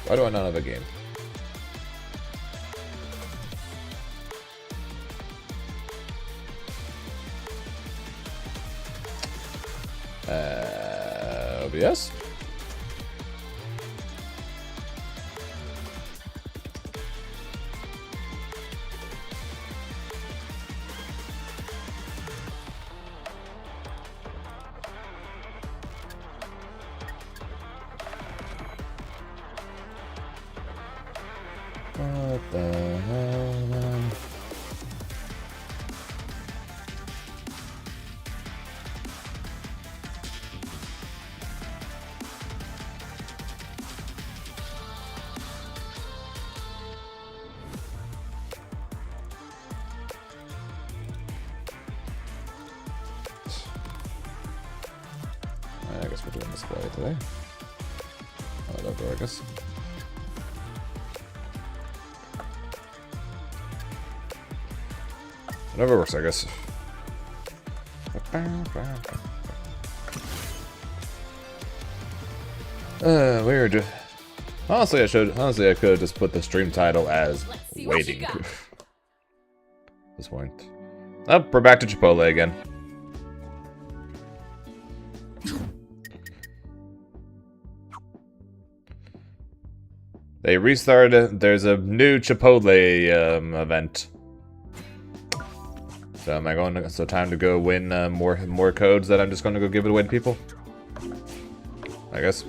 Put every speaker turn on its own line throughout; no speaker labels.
Why do I not have a game? OBS? What the hell, man? I guess we're doing display today. Whatever, I guess. Whatever works, I guess. Weird. Honestly, I could have just put the stream title as waiting. At this point. Oh, we're back to Chipotle again. They restarted. There's a new Chipotle event. So am I going to? So time to go win more codes that I'm just going to go give it away to people. I guess.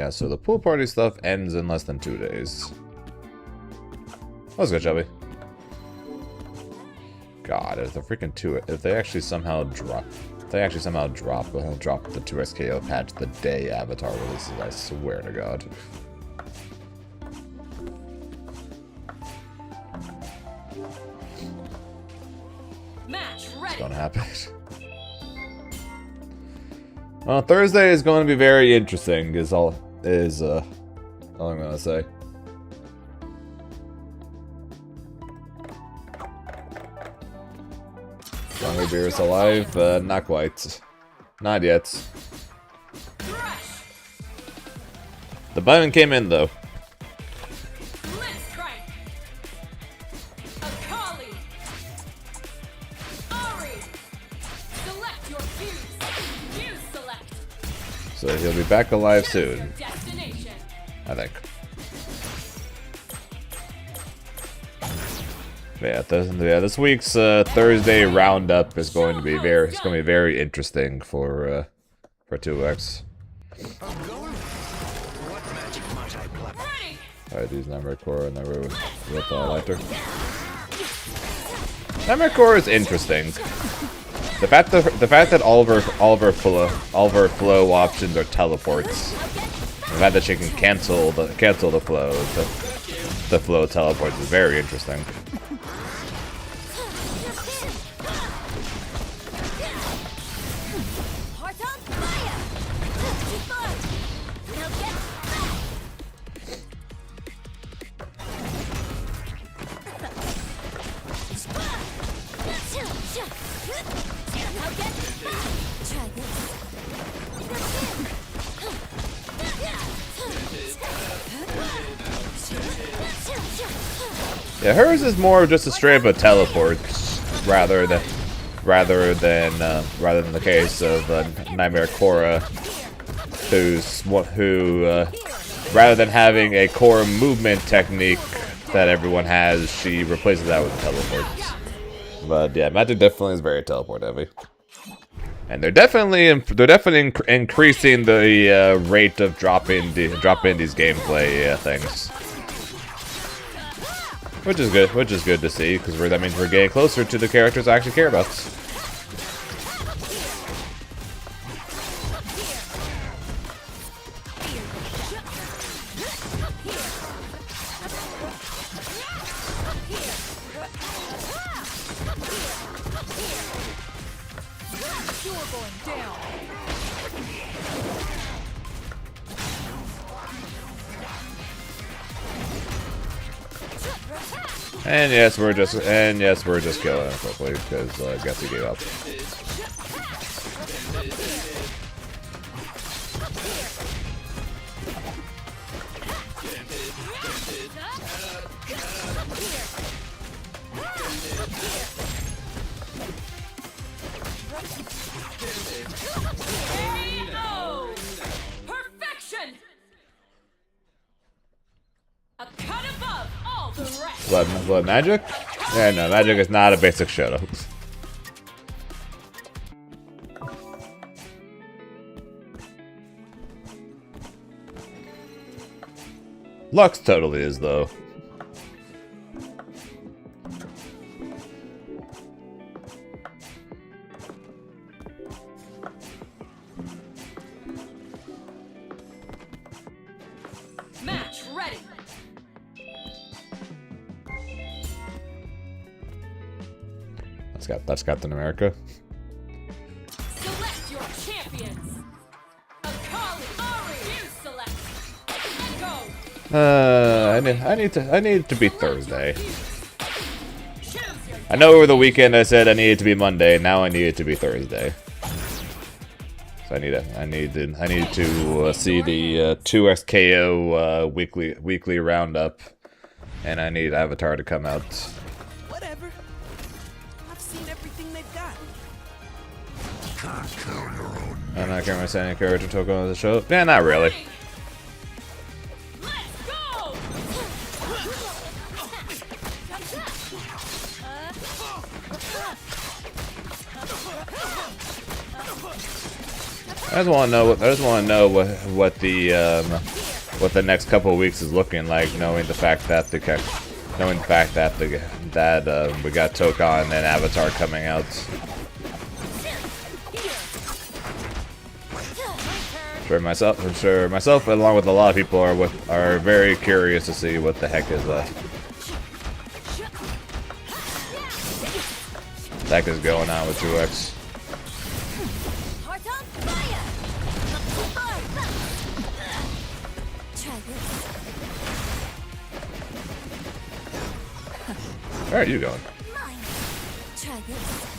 So the pool party stuff ends in less than 2 days. Let's go, Chubby. God, if the freaking if they actually somehow drop the 2XKO patch the day Avatar releases, I swear to God.
Match ready.
It's gonna happen. Well, Thursday is going to be very interesting. Is all I'm gonna say. Longer beer is alive? Not quite. Not yet. The button came in though. So he'll be back alive soon. I think. Yeah, this week's Thursday roundup is going to be very interesting for 2X. Alright, these Nightmare Core never with lighter. Nightmare Core is interesting. The fact that all of her flow options are teleports. The fact that she can cancel the flow teleports is very interesting. Yeah, hers is more of just a straight up a teleport, rather than the case of Nightmare Korra, who rather than having a core movement technique that everyone has, she replaces that with teleports. But yeah, Magic definitely is very teleport heavy, and they're definitely increasing the rate of dropping these gameplay things. Which is good to see, because that means we're getting closer to the characters I actually care about. And yes, we're just killing him quickly because I guess he gave up.
Perfection. A cut above all the rest.
What magic? Yeah, no, magic is not a basic shadow. Lux totally is though.
Match ready.
That's Captain America.
Select your champions. Akali, Ari, you select. Go.
I need to be Thursday.
Choose your
I know over the weekend I said I needed to be Monday. Now I need it to be Thursday. So I need to see the 2XKO weekly roundup, and I need Avatar to come out.
Whatever. I've seen everything they've got.
I'm not going to send any character token on the show. Yeah, not really.
Let's go.
I just want to know what the next couple of weeks is looking like, knowing the fact that we got Tokon and Avatar coming out. I'm sure myself, along with a lot of people, are very curious to see what the heck is going on with 2X. Where are you going?
Try this.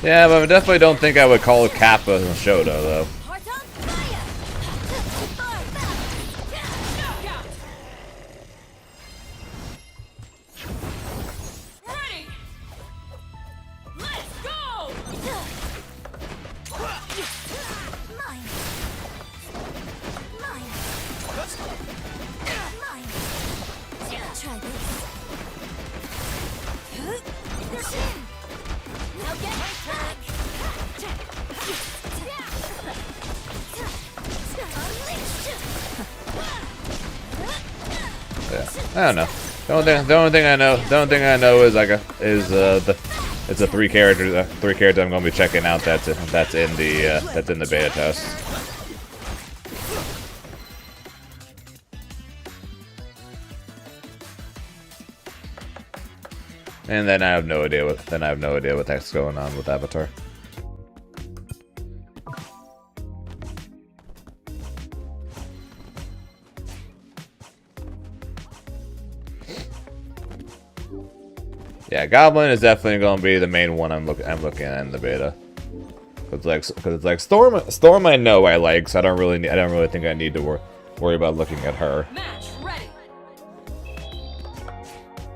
Yeah, but I definitely don't think I would call Kappa a Shoto though.
Ready. Let's go.
Try this. Now get back.
Yeah, I don't know. The only thing I know is it's a three characters I'm gonna be checking out. That's in the beta test. And then I have no idea what the heck's going on with Avatar. Yeah, Goblin is definitely going to be the main one I'm looking at in the beta. Cause it's like Storm I know I like, so I don't really think I need to worry about looking at her.
Match ready.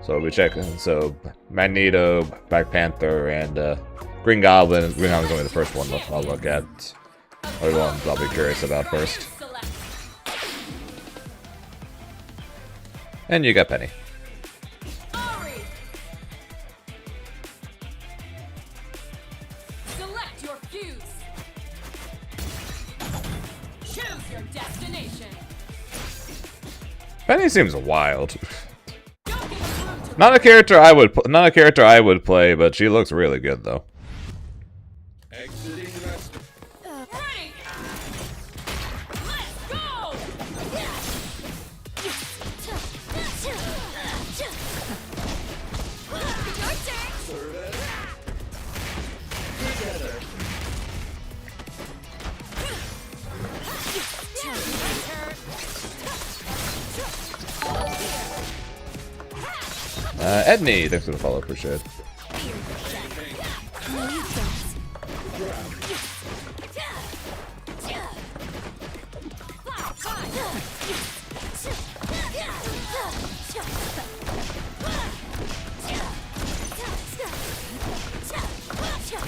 So we check. So Magneto, Black Panther, and Green Goblin. Green Goblin's gonna be the first one I'll look at. Or the one I'll be curious about first.
Select.
And you got Penny.
Ari. Select your fuse. Choose your destination.
Penny seems wild.
Don't give us room to
Not a character I would play, but she looks really good though.
ready. Let's go.
Edney, thanks for the follow, appreciate it.
No, you don't.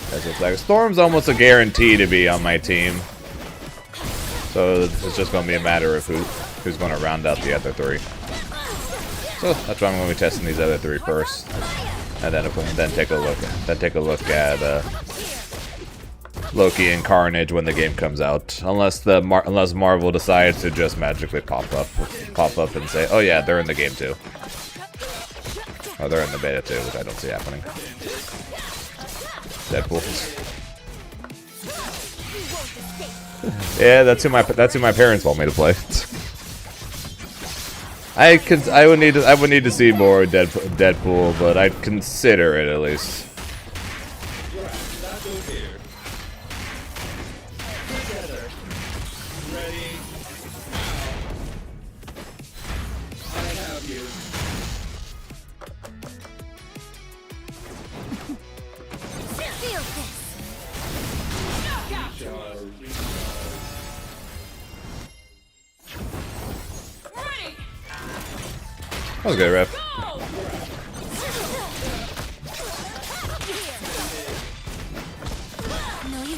That's just like Storm's almost a guarantee to be on my team. So it's just going to be a matter of who's going to round out the other three. So that's why I'm going to be testing these other three first, and then take a look at Loki and Carnage when the game comes out. Unless Marvel decides to just magically pop up and say, oh yeah, they're in the game too, or they're in the beta too, which I don't see happening. Deadpool. Yeah, that's who my parents want me to play. I would need to see more Deadpool, but I'd consider it at least. That was good, ref.
No, you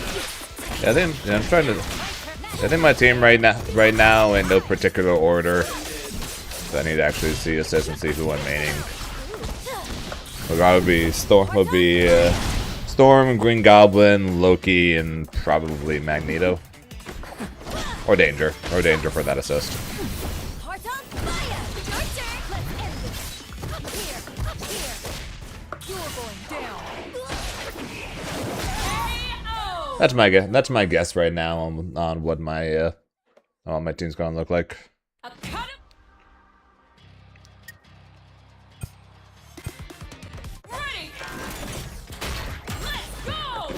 don't.
Yeah, I'm trying to. I think my team right now in no particular order. So I need to actually see assist and see who I'm maining. Would be Storm, Green Goblin, Loki, and probably Magneto. Or Danger for that assist. That's my guess right now on what my team's gonna look like.
Ready. Let's go.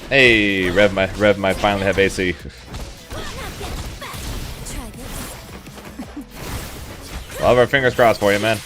Hey, Rev might finally have AC. We'll have our fingers crossed for you, man.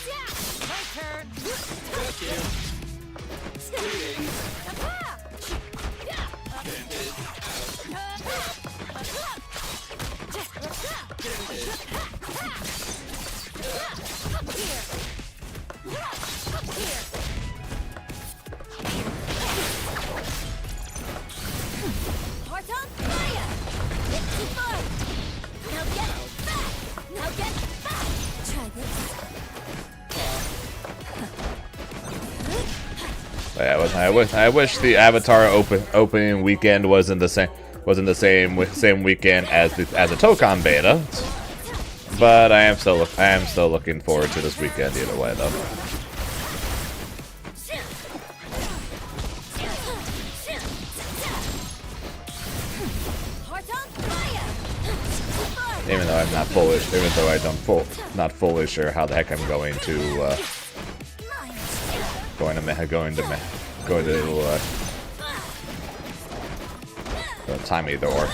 I wish the Avatar opening weekend wasn't the same weekend as the Tokon beta, but I am still looking forward to this weekend either way though. Even though I'm not fully sure how the heck I'm going to time either or.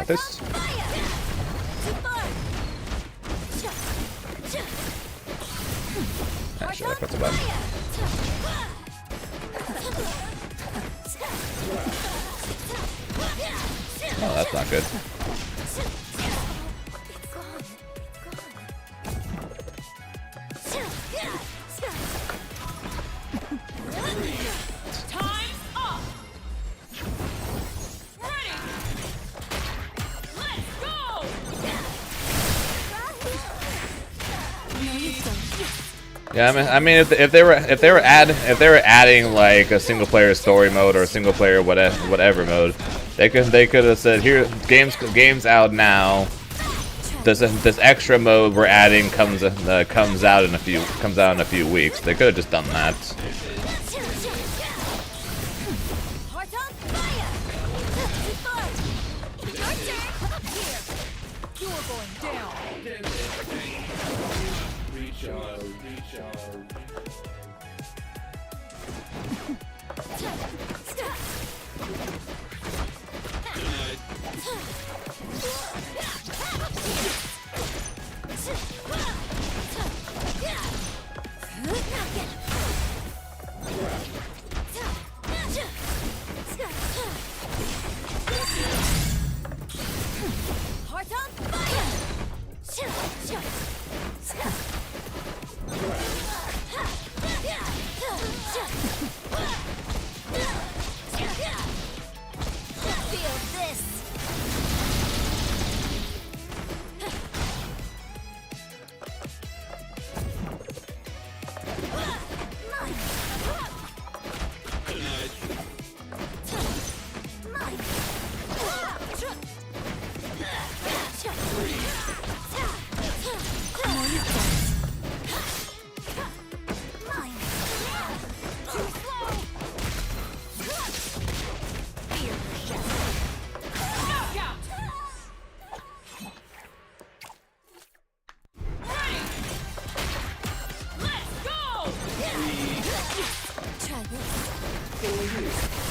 This. Actually, I pressed the button. Oh, that's not good. Yeah, I mean, if they were adding like a single player story mode or a single player whatever mode, they could have said, here, games out now. This extra mode we're adding comes out in a few weeks. They could have just done that.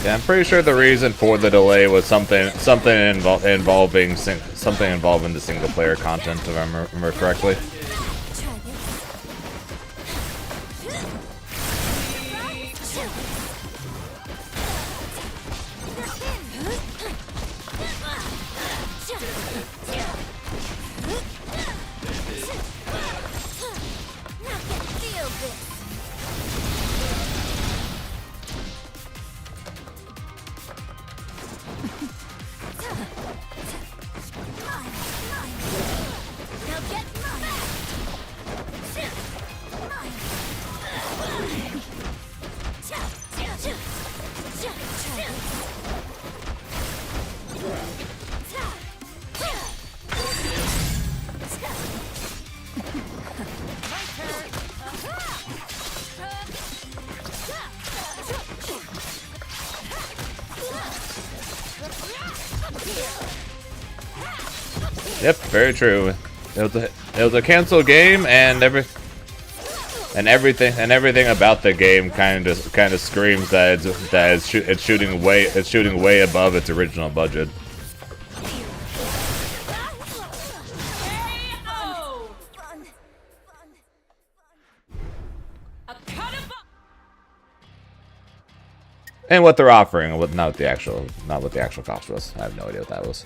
Yeah, I'm pretty sure the reason for the delay was something involving the single player content, if I remember correctly. Yep, very true. It was a canceled game, and everything about the game kind of screams that it's shooting way above its original budget. And what they're offering, not what the actual cost was. I have no idea what that was.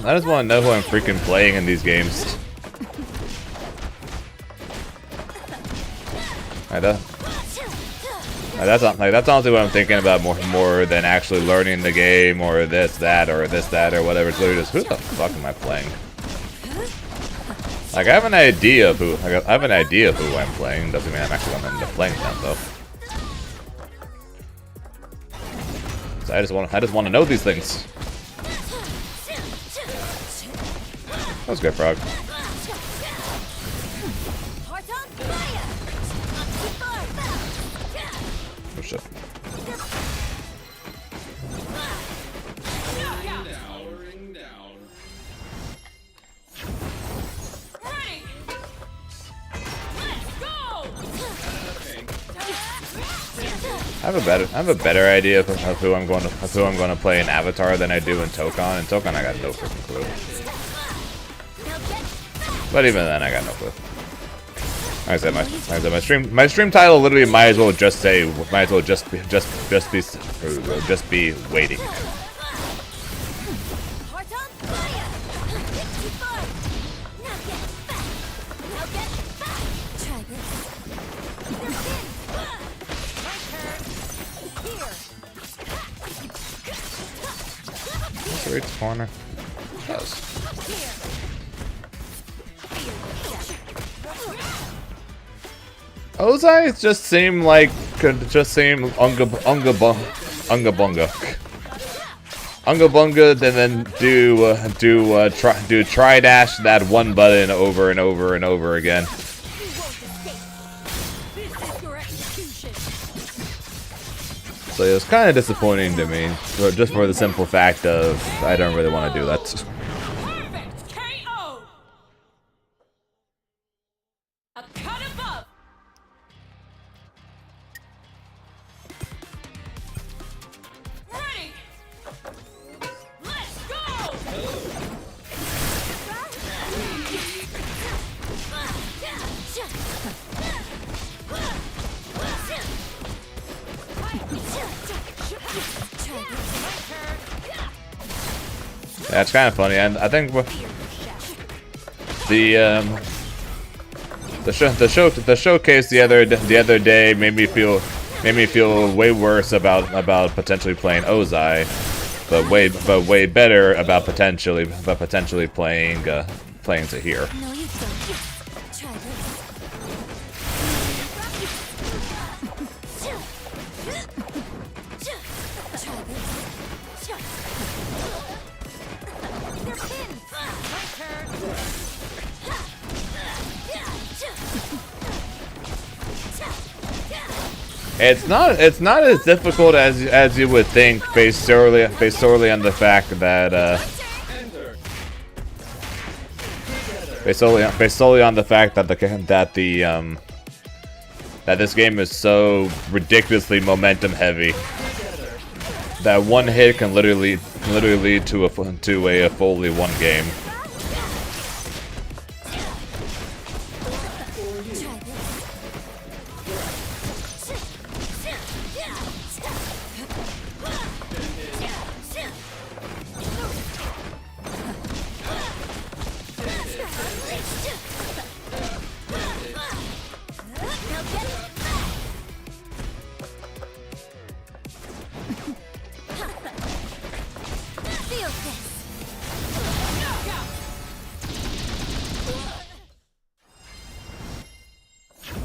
I just want to know who I'm freaking playing in these games. That's honestly what I'm thinking about more than actually learning the game or this, that, or whatever. It's literally just, who the fuck am I playing? Like, I have an idea of who I'm playing. Doesn't mean I'm actually going to end up playing them though. So I just want to know these things. That was good, Frog. Oh shit. I have a better idea of who I'm going to play in Avatar than I do in Tokon. In Tokon, I got no freaking clue. But even then, I got no clue. Like I said, my stream title literally might as well just be waiting. Reach the corner. Does. Ozai just seem like unga bunga. Unga bunga, and then do try dash that one button over and over and over again. So it was kind of disappointing to me, just for the simple fact of I don't really want to do that.
Perfect KO. A cut above. Ready. Let's go.
That's kind of funny, and I think the showcase the other day made me feel way worse about potentially playing Ozai, but way better about potentially playing Zahir.
No, you don't. Try this.
It's not as difficult as you would think, based solely on the fact that based solely on the fact that that this game is so ridiculously momentum heavy that one hit can literally lead to a fully won game.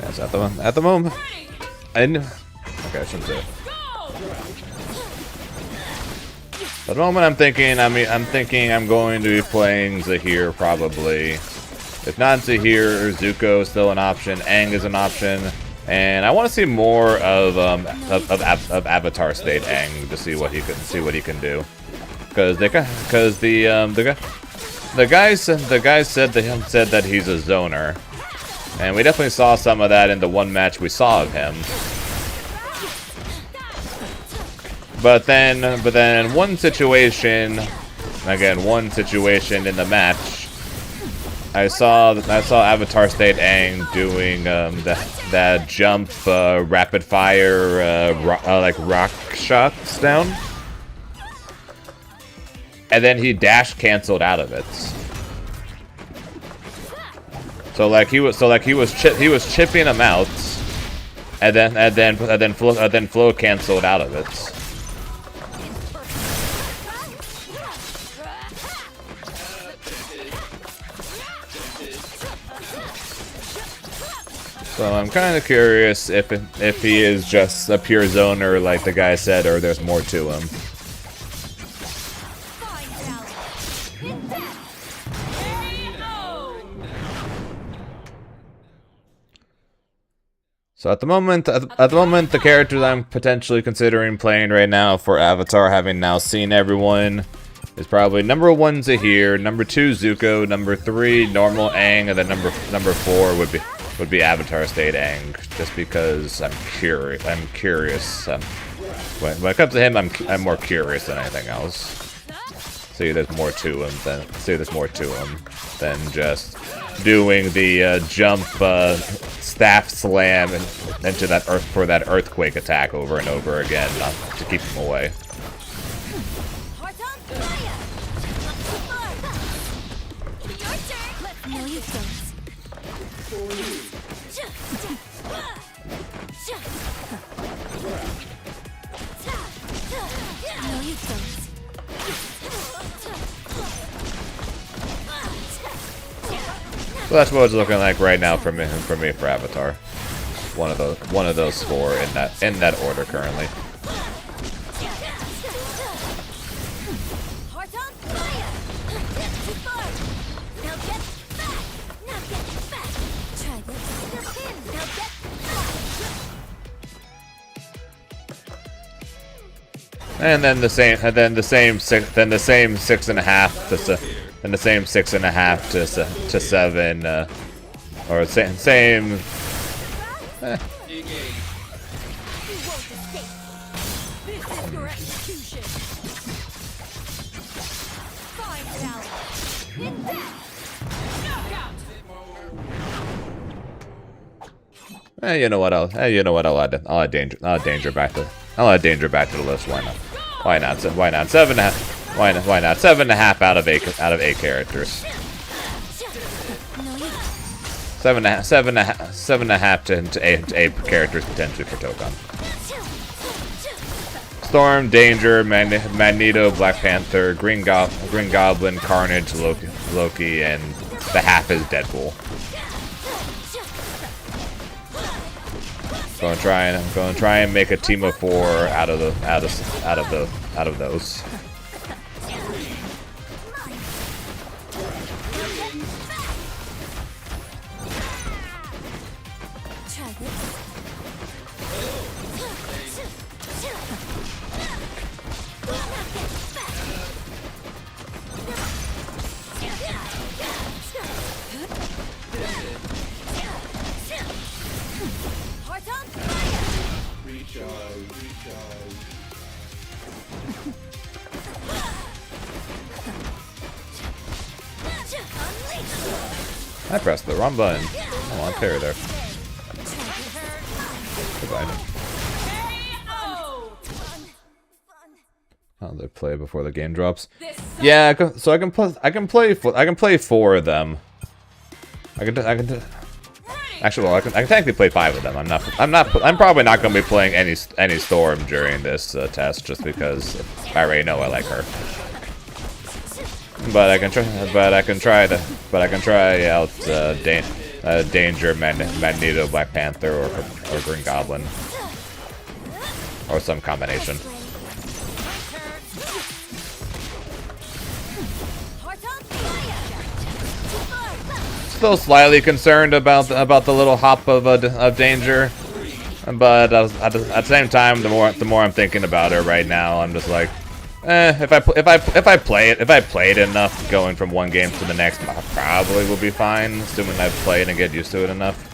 Yes, at the moment, I knew. Okay, I shouldn't say it. At the moment, I'm thinking I'm going to be playing Zahir probably. If not Zahir, Zuko is still an option. Aang is an option, and I want to see more of Avatar State Aang to see what he can do. Because the guys said that he's a zoner. And we definitely saw some of that in the one match we saw of him. But then one situation in the match, I saw Avatar State Aang doing that jump rapid fire like rock shots down, and then he dash canceled out of it. So he was chipping him out, and then flow canceled out of it. So I'm kind of curious if he is just a pure zoner like the guy said, or there's more to him. So at the moment, the characters I'm potentially considering playing right now for Avatar, having now seen everyone, is probably number 1 Zahir, number 2 Zuko, number 3 normal Aang, and then number 4 would be Avatar State Aang, just because I'm curious. When it comes to him, I'm more curious than anything else. See, there's more to him than just doing the jump staff slam into that earthquake attack over and over again to keep him away. So that's what it's looking like right now for me for Avatar. One of those four in that order currently. And then the same 6.5 to 7, or same. You know what? I'll add danger back to the list. Why not? Why not? 7.5. Why not? 7.5 out of 8 characters. 7.5 to 8 characters potentially for Tokon. Storm, Danger, Magneto, Black Panther, Green Goblin, Carnage, Loki, and the half is Deadpool. Going to try and make a team of 4 out of those. I pressed the wrong button. Oh, I'll parry there. Goodbye. Oh, they play before the game drops. Yeah, so I can play 4 of them. Actually, well, I can technically play 5 of them. I'm probably not going to be playing any Storm during this test, just because I already know I like her. But I can try out Danger, Magneto, Black Panther, or Green Goblin, or some combination. Still slightly concerned about the little hop of Danger, but at the same time, the more I'm thinking about her right now, I'm just like, if I play it enough, going from one game to the next, I probably will be fine, assuming I play it and get used to it enough.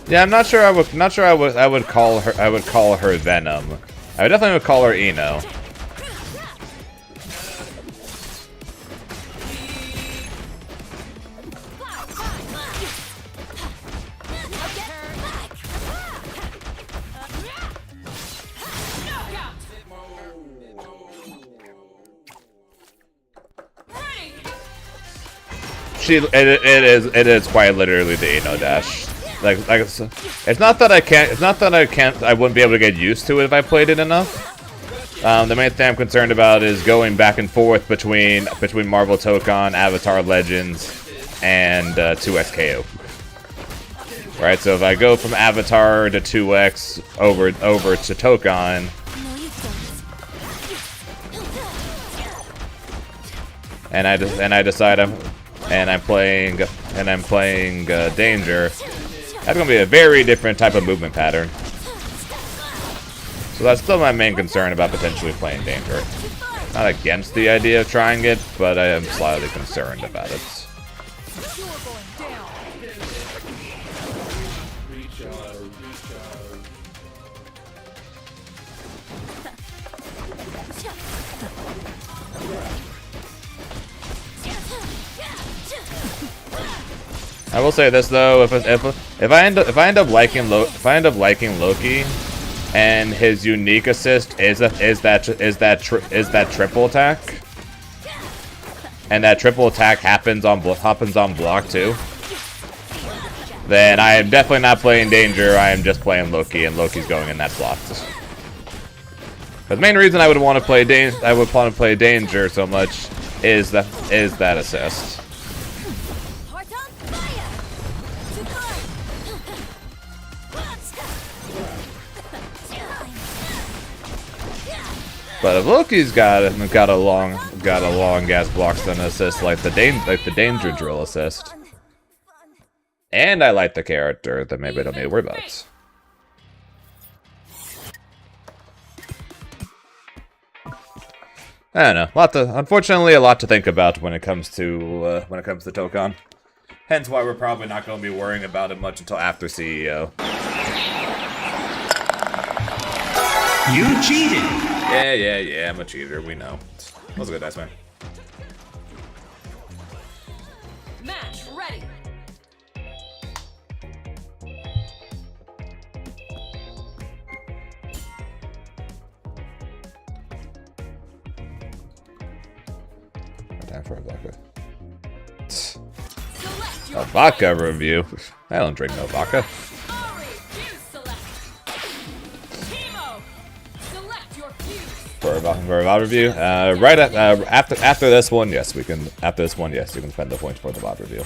Yeah, I'm not sure I would call her Venom. I definitely would call her Eno. It is quite literally the Eno dash. Like it's not that I wouldn't be able to get used to it if I played it enough. The main thing I'm concerned about is going back and forth between Marvel Tokon, Avatar Legends, and 2x KO. Right, so if I go from Avatar to 2x over to Tokon,
No, you don't.
and I decide I'm playing Danger, that's gonna be a very different type of movement pattern. So that's still my main concern about potentially playing Danger. Not against the idea of trying it, but I am slightly concerned about it.
You're going down.
I will say this though: if I end up liking Loki, and his unique assist is that triple attack, and that triple attack happens on block too, then I am definitely not playing Danger. I am just playing Loki, and Loki's going in that slot. The main reason I would want to play Danger so much is that assist. But if Loki's got a long gas block stun assist like the Danger drill assist, and I like the character, then maybe I don't need to worry about it. I don't know. Unfortunately, a lot to think about when it comes to Tokon. Hence why we're probably not going to be worrying about it much until after CEO.
You cheated!
Yeah, I'm a cheater, we know. That was a good dice, man.
Match ready.
Time for a vodka.
Select your
A vodka review? I don't drink no vodka.
Ari, fuse select. Timo, select your fuse.
For a VOD review, right after this one, yes, we can. After this one, yes, you can spend the points for the VOD review.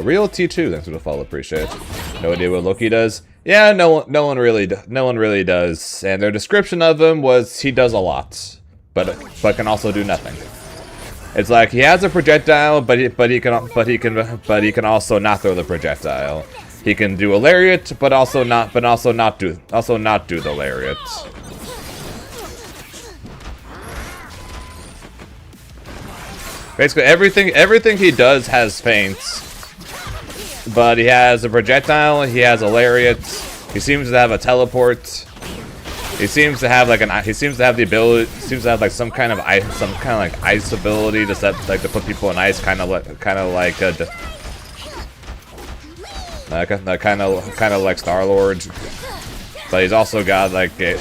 Real T2, thanks for the follow, appreciate it. No idea what Loki does. Yeah, no one really does. And their description of him was he does a lot, but can also do nothing. It's like he has a projectile, but he can also not throw the projectile. He can do a lariat, but also not do the lariat. Basically, everything he does has feints, but he has a projectile. He has a lariat. He seems to have a teleport. He seems to have like the ability. Seems to have like some kind of ice ability to to put people in ice, kind of like Star-Lord. But he's also got like a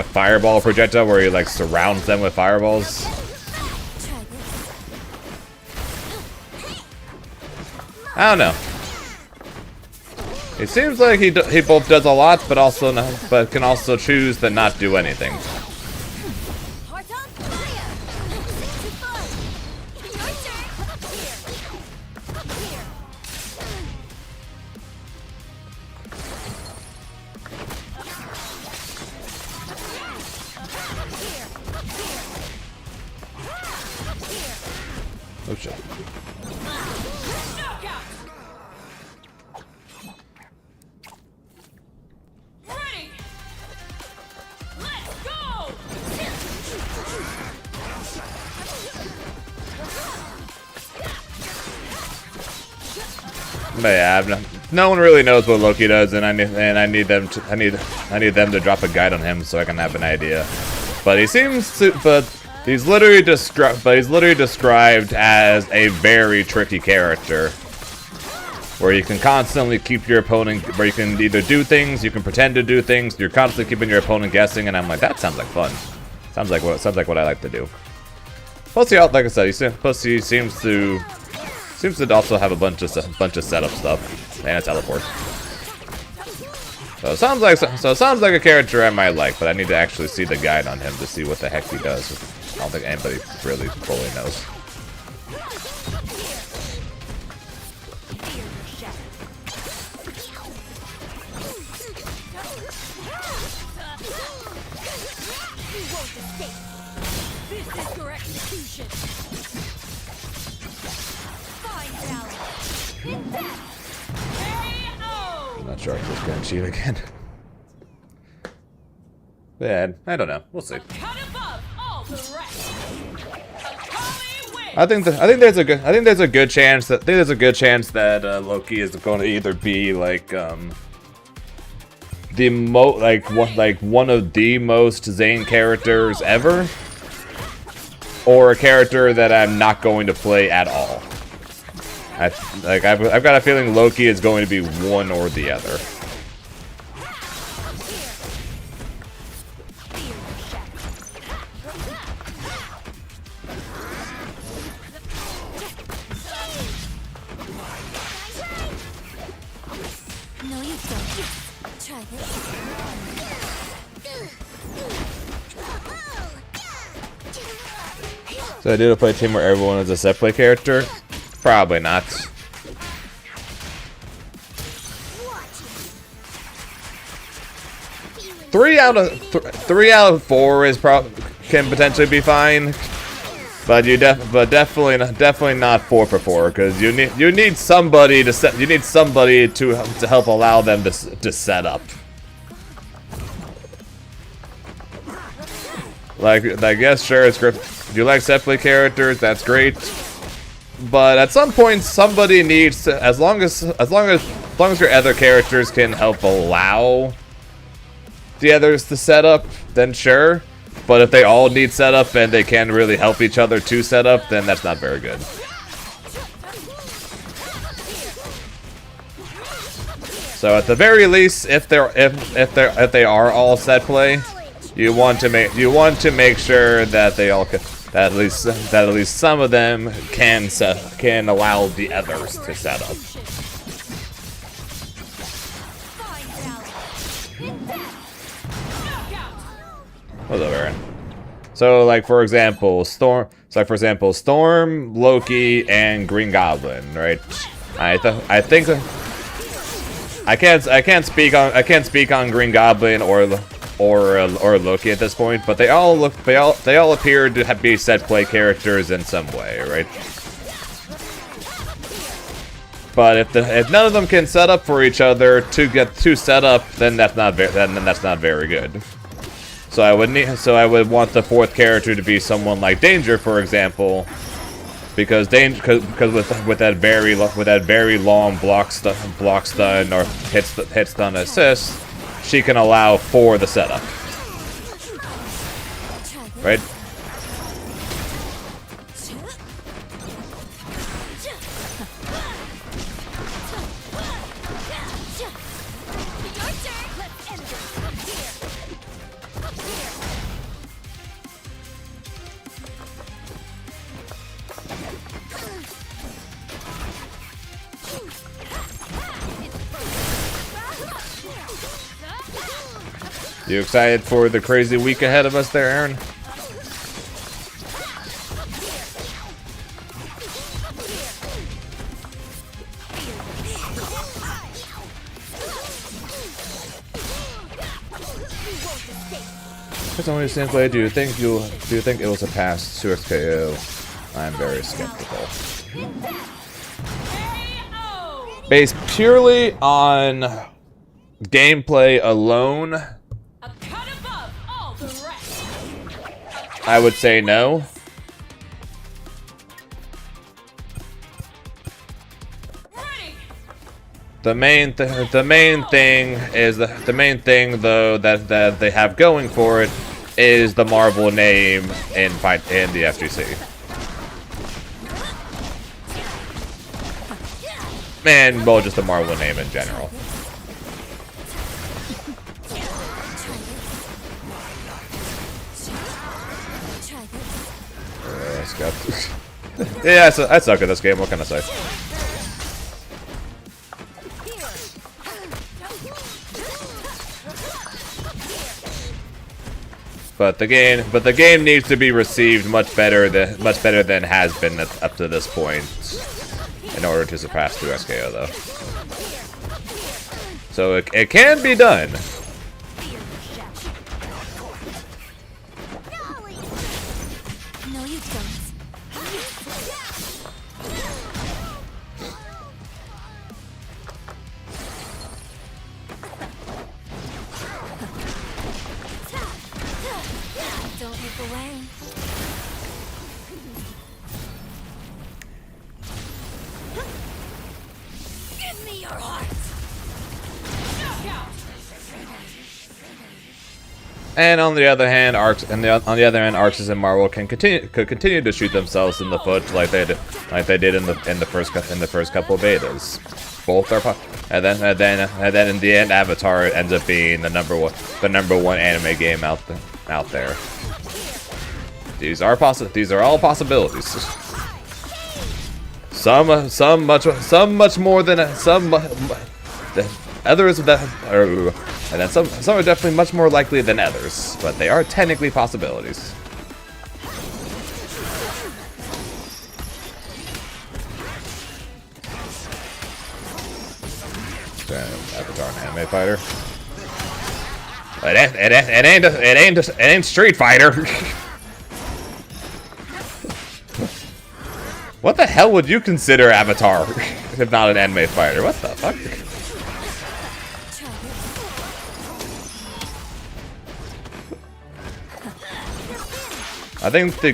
fireball projectile where he like surrounds them with fireballs. I don't know. It seems like he both does a lot, but can also choose to not do anything. Oh shit.
Ready. Let's go.
But yeah, no one really knows what Loki does, and I need them to drop a guide on him so I can have an idea. But he's literally described as a very tricky character, where you can constantly keep your opponent, where you can either do things, you can pretend to do things, you're constantly keeping your opponent guessing, and I'm like, that sounds like fun. Sounds like what I like to do. Plus, like I said, he seems to also have a bunch of setup stuff and a teleport. So it sounds like a character I might like, but I need to actually see the guide on him to see what the heck he does. I don't think anybody really fully knows. not sure if this can achieve again. Yeah, I don't know. We'll see.
Cut above all the rest. Akali wins.
I think there's a good chance that Loki is going to either be like one of the most Zayn characters ever, or a character that I'm not going to play at all. I've got a feeling Loki is going to be one or the other.
No, you don't. Try this.
So I do play a team where everyone is a set play character? Probably not. 3 out of 4 is can potentially be fine, but definitely not 4 for 4, because you need somebody to help allow them to set up. Like yes, sure, it's great. If you like set play characters, that's great. But at some point, somebody needs to, as long as your other characters can help allow the others to set up, then sure. But if they all need setup and they can't really help each other to set up, then that's not very good. So at the very least, if they are all set play, you want to make sure that they all can, that at least some of them can allow the others to set up. What's up, Aaron? So, like for example, Storm, Loki, and Green Goblin, right? I think I can't speak on Green Goblin or Loki at this point, but they all appear to be set play characters in some way, right? But if none of them can set up for each other to get to set up, then that's not very good. So I would want the 4th character to be someone like Danger, for example, because with that very long block stun or hit stun assist, she can allow for the setup, right? You excited for the crazy week ahead of us there, Aaron? As only simply, do you think it will surpass 2x KO? I'm very skeptical. Based purely on gameplay alone, I would say no. The main thing though that they have going for it is the Marvel name in the FGC. And well, just the Marvel name in general. Yeah, I suck at this game. What can I say? But the game needs to be received much better than has been up to this point, in order to surpass 2SKO though. So it can be done. And on the other hand, Arcs and on the other hand, Arxes and Marvel could continue to shoot themselves in the foot like they did in the first couple of betas. Both are, and then in the end, Avatar ends up being the number one anime game out there. These are all possibilities. Some much more than some. Others that are, and then some are definitely much more likely than others, but they are technically possibilities. Avatar and anime fighter. It ain't Street Fighter. What the hell would you consider Avatar if not an anime fighter? What the fuck? I think the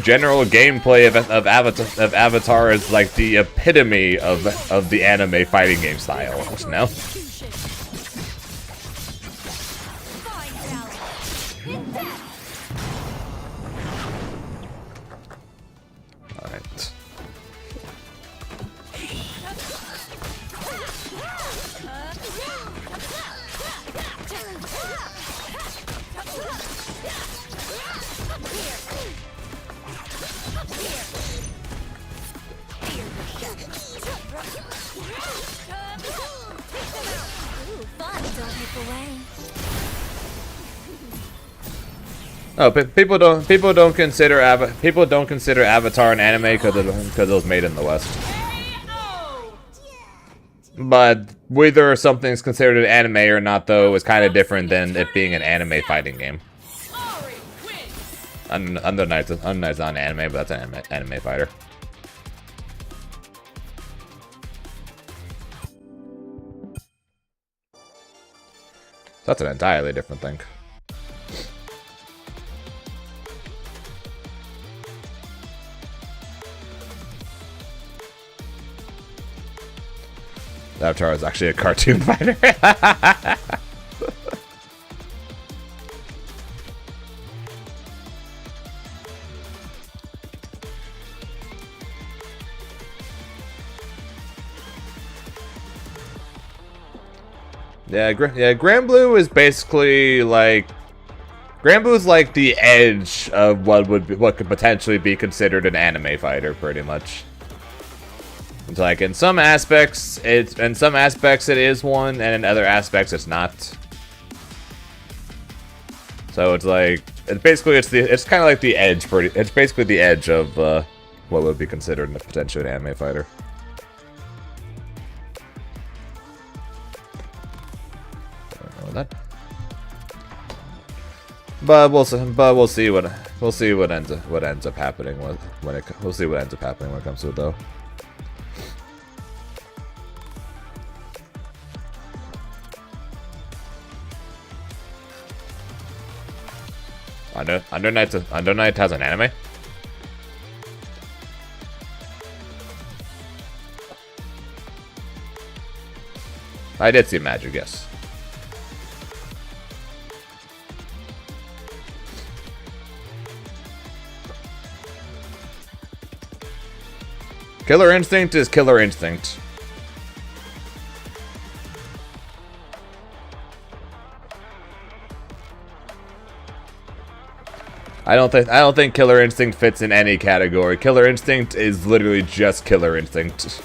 general gameplay of Avatar is like the epitome of the anime fighting game style. No. All right. Oh, but people don't consider Avatar an anime because it was made in the West. But whether something's considered an anime or not, though, is kind of different than it being an anime fighting game. Under Knight's not an anime, but that's an anime fighter. That's an entirely different thing. Avatar is actually a cartoon fighter. Yeah, Granblue is basically like Granblue is like the edge of what could potentially be considered an anime fighter, pretty much. It's like in some aspects it is one, and in other aspects it's not. So it's like it's kind of like the edge. It's basically the edge of what would be considered potentially an anime fighter. That. But we'll see what ends up happening when it comes to it, though. Under Night has an anime. I did see Magic, yes. Killer Instinct is Killer Instinct. I don't think Killer Instinct fits in any category. Killer Instinct is literally just Killer Instinct.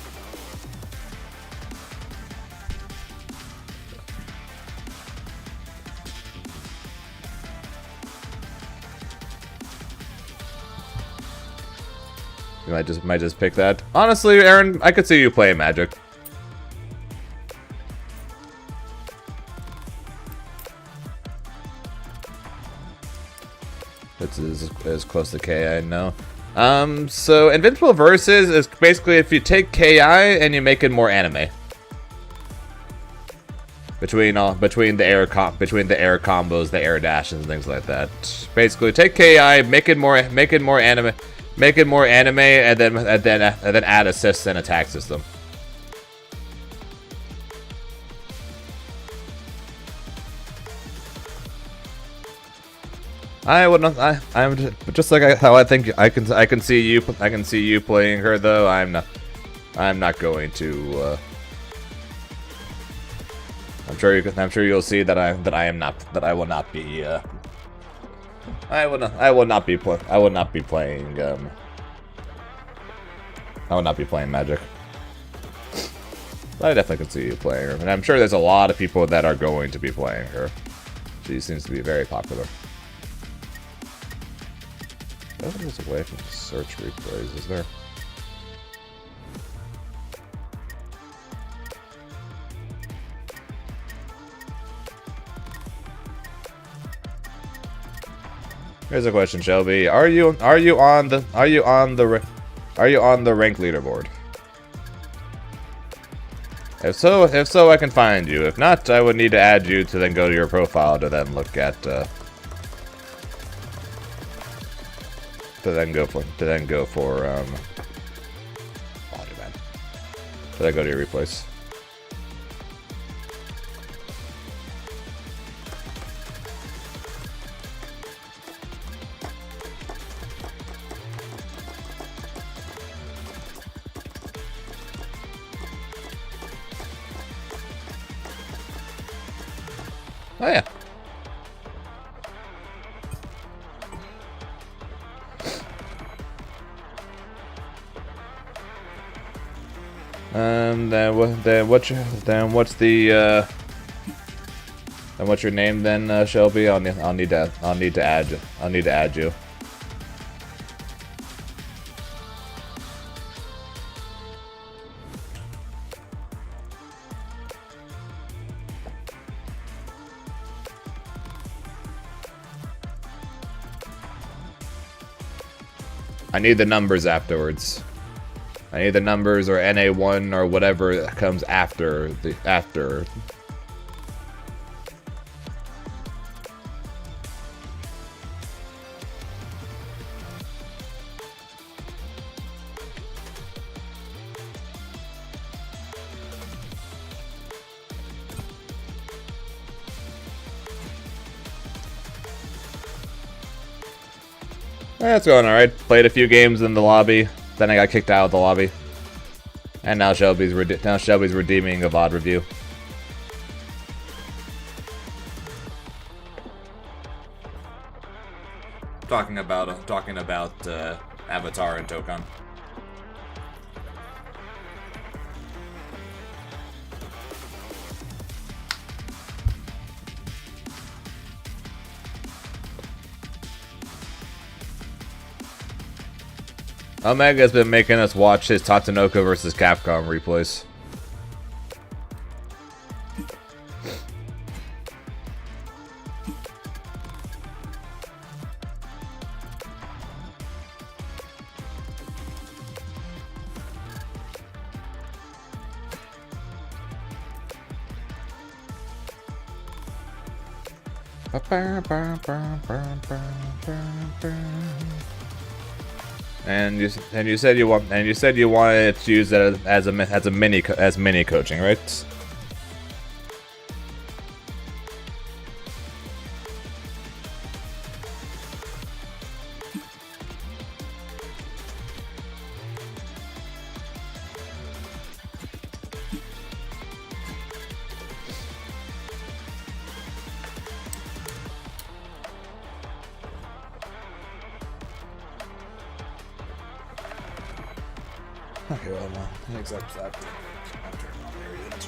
You might just pick that. Honestly, Aaron, I could see you playing Magic. It's as close to KI, no. So Invincible Versus is basically if you take KI and you make it more anime. Between the air combos, the air dashes, and things like that. Basically, take KI, make it more anime. Make it more anime, and then add assists and attack system. I would not. I'm just like how I think I can see you. I can see you playing her though. I'm not. I'm not going to. I'm sure you. I'm sure you'll see that I am not. That I will not be. I will not. I will not be. I will not be playing. I will not be playing Magic. But I definitely can see you playing her, and I'm sure there's a lot of people that are going to be playing her. She seems to be very popular. There's a way from search replays, is there? Here's a question, Shelby. Are you on the rank leaderboard? If so, I can find you. If not, I would need to add you to then go to your profile to then look at to then go for oh, man. To then go to your replays. Oh yeah. What's your name then, Shelby? I'll need to add you. I need the numbers afterwards. I need the numbers or NA1 or whatever comes after the after. That's going alright. Played a few games in the lobby, then I got kicked out of the lobby. And now Shelby's redeeming a VOD review. Talking about Avatar and Tokon. Omega's been making us watch his Tatsunoko versus Capcom replays. And you said you wanted to use that as mini coaching, right? Okay, well, no. Except that. I'll turn it on there yet.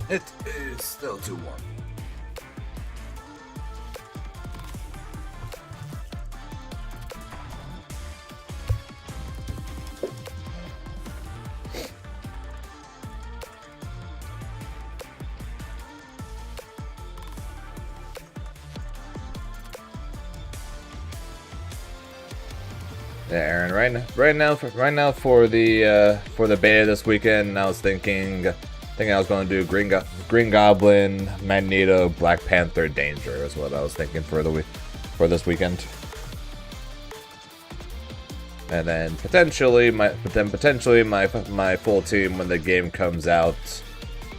It is still too warm. Yeah, Aaron. Right now for the beta this weekend, I was thinking I was going to do Green Goblin, Magneto, Black Panther, Danger is what I was thinking for the week. for this weekend. And then potentially my full team when the game comes out,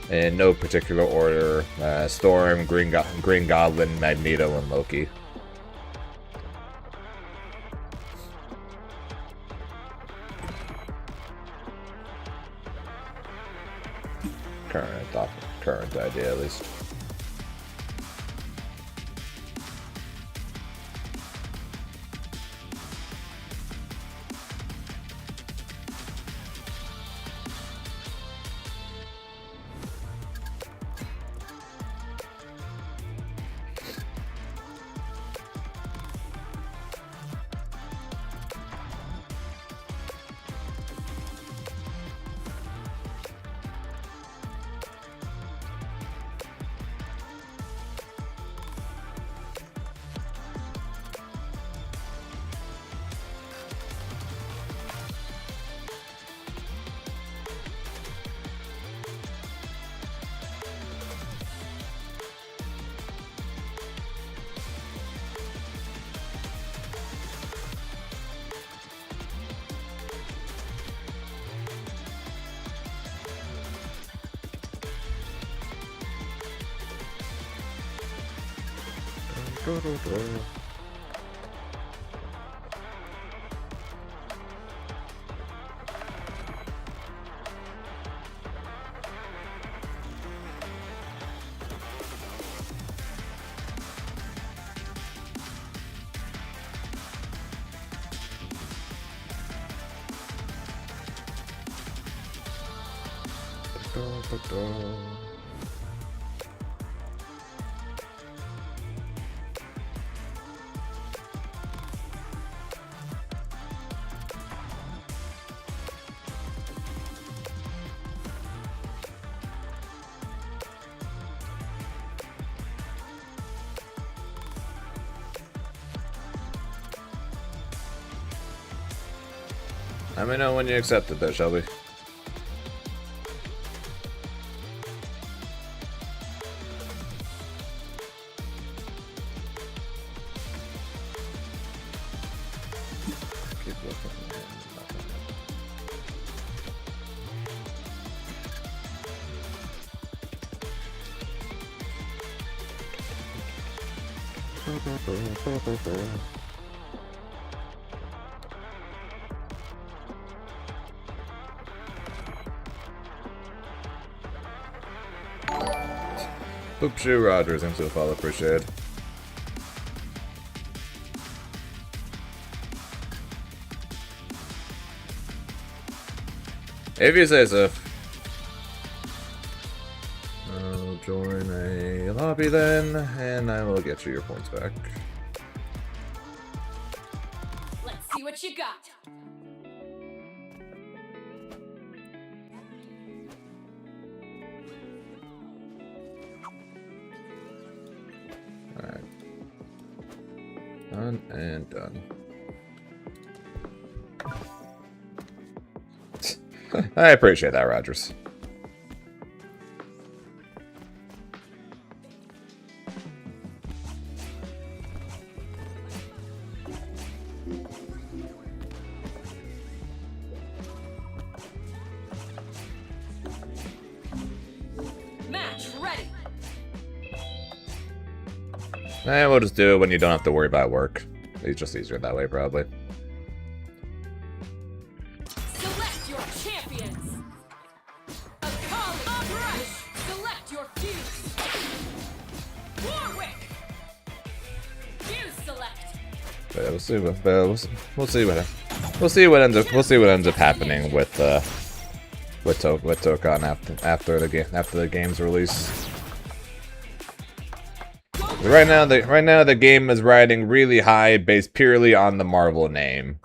in no particular order: Storm, Green Goblin, Magneto, and Loki. Current idea, at least. Let me know when you accept it there, Shelby. Keep looking. Boop Shoe Rogers, thanks for the follow, appreciate it. If you say so. I'll join a lobby then, and I will get you your points back.
Let's see what you got.
Alright. Done and done. I appreciate that, Rogers.
Match ready.
And we'll just do it when you don't have to worry about work. It's just easier that way, probably.
Select your champions. A collie rush. Select your fuse. Warwick. Fuse select.
But yeah, we'll see what ends up happening with Tokon after the game's release. Right now the game is riding really high based purely on the Marvel name.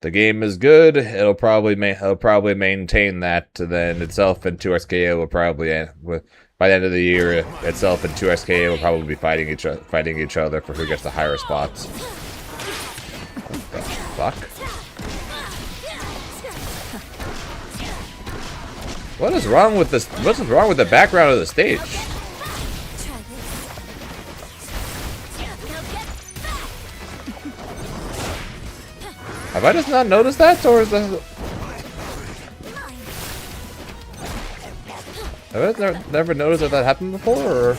The game is good. It'll probably maintain that. Then itself and 2SKA will probably by the end of the year, itself and 2SKA will probably be fighting each other for who gets the higher spots. What the fuck? What is wrong with this? What is wrong with the background of the stage? Have I just not noticed that, or is that... Have I never noticed that happened before, or...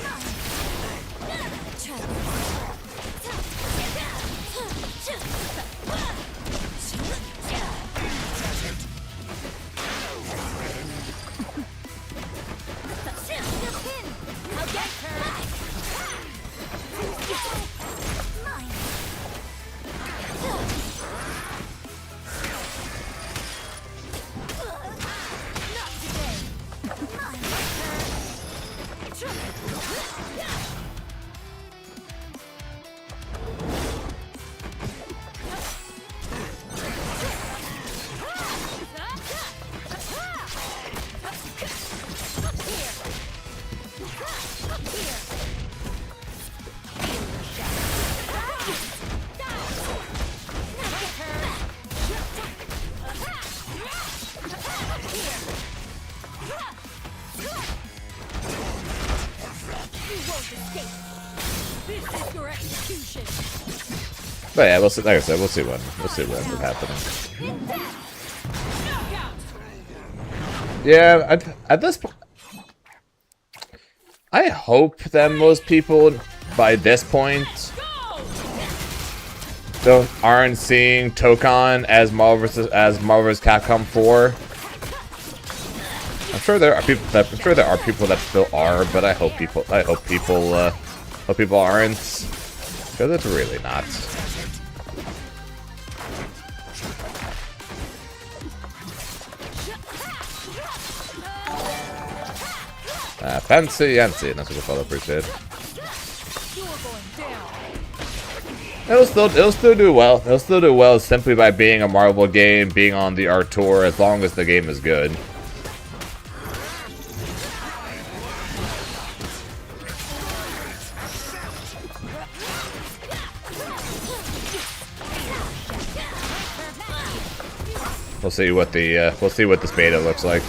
But yeah, we'll see. Like I said, we'll see what ends up happening. Yeah, at this point, I hope that most people by this point aren't seeing Tokon as Marvel vs. Capcom 4. I'm sure there are people that still are, but I hope people aren't, because it's really not. Fancy Yancy, that's what the fellow appreciate. It'll still do well. It'll still do well simply by being a Marvel game, being on the art tour, as long as the game is good. We'll see what this beta looks like.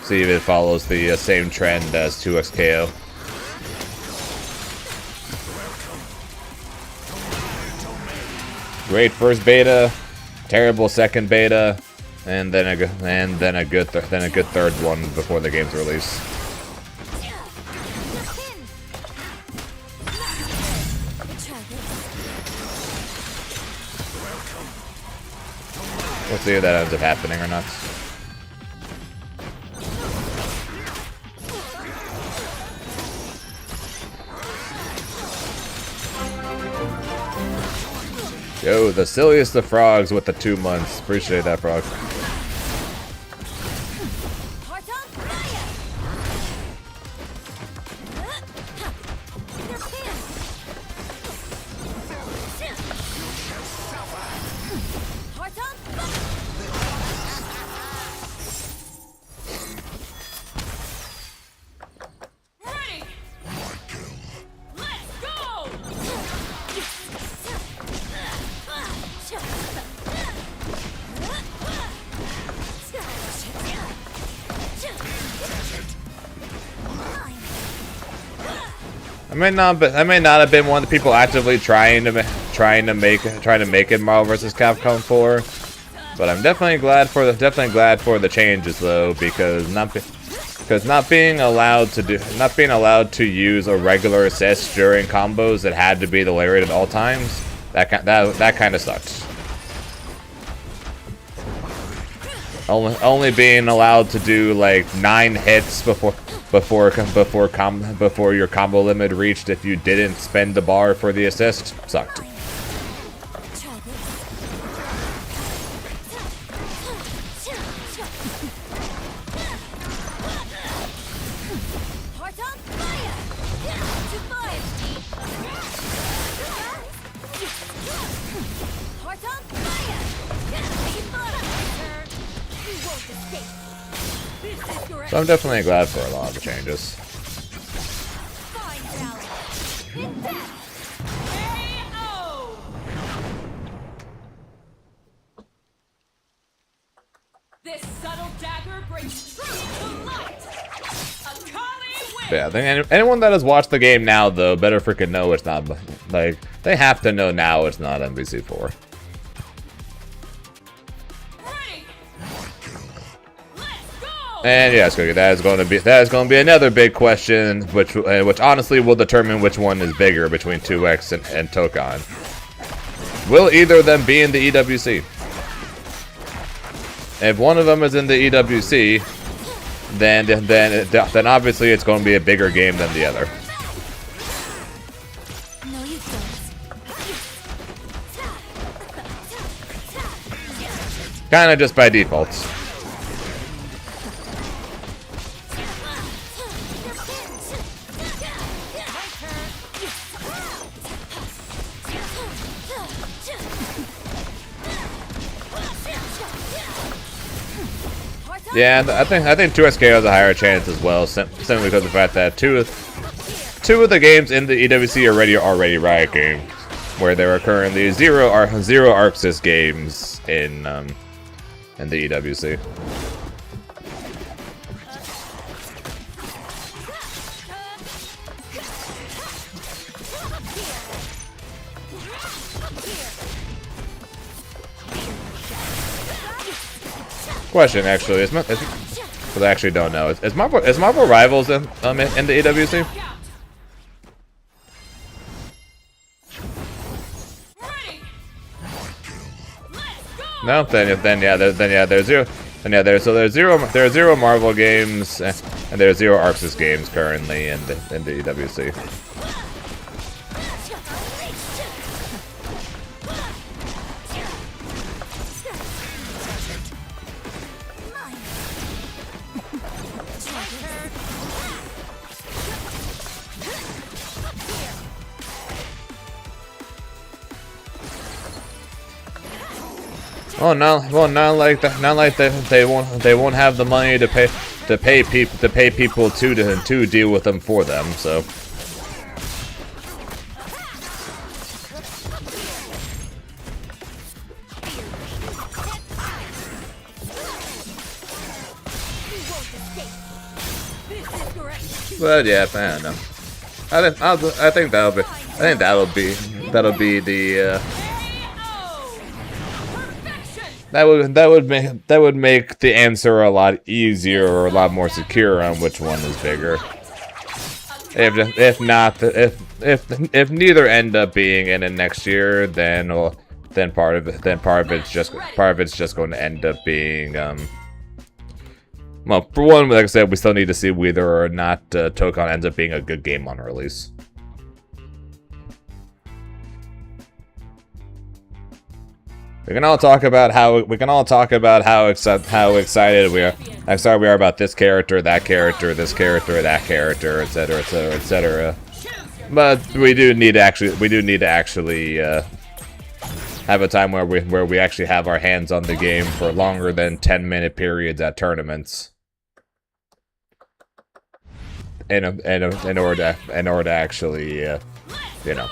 See if it follows the same trend as 2XKO. Great first beta, terrible second beta, and then a good third one before the game's release. We'll see if that ends up happening or not. Yo, the silliest of frogs with the 2 months. Appreciate that, frog. I may not have been one of the people actively trying to make it Marvel vs. Capcom 4, but I'm definitely glad for the changes though, because not being allowed to use a regular assist during combos that had to be the lariat at all times, that kind of sucked. Only being allowed to do like 9 hits before your combo limit reached if you didn't spend the bar for the assist sucked. So I'm definitely glad for a lot of the changes.
This subtle dagger brings truth to light.
Yeah, I think anyone that has watched the game now, though, better freaking know it's not, like, they have to know now it's not MVC4. And yeah, that is going to be another big question, which honestly will determine which one is bigger between 2X and Tokon. Will either of them be in the EWC? If one of them is in the EWC, then obviously it's going to be a bigger game than the other.
No, you don't.
Kind of just by default. Yeah, I think 2SKO has a higher chance as well, simply because of the fact that two of the games in the EWC are already Riot games, where there are currently zero ArcSys games in the EWC. Question actually because I actually don't know. Is Marvel Rivals in the EWC? No, then yeah, there's zero. And yeah, there's zero Marvel games and there's zero ArcSys games currently in the EWC. Not like they won't have the money to pay people to deal with them for them. So. But yeah, I don't know. I think that'll be the. That would make the answer a lot easier or a lot more secure on which one is bigger. If neither end up being in it next year, then part of it's just going to end up being well, for one, like I said, we still need to see whether or not Tokon ends up being a good game on release. We can all talk about how excited we are about this character, that character, this character, that character, etc., etc., etc. But we do need to actually have a time where we actually have our hands on the game for longer than 10-minute periods at tournaments. In order to actually, you know,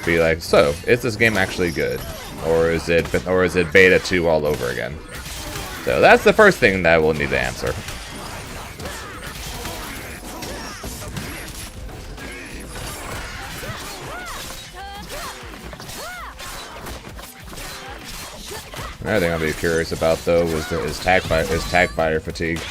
be like, so is this game actually good, or is it beta 2 all over again? So that's the first thing that we'll need to answer. Another thing I'll be curious about though is tag fighter fatigue.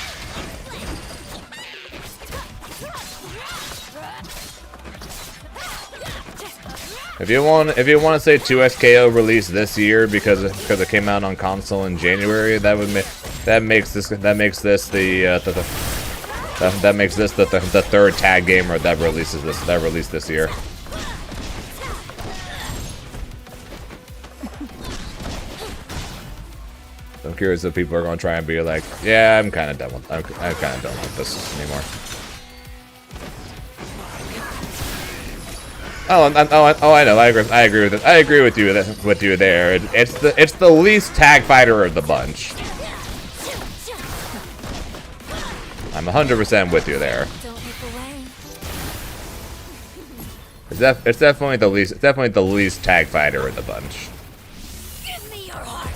If you want to say 2SKO released this year because it came out on console in January, that makes this the third tag gamer that released this year. I'm curious if people are going to try and be like, yeah, I'm kind of done with this anymore. I know. I agree with it. I agree with you there. It's the least tag fighter of the bunch. I'm 100% with you there. It's definitely the least. It's definitely the least tag fighter of the bunch.
Give me your heart.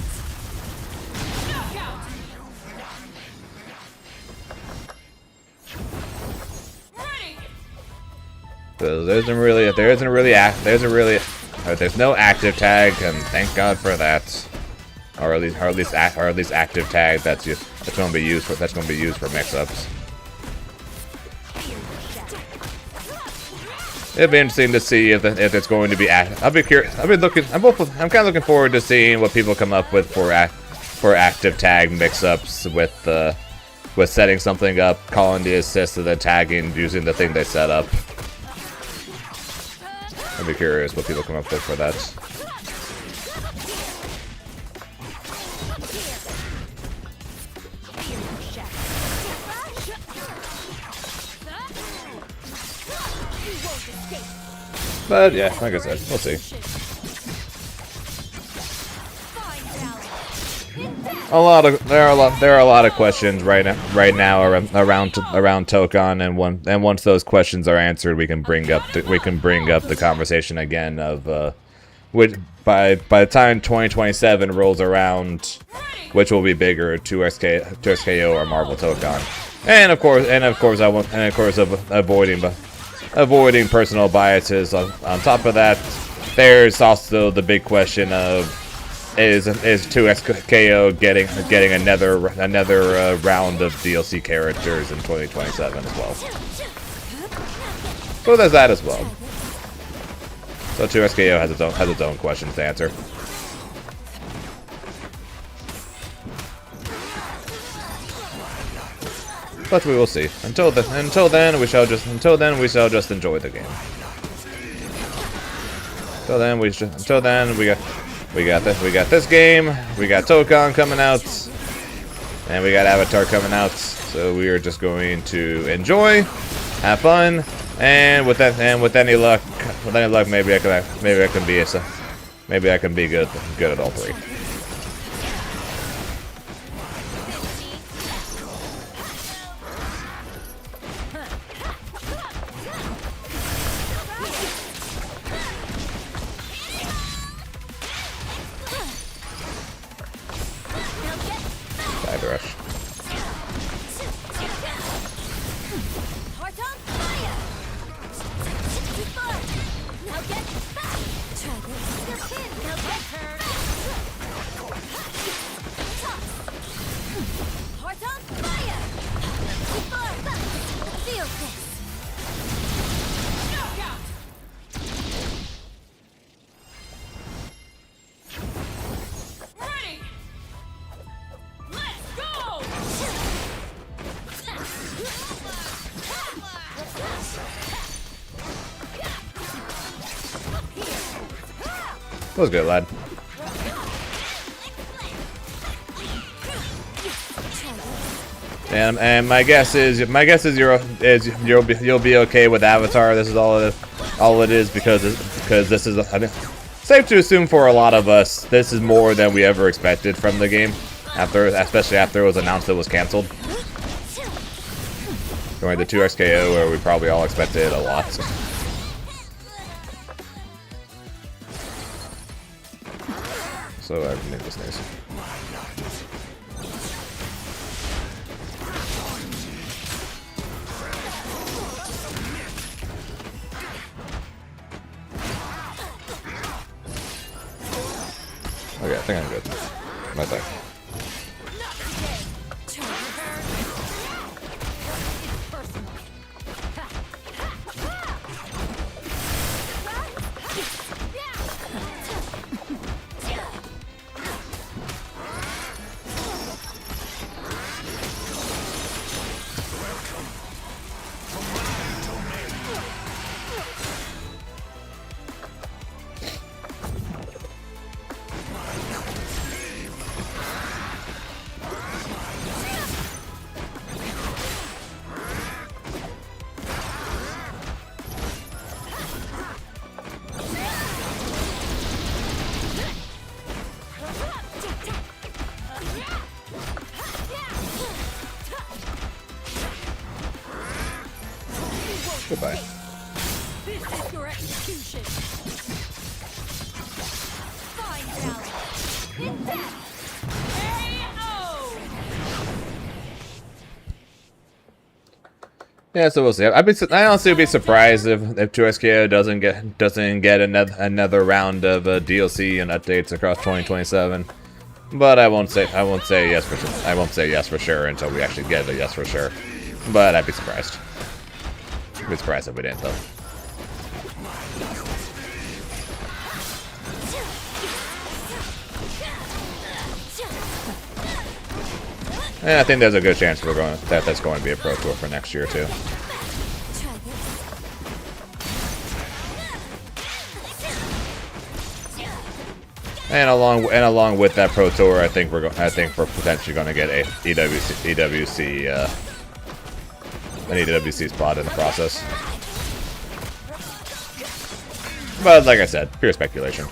There's no active tag, and thank God for that. Or at least active tag that's That's going to be used for mix-ups. It'd be interesting to see if it's going to be. I'll be curious. I'm kind of looking forward to seeing what people come up with for active tag mix-ups with setting something up, calling the assist, and then tagging using the thing they set up. I'd be curious what people come up with for that. But yeah, like I said, we'll see. There are a lot of questions right now around Tokon, and once those questions are answered, we can bring up the conversation again of which by the time 2027 rolls around, which will be bigger, 2SKO or Marvel Tokon, and of course avoiding personal biases. On top of that, there's also the big question of is 2SKO getting another round of DLC characters in 2027 as well. So there's that as well. So 2SKO has its own questions to answer. But we will see. Until then we shall just enjoy the game. Until then we got this game, we got Tokon coming out, and we got Avatar coming out. So we are just going to enjoy, have fun, and with any luck, maybe I can be good at all three. Side rush. That was good, lad. And my guess is you'll be okay with Avatar. This is all it is because this is safe to assume for a lot of us this is more than we ever expected from the game, especially after it was announced it was canceled. During the 2XKO, where we probably all expected it a lot. So I can make this nice. Okay, I think I'm good. My thing. Goodbye.
This is your execution. Fine balance. Hit that. KO.
Yeah, so we'll see. I honestly would be surprised if 2SKO doesn't get another round of DLC and updates across 2027. But I won't say yes for sure. I won't say yes for sure until we actually get a yes for sure. But I'd be surprised. I'd be surprised if we didn't though. And I think there's a good chance that's going to be a pro tour for next year too. And along with that pro tour, I think we're potentially going to get a an EWC spot in the process. But like I said, pure speculation.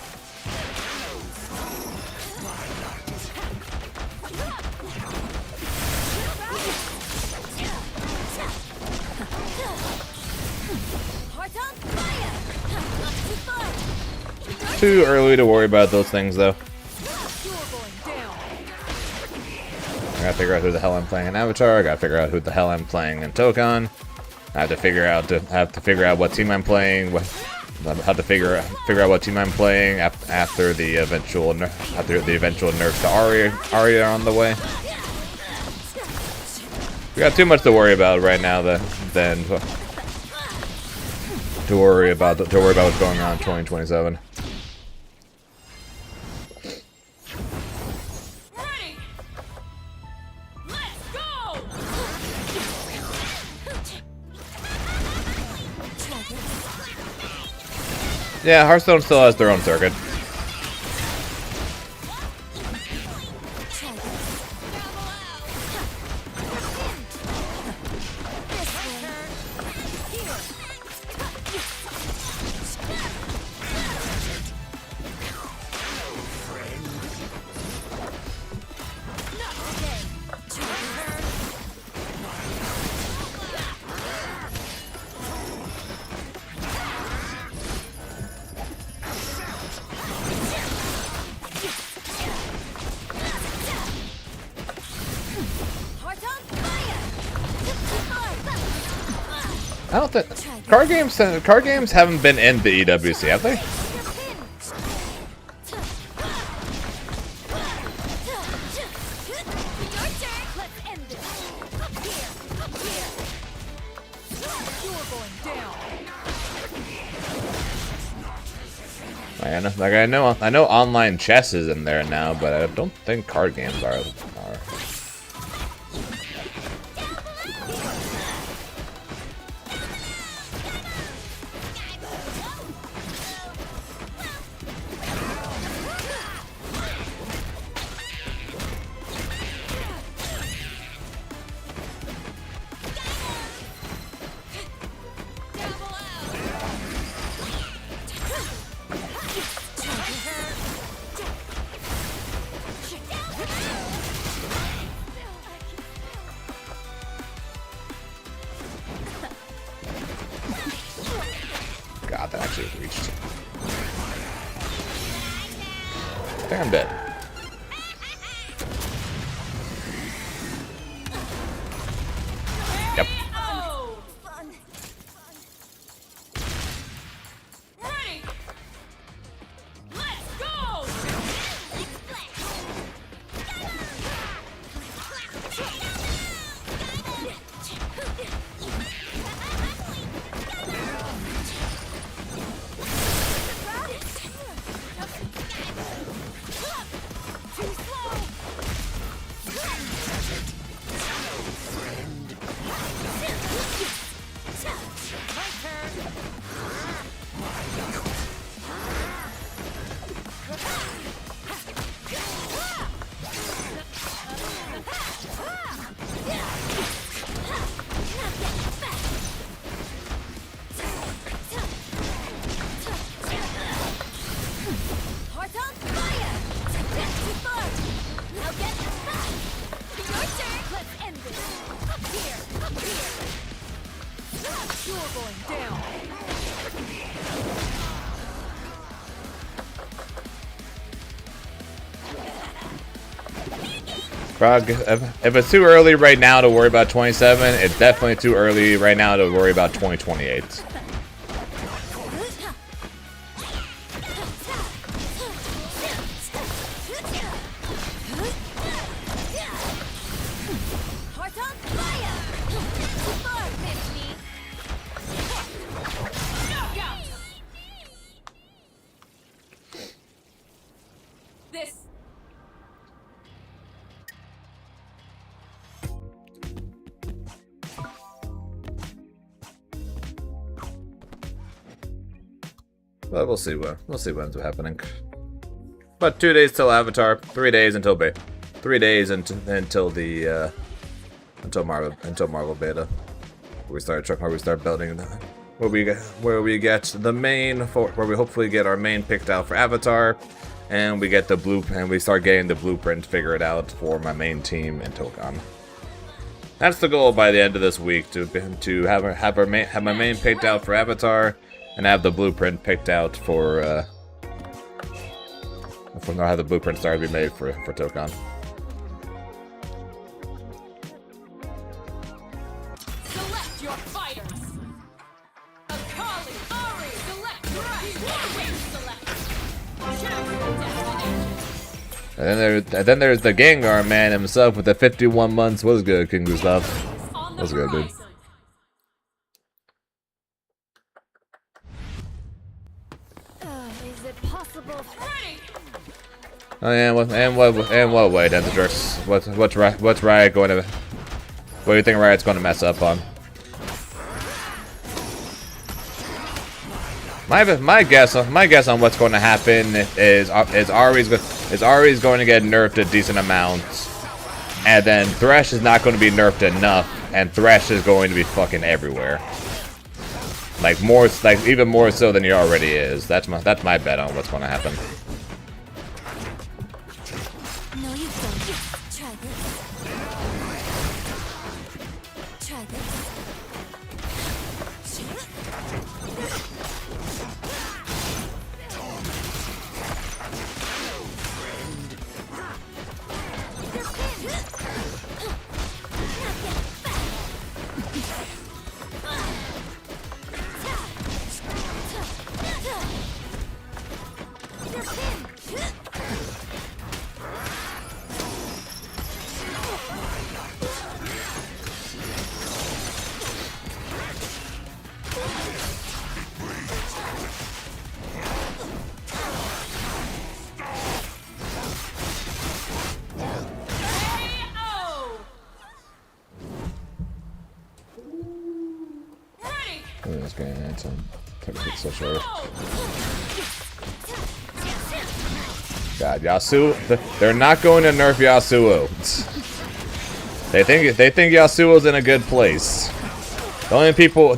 Too early to worry about those things, though. I gotta figure out who the hell I'm playing in Avatar. I gotta figure out who the hell I'm playing in Tokon. I have to figure out what team I'm playing. How to figure out what team I'm playing after the eventual nerfs to Arya on the way. We got too much to worry about right now than to worry about what's going on in 2027. Yeah, Hearthstone still has their own circuit. I don't think card games haven't been in the EWC, have they? I know online chess is in there now, but I don't think card games are. God, that actually reached. I think I'm dead. Yep. Frog, if it's too early right now to worry about 27, it's definitely too early right now to worry about 2028. But we'll see what ends up happening. But 2 days till Avatar, 3 days until 3 days until the until Marvel beta. Where we start building where we get the main where we hopefully get our main picked out for Avatar, and we get the and we start getting the blueprint figured out for my main team in Tokon. That's the goal by the end of this week, to have my main picked out for Avatar, and have the blueprint picked out for have the blueprint started to be made for Tokon.
Select your fighters. Akali, Ari, select select.
And then there's the Gengar man himself with the 51 months. What's good, King Gustav? What's good, dude?
Is it possible? Ready.
Oh yeah, what way, Denzitrix? What's Riot going to? What do you think Riot's going to mess up on? My guess on what's going to happen is Ari's going to get nerfed a decent amount, and then Thresh is not going to be nerfed enough, and Thresh is going to be fucking everywhere. Like even more so than he already is. That's my bet on what's going to happen.
No, you don't. Try this. Try this.
This game had some so short. God, Yasuo, they're not going to nerf Yasuo. They think Yasuo's in a good place. The only people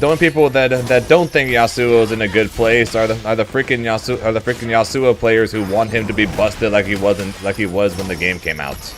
that don't think Yasuo's in a good place are the freaking Yasuo players who want him to be busted like he was when the game came out.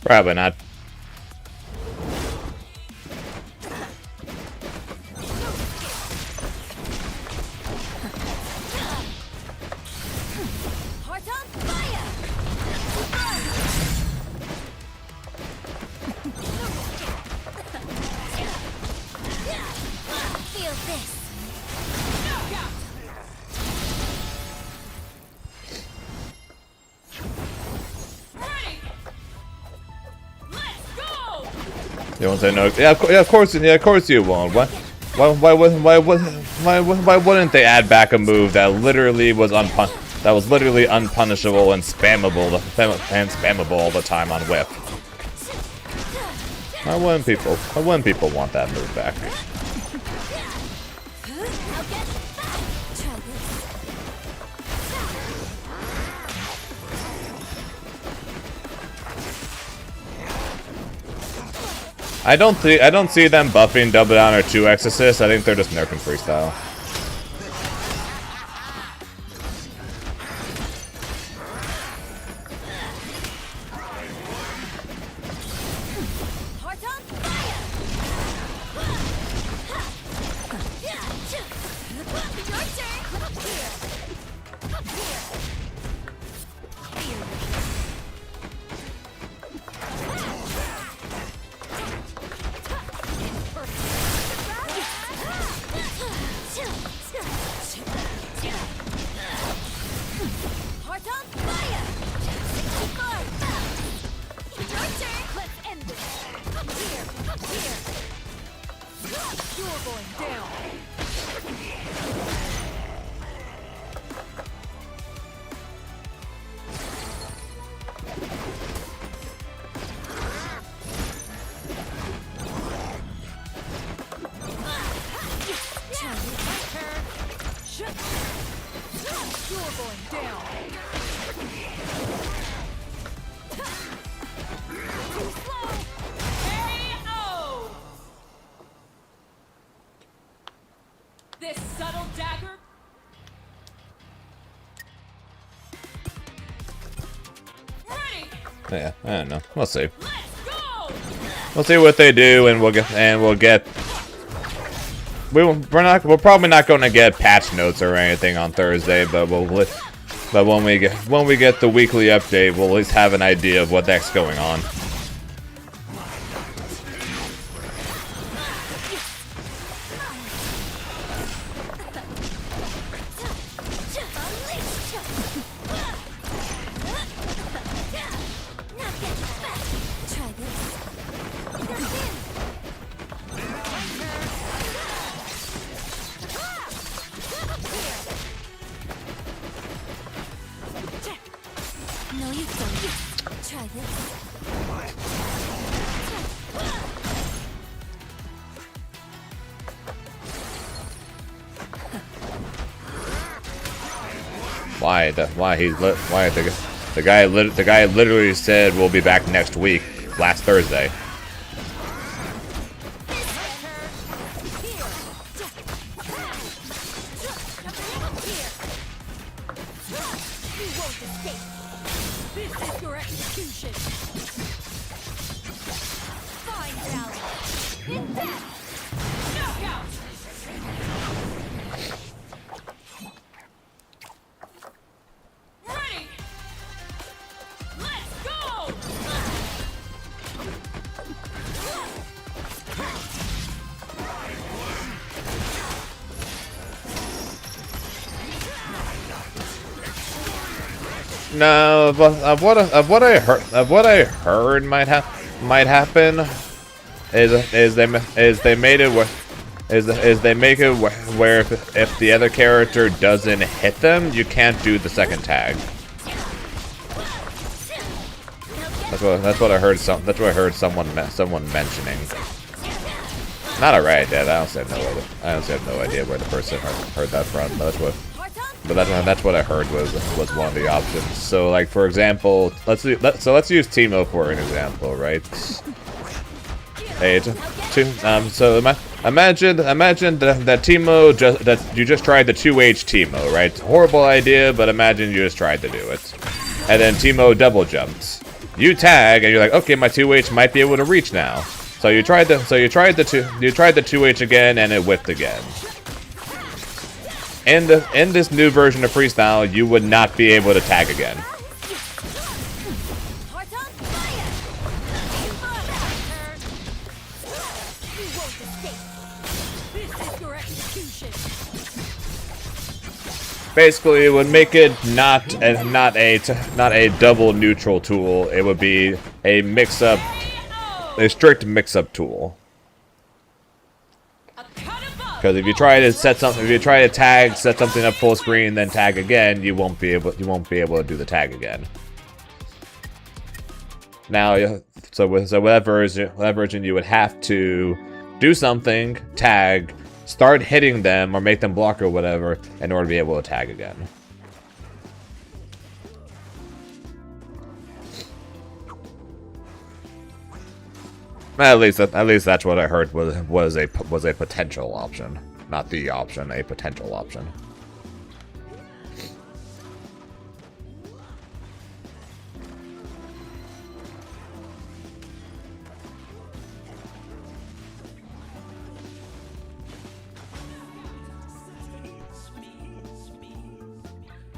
Probably not. You won't say no? Yeah, of course you won't. Why wouldn't they add back a move that literally was unpunishable and spammable all the time on Whip? Why wouldn't people want that move back? I don't see them buffing double down or 2x assist. I think they're just nerfing freestyle.
This subtle dagger. Ready.
Yeah, I don't know. We'll see.
Let's go.
We'll see what they do, and we'll get. We're probably not going to get patch notes or anything on Thursday, but when we get the weekly update, we'll at least have an idea of what the heck's going on.
No, you don't. Try this.
The guy literally said we'll be back next week, last Thursday. No, but of what I heard might happen is they make it where if the other character doesn't hit them, you can't do the second tag. That's what I heard. That's what I heard someone mentioning. Not a right idea. I honestly have no idea where the person heard that from. But that's what I heard was one of the options. So, like, for example, let's use Teemo for an example, right? So imagine that Teemo that you just tried the 2H Teemo, right? Horrible idea, but imagine you just tried to do it, and then Teemo double jumps. You tag, and you're like, okay, my 2H might be able to reach now. So you tried the 2H again, and it whipped again. In this new version of freestyle, you would not be able to tag again. Basically, it would make it not a double neutral tool. It would be a strict mix-up tool. Because if you try to tag, set something up full screen, then tag again, you won't be able to do the tag again. Now, so with that version, you would have to do something, tag, start hitting them or make them block or whatever in order to be able to tag again. At least that's what I heard was a potential option, not the option, a potential option.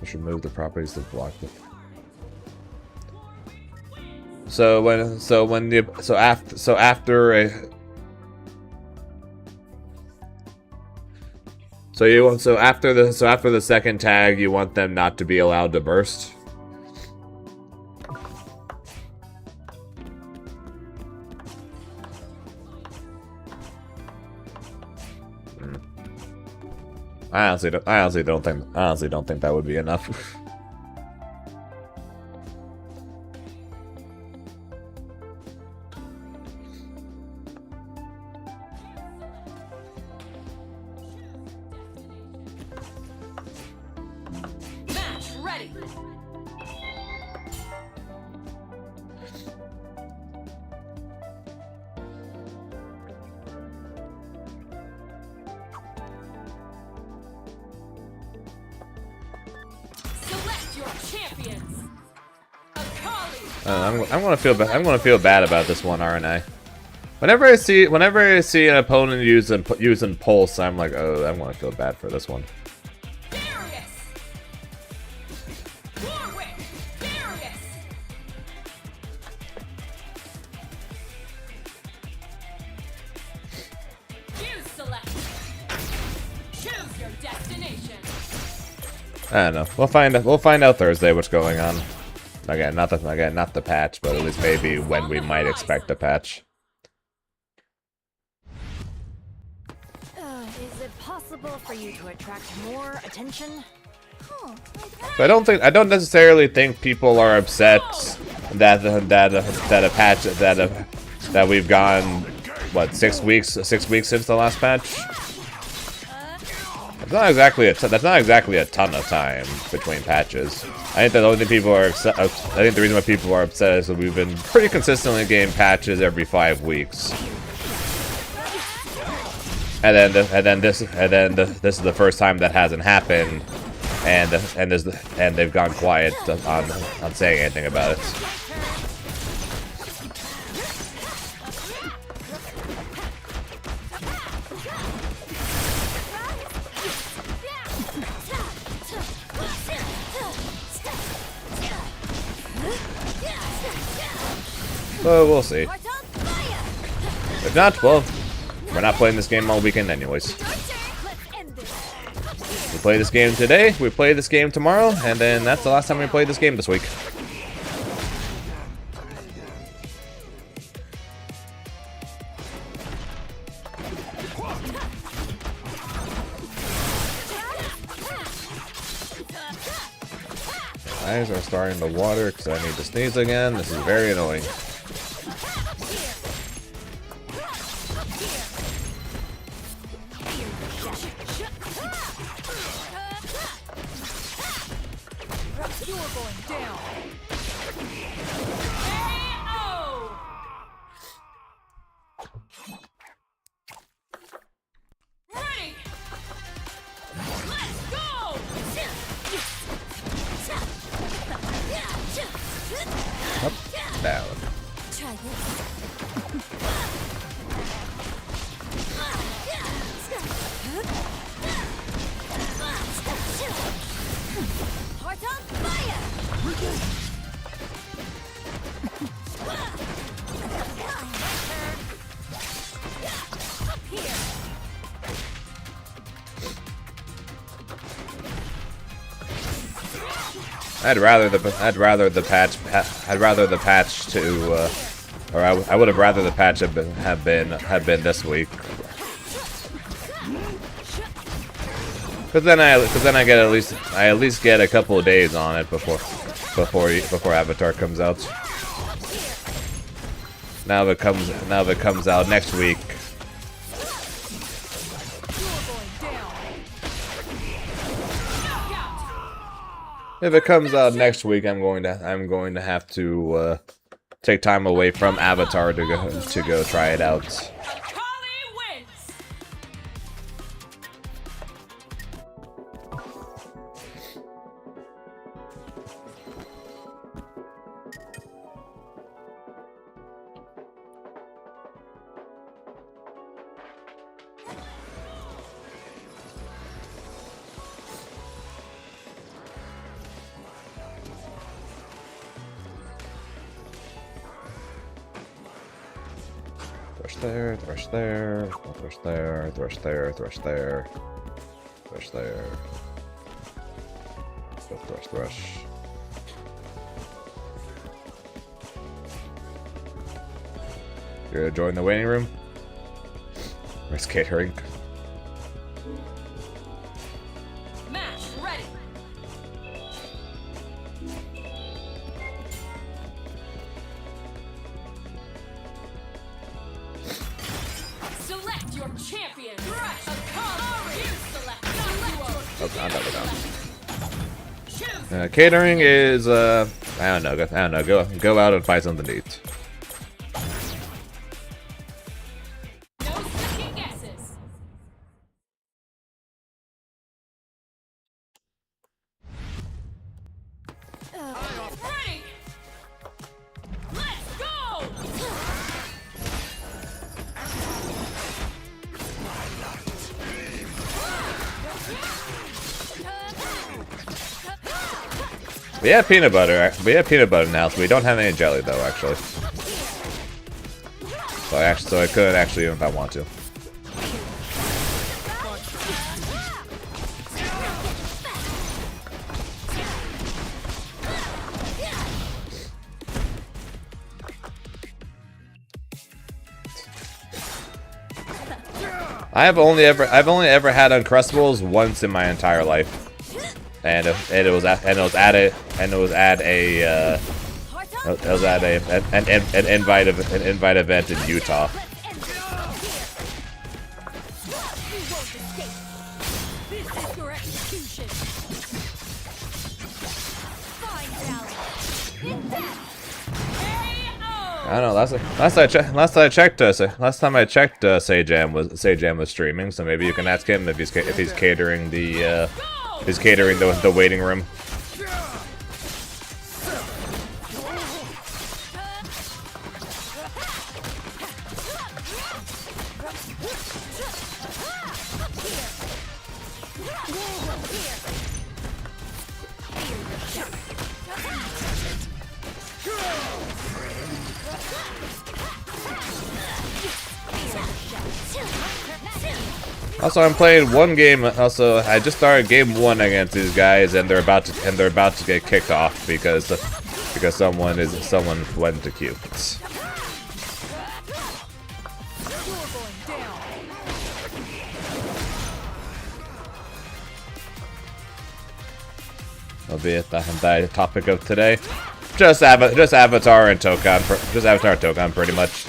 We should move the properties to block the. So after the second tag, you want them not to be allowed to burst. I honestly don't think that would be enough.
Match ready. Select your champions. Akali.
I'm gonna feel bad about this one, aren't I? Whenever I see an opponent using pulse, I'm like, oh, I'm gonna feel bad for this one.
Darius. Warwick. Darius. You select. Choose your destination.
I don't know. We'll find out Thursday what's going on. Again, not the patch, but at least maybe when we might expect a patch.
Is it possible for you to attract more attention?
So I don't necessarily think people are upset that a patch that we've gone what 6 weeks since the last patch. That's not exactly a ton of time between patches. I think the only thing people are upset. I think the reason why people are upset is that we've been pretty consistently getting patches every 5 weeks. And then this is the first time that hasn't happened, and they've gone quiet on saying anything about it. Well, we'll see. If not, well, we're not playing this game all weekend anyways. We play this game today, we play this game tomorrow, and then that's the last time we play this game this week. My eyes are starting to water because I need to sneeze again. This is very annoying. Down. I'd rather the patch to, or I would have rather the patch have been this week. Because then I get at least get a couple of days on it before Avatar comes out. Now it comes out next week. If it comes out next week, I'm going to have to take time away from Avatar to go try it out.
Akali wins.
Thrush there, thrush there, thrush there, thrush there, thrush there, thrush there. Go thrush, thrush. You're enjoying the waiting room? Where's catering?
Match ready. Select your champion. Thresh. Akali. You select.
Oh, I'm not down. Catering is I don't know. Go out and find something to eat.
No second guesses. Ready. Let's go.
We have peanut butter. We have peanut butter now, so we don't have any jelly though, actually. So I could actually, if I want to. I've only ever had Uncrustables once in my entire life. And it was at an invite event in Utah. I don't know. Last time I checked, Sajam was streaming. So maybe you can ask him if he's catering the waiting room. Also, I'm playing one game. Also, I just started game 1 against these guys, and they're about to get kicked off because someone went to queue. That'll be the topic of today. Just Avatar and Tokon. Just Avatar and Tokon, pretty much.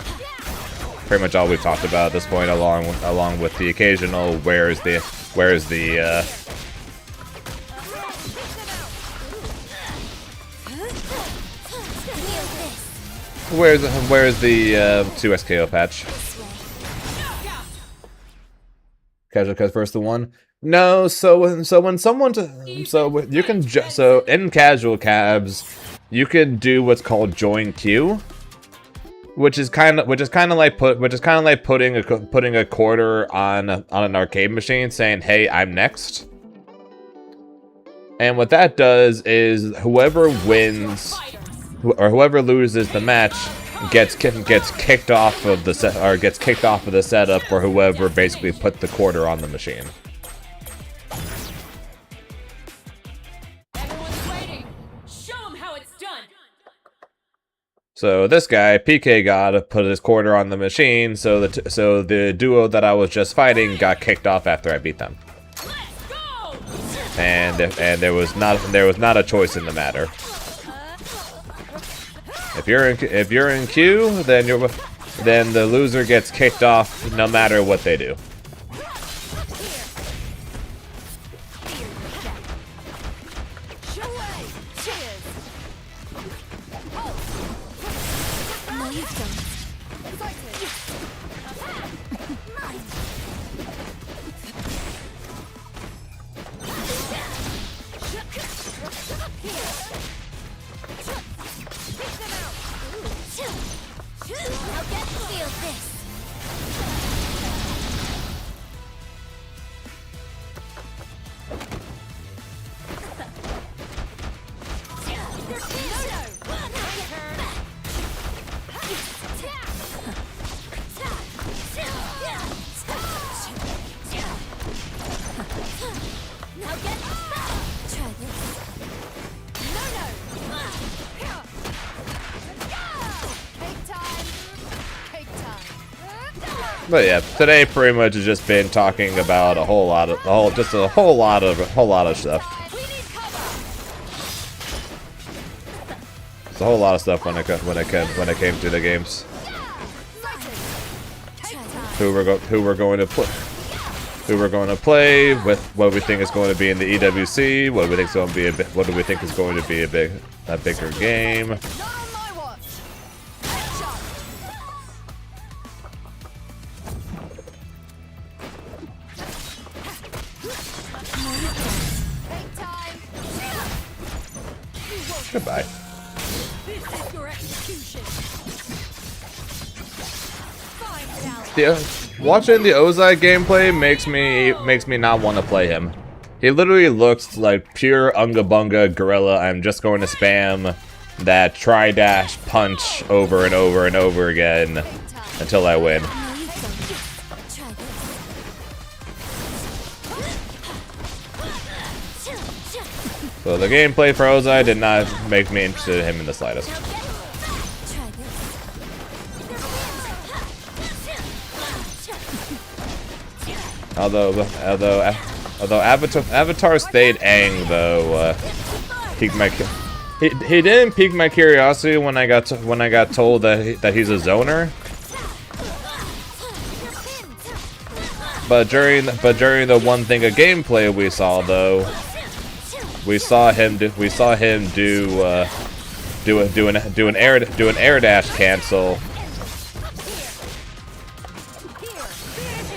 Pretty much all we've talked about at this point, along with the occasional where's the 2SKO patch? Casual cuz first the one. No, so in casual cabs, you can do what's called join queue. Which is kind of like putting a quarter on an arcade machine, saying, "Hey, I'm next." And what that does is whoever wins or whoever loses the match gets kicked off of the setup for whoever basically put the quarter on the machine. So this guy, PK God, put his quarter on the machine, so the duo that I was just fighting got kicked off after I beat them. And there was not a choice in the matter. If you're in queue, then the loser gets kicked off no matter what they do.
use stones. Now get feel this. Now get try this.
But yeah, today pretty much has just been talking about a whole lot of a whole lot of stuff. It's a whole lot of stuff when it came to the games. Who we're going to play with, what we think is going to be in the EWC, what do we think is going to be what do we think is going to be a bigger game. Goodbye.
This is your execution.
Yeah, watching the Ozai gameplay makes me not want to play him. He literally looks like pure Unga Bunga gorilla. I'm just going to spam that tri-dash punch over and over and over again until I win. So the gameplay for Ozai did not make me interested in him in the slightest. Although Avatar State Aang though piqued my he didn't pique my curiosity when I got told that he's a zoner. But during the one thing of gameplay we saw though, we saw him do an air dash cancel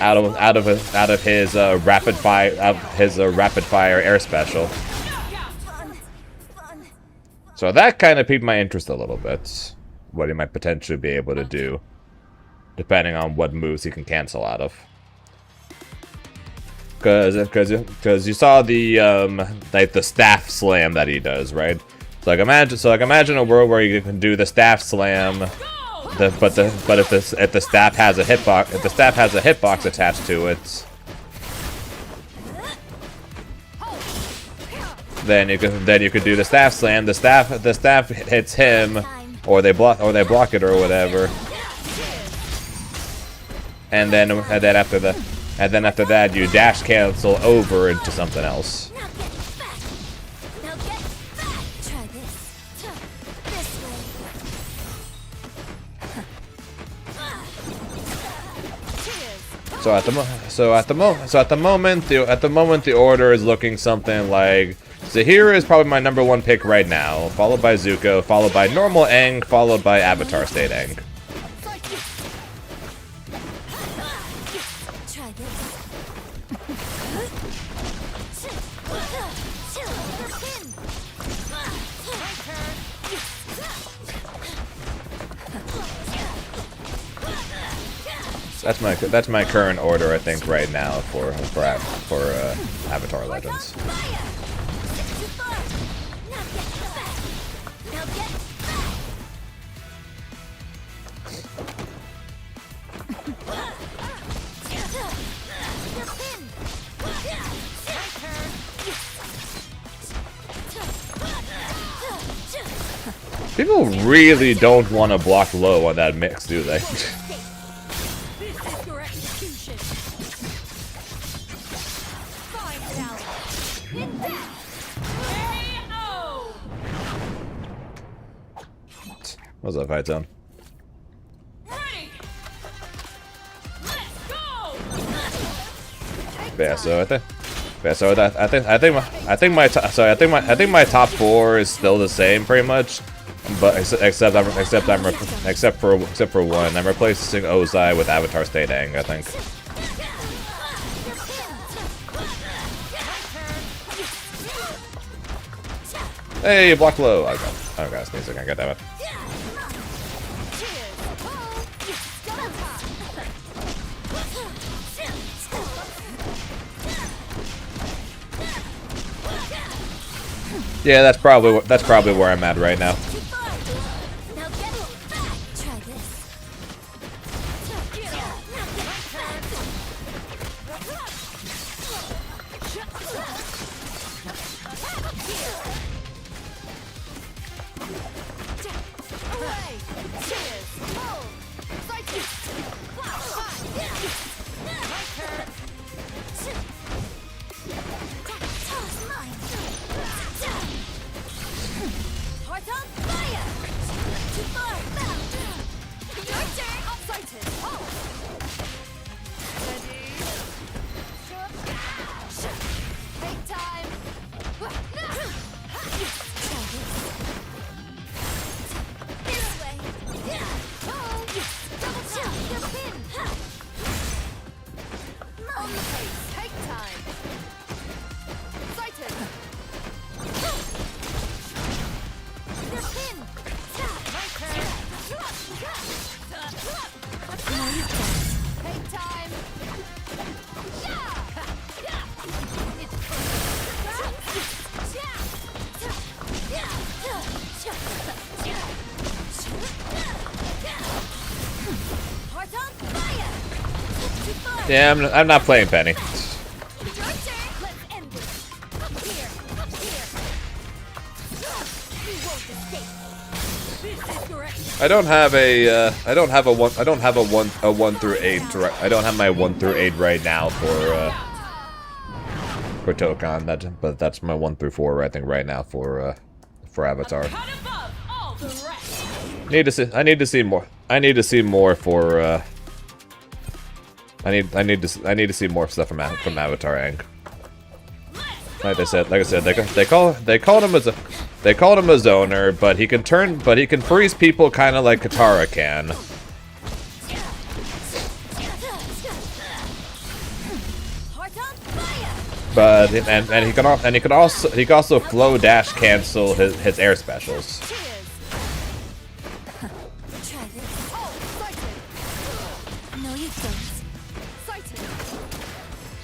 out of his rapid fire air special. So that kind of piqued my interest a little bit. What he might potentially be able to do, depending on what moves he can cancel out of. Because you saw the like the staff slam that he does, right? So imagine a world where you can do the staff slam, but if the staff has a hitbox attached to it, then you could do the staff slam. The staff hits him, or they block it or whatever, and then after that you dash cancel over into something else. So at the moment the order is looking something like Zahira is probably my #1 pick right now, followed by Zuko, followed by normal Aang, followed by Avatar State Aang. That's my current order, I think, right now for Avatar Legends. People really don't want to block low on that mix, do they? What's up, Fight Zone? Yeah, so I think my top 4 is still the same pretty much. But except for one, I'm replacing Ozai with Avatar State Aang, I think. Hey, block low. I got sneezing. I got that one. Yeah, that's probably where I'm at right now. Yeah, I'm not playing Penny. I don't have a one through 8. I don't have my 1 through 8 right now for Tokon. But that's my 1 through 4 I think right now for Avatar. I need to see more. I need to see more for I need to see more stuff from Avatar Aang. Like I said, they called him as a zoner, but he can freeze people kind of like Katara can. But and he can also flow dash cancel his air specials.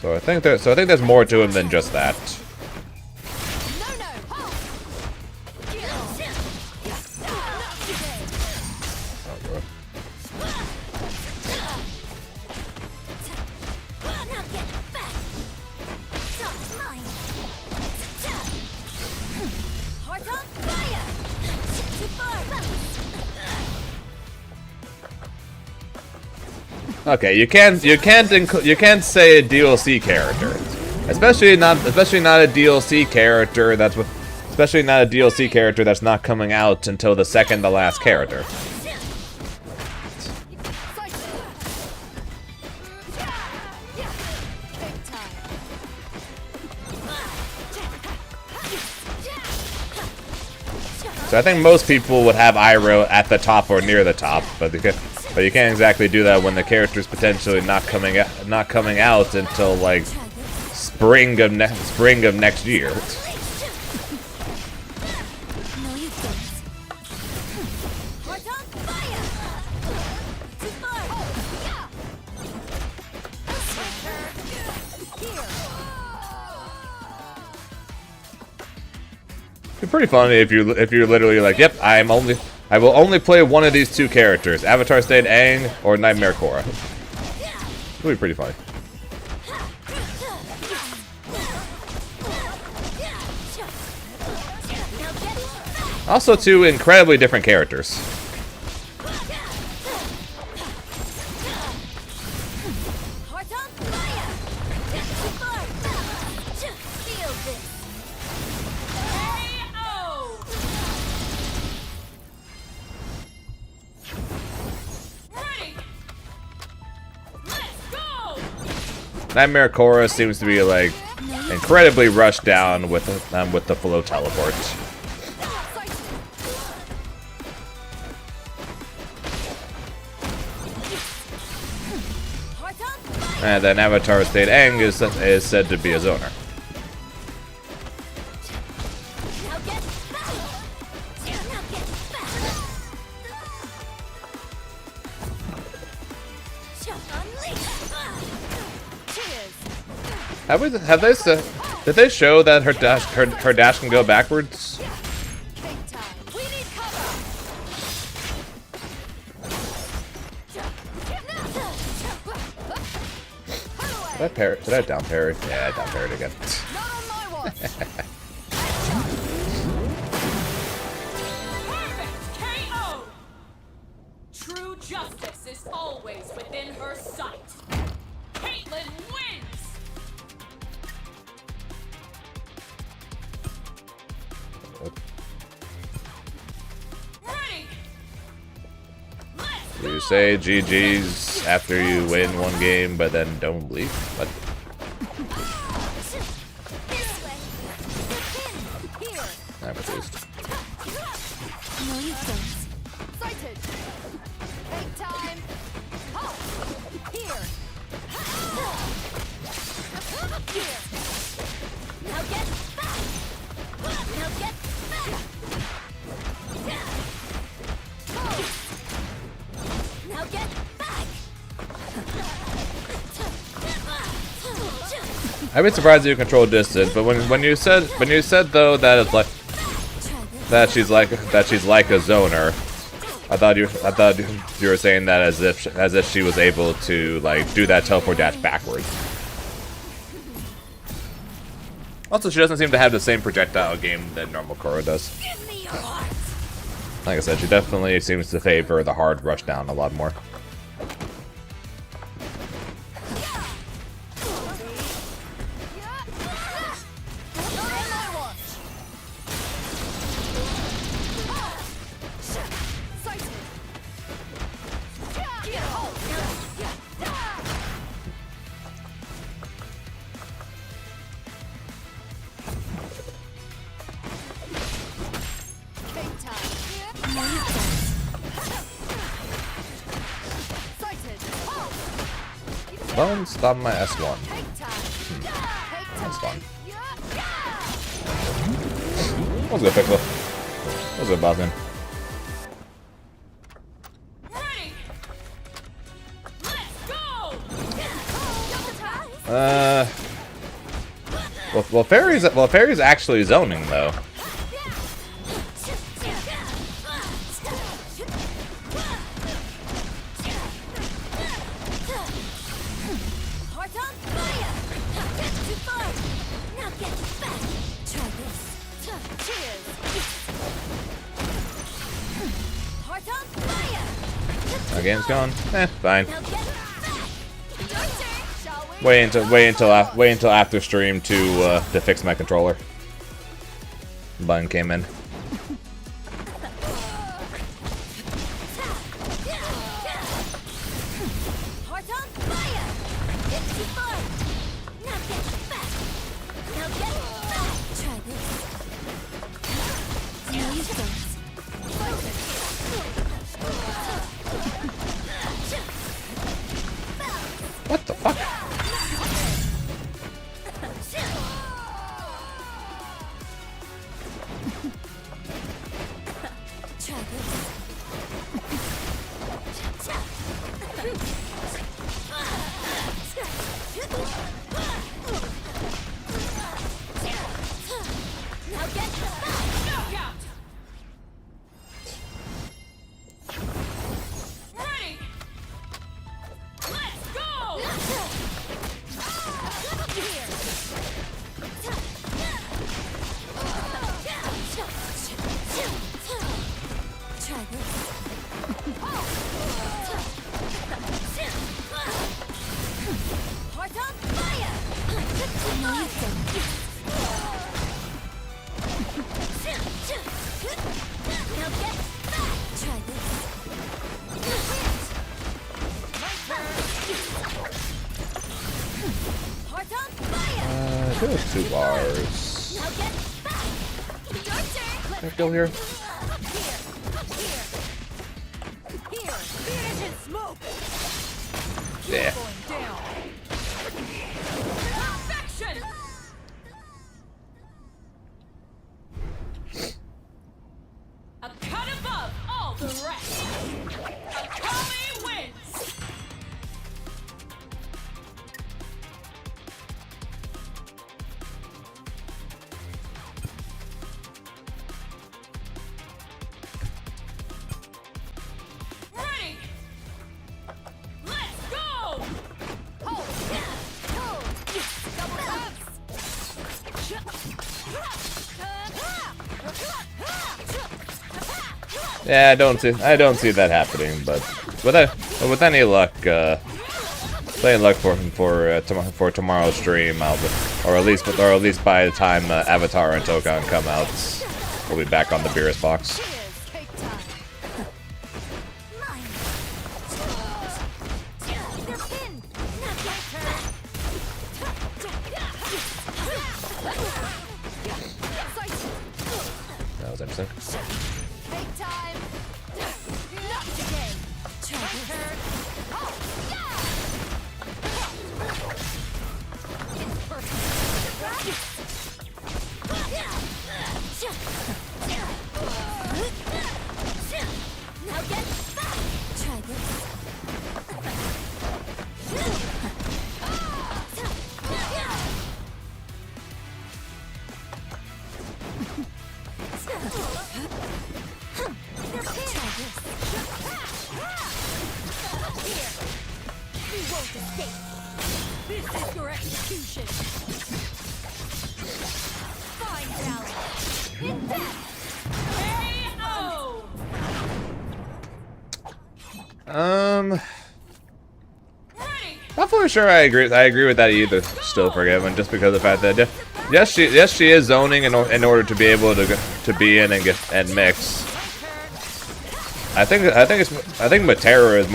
So I think there's more to him than just that. Okay, you can't say a DLC character, especially not a DLC character that's not coming out until the second to last character. So I think most people would have Iroh at the top or near the top, but you can't exactly do that when the character's potentially not coming out until like spring of next year. It's pretty funny if you're literally like, yep, I will only play one of these two characters, Avatar State Aang or Nightmare Korra. It'll be pretty funny. Also, two incredibly different characters. Nightmare Korra seems to be like incredibly rushed down with the flow teleport. And then Avatar State Aang is said to be a zoner.
Now get back. Now get back. Unleash. Cheers.
Did they show that her dash can go backwards?
Big time. We need cover.
Did I down parry? Yeah, I down parried again.
Not on my watch. Perfect KO. True justice is always within her sight. Caitlyn wins. Ready. Let's
You say GG's after you win one game, but then don't leave? What?
this way. Here.
I'm confused.
No, you don't. Sighted. Big time. Halt. Here. Here. Now get back. Now get back. Now get back.
I'd be surprised if you control distance, but when you said though that it's like that she's like a zoner, I thought you were saying that as if she was able to like do that teleport dash backwards. Also, she doesn't seem to have the same projectile game that normal Korra does.
Give me your heart.
Like I said, she definitely seems to favor the hard rush down a lot more. Don't stop my S1. That's fun. That was a good pick though. That was a good boss man.
Ready. Let's go.
Well, Fairy's actually zoning though.
Heart on fire! Get too far! Now get back! Try this. Cheers! Heart on fire!
My game's gone. Fine.
Now get back! Your turn, shall we?
Wait until after stream to fix my controller. Button came in.
Heart on fire! Get too far! Now get back! Now get back! Try this. No, you don't.
What the fuck?
Try this. Now get back! Knockout! Ready! Let's go! Here! Try this. Heart on fire! No, you don't. Now get back! Try this. Heart on fire!
It was 2 bars.
Now get back! Your turn!
Can I kill here?
Here! Finish and smoke!
Yeah.
Going down. Attention! A cut above all the rest. Akali wins. Ready. Let's go.
Hold. Hold. Double
Yeah, I don't see that happening, but with any luck, for tomorrow's stream, or at least by the time Avatar and Tokon come out, we'll be back on the Beerus box.
Cheers. Cake time. Mine. They're pinned. Not my turn.
That was interesting.
Cake time. Not today. Try this. Oh, yeah. It's perfect. Now get back. Try this. They're pinned. Here. You won't escape.
This is your execution.
Fine balance. In death.
KO. Ready.
Not fully sure I agree with that either. Still forgiven, just because of the fact that yes she is zoning in order to be able to be in and mix. I think Matera is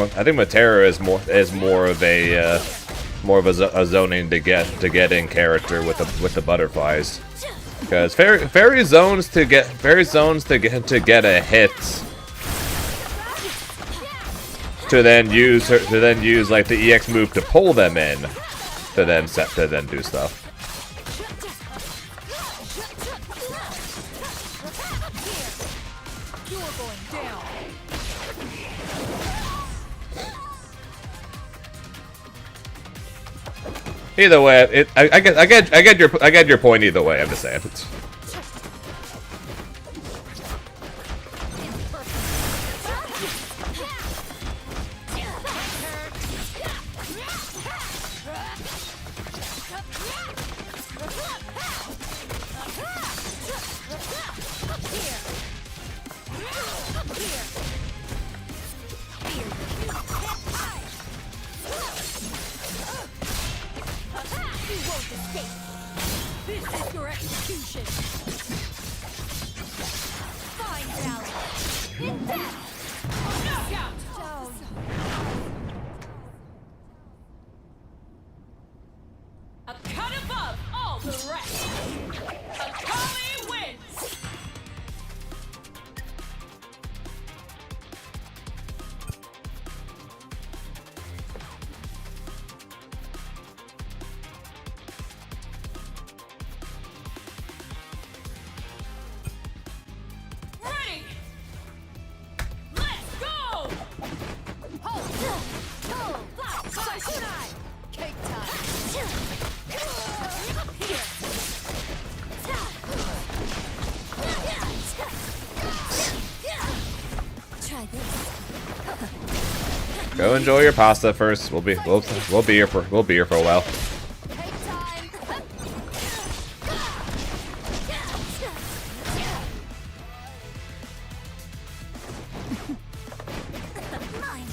more of a zoning to get in character with the butterflies, because fairy zones to get a hit. To then use like the EX move to pull them in, to then do stuff.
You're going down.
Either way, I get your point. Either way, I'm just saying.
This is your execution.
Fine balance. In death.
Knockout. A cut above all the rest. Akali wins. Ready. Let's go.
Hold. Hold. Sakurai. Cake time. Here. Try this.
Go enjoy your pasta first. We'll be here for a while.
Cake time. Mine.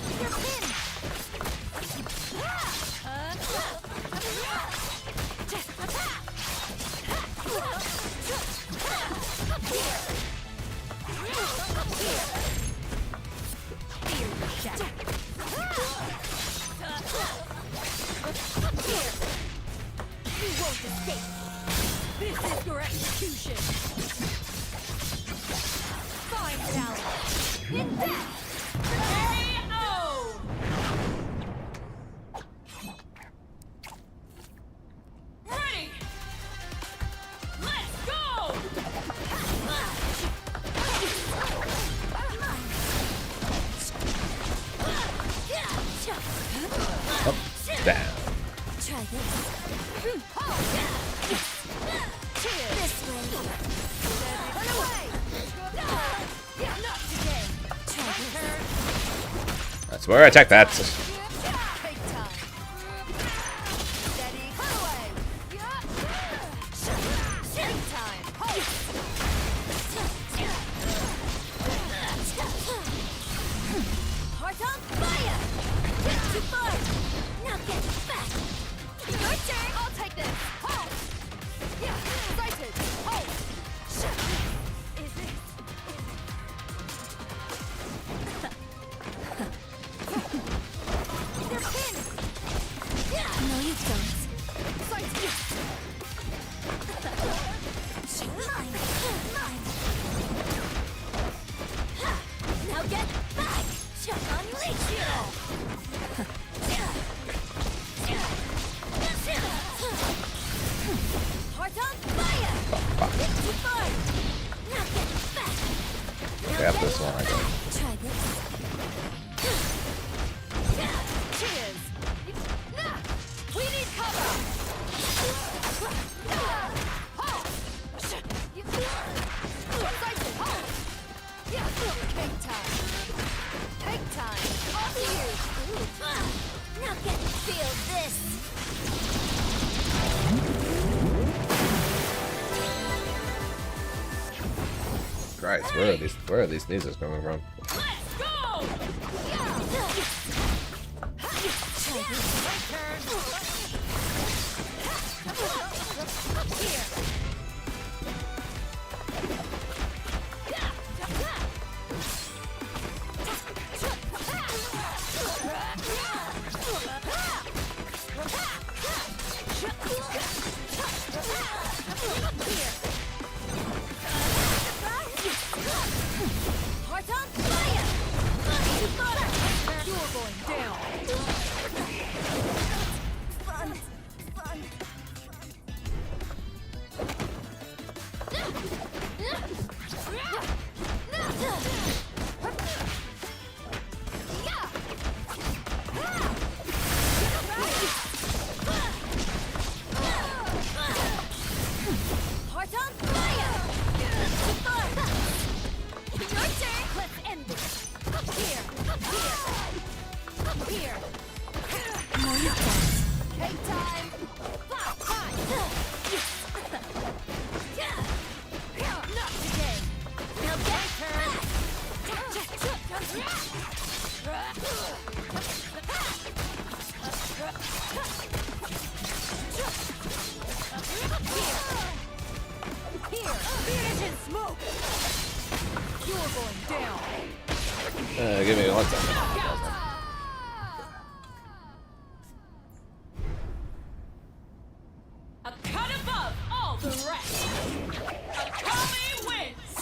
You're pinned. You won't escape.
This is your execution.
Fine balance. In death.
KO.
This way. Run away. Not today. Try this.
That's where I attack that.
Take time. Steady. Run away. Take time. Heart on fire. Get too far. Now get back. Your turn. I'll take this. Hold. Yeah. Sighted. Hold. Is it? They're pinned. No, you don't. Sighted. Mine. Mine. Now get back. Check on ratio. Heart on fire! Get too far! Now get back!
I got this one, I got.
Try this. Cheers! We need cover! Take time. Take time. Off you! Now get feel this!
Christ, where are these sneezes coming from?
Let's go! Here. Heart on fire! Too far! You're going down! Fun! Fun! Heart on fire! Too far! Your turn! Let's end this! Here! Here! No, you can't. Take time! Fine! Not today! Now get back! Here! Finish and smoke! You're going down!
Give me 1 second.
A cut above all the rest. Akami wins.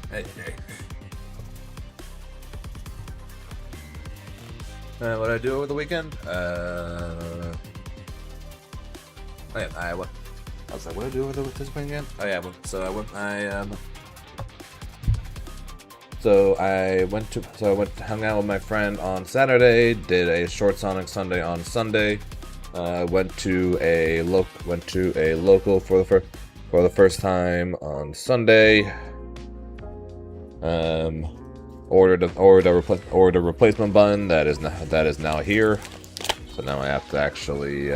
Hey. What did I do over the weekend? Oh yeah, I went. I was like, what did I do over this weekend again? Oh yeah, so I went. Hung out with my friend on Saturday. Did a short Sonic Sunday on Sunday. Went to a local for the first time on Sunday. Ordered a replacement bun that is now here. So now I have to actually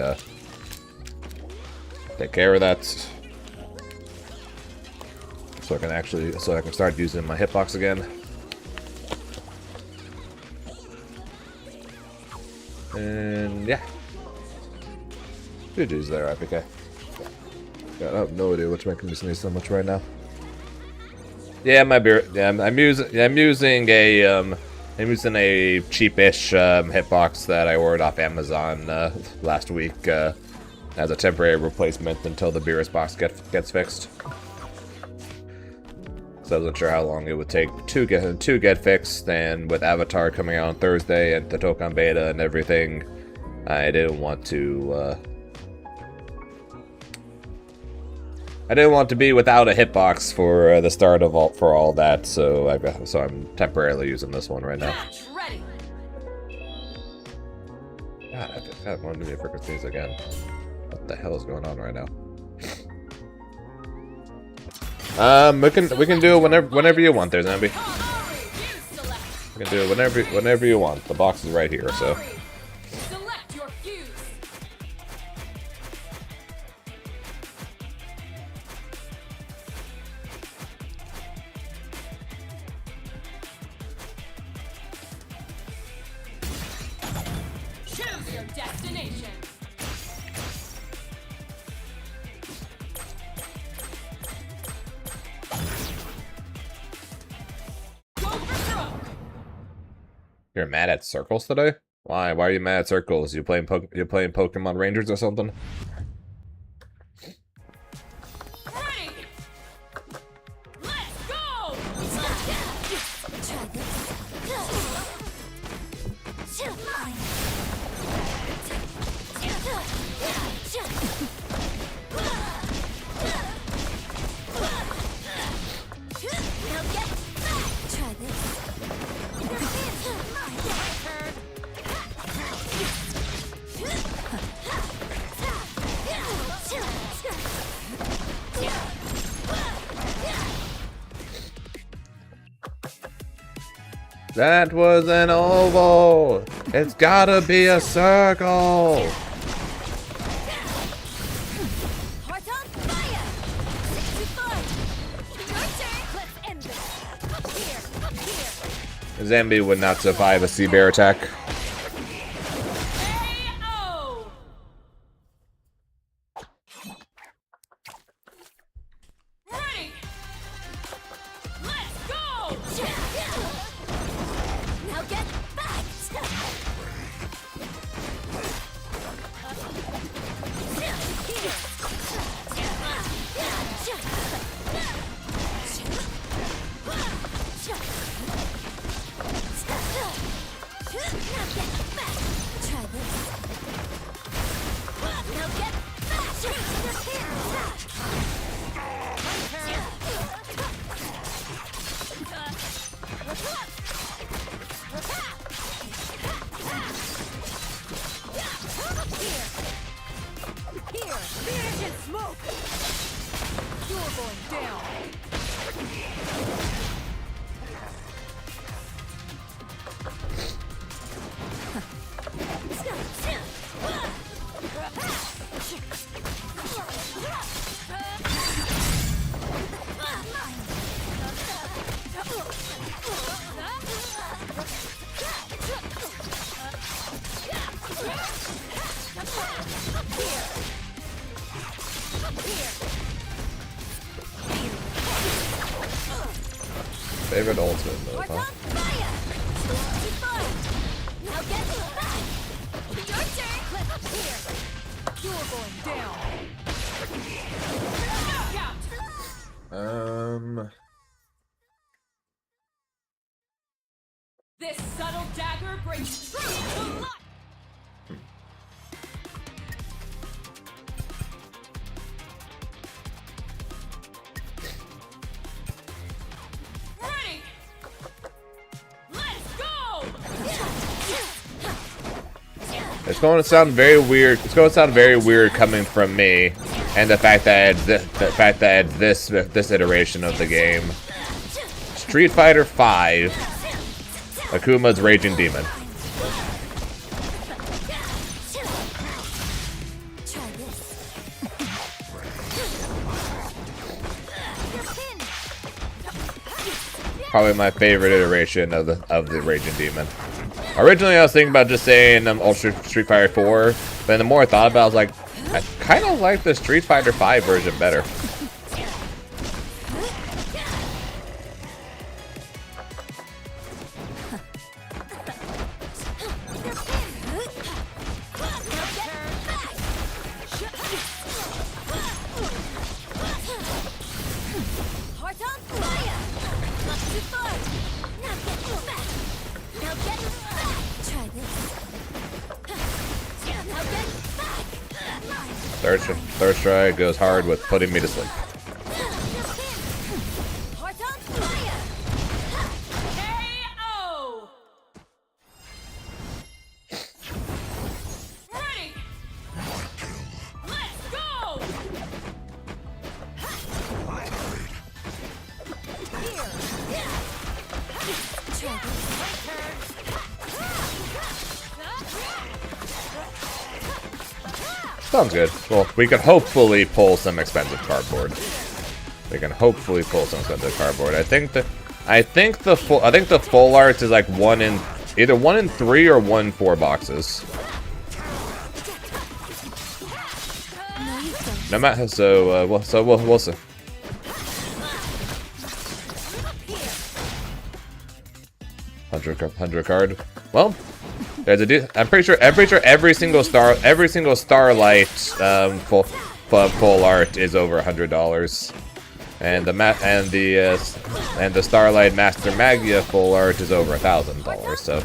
take care of that. So I can start using my hitbox again. And yeah. GG's there, IPK. I have no idea what's making me sneeze so much right now. Yeah, my beer. Yeah, I'm using a cheapish hitbox that I ordered off Amazon last week as a temporary replacement until the Beerus box gets fixed. So I wasn't sure how long it would take to get fixed, and with Avatar coming out on Thursday and the Tokon beta and everything, I didn't want to be without a hitbox for the start of all that, so I'm temporarily using this one right now.
Match ready.
God, I've wanted to be a freaking sneeze again. What the hell is going on right now? We can do it whenever you want there, Zambi. We can do it whenever you want. The box is right here, so.
Select your fuse. Choose your destination. Go for broke.
You're mad at circles today? Why? Why are you mad at circles? You playing Pokemon Rangers or something?
Ready. Let's go.
That was an oval! It's gotta be a circle!
Heart on fire! 65! Your turn! Let's end this! Up here!
Zambi would not survive a sea bear attack.
KO. Ready. Let's go.
Now get back! Here, finish and smoke! You're going down!
Favorite ultimate move, huh?
Now get back! Your turn! Up here! You're going down!
Knockout. This subtle dagger brings truth to life. Ready. Let's go.
It's going to sound very weird. It's going to sound very weird coming from me, and the fact that it's this iteration of the game. Street Fighter V, Akuma's Raging Demon. Probably my favorite iteration of the Raging Demon. Originally, I was thinking about just saying Ultra Street Fighter 4, but the more I thought about it, I was like, I kind of like the Street Fighter 5 version better. Third strike goes hard with putting me to sleep.
KO. Ready. Let's go.
Sounds good. Well, we can hopefully pull some expensive cardboard. We can hopefully pull some expensive cardboard. I think the full art is like either 1 in 3 or 1 in 4 boxes. No matter, so we'll see. $100 card. Well, there's I'm pretty sure every single Starlight full art is over $100, and the Starlight Master Magia full art is over $1,000. So.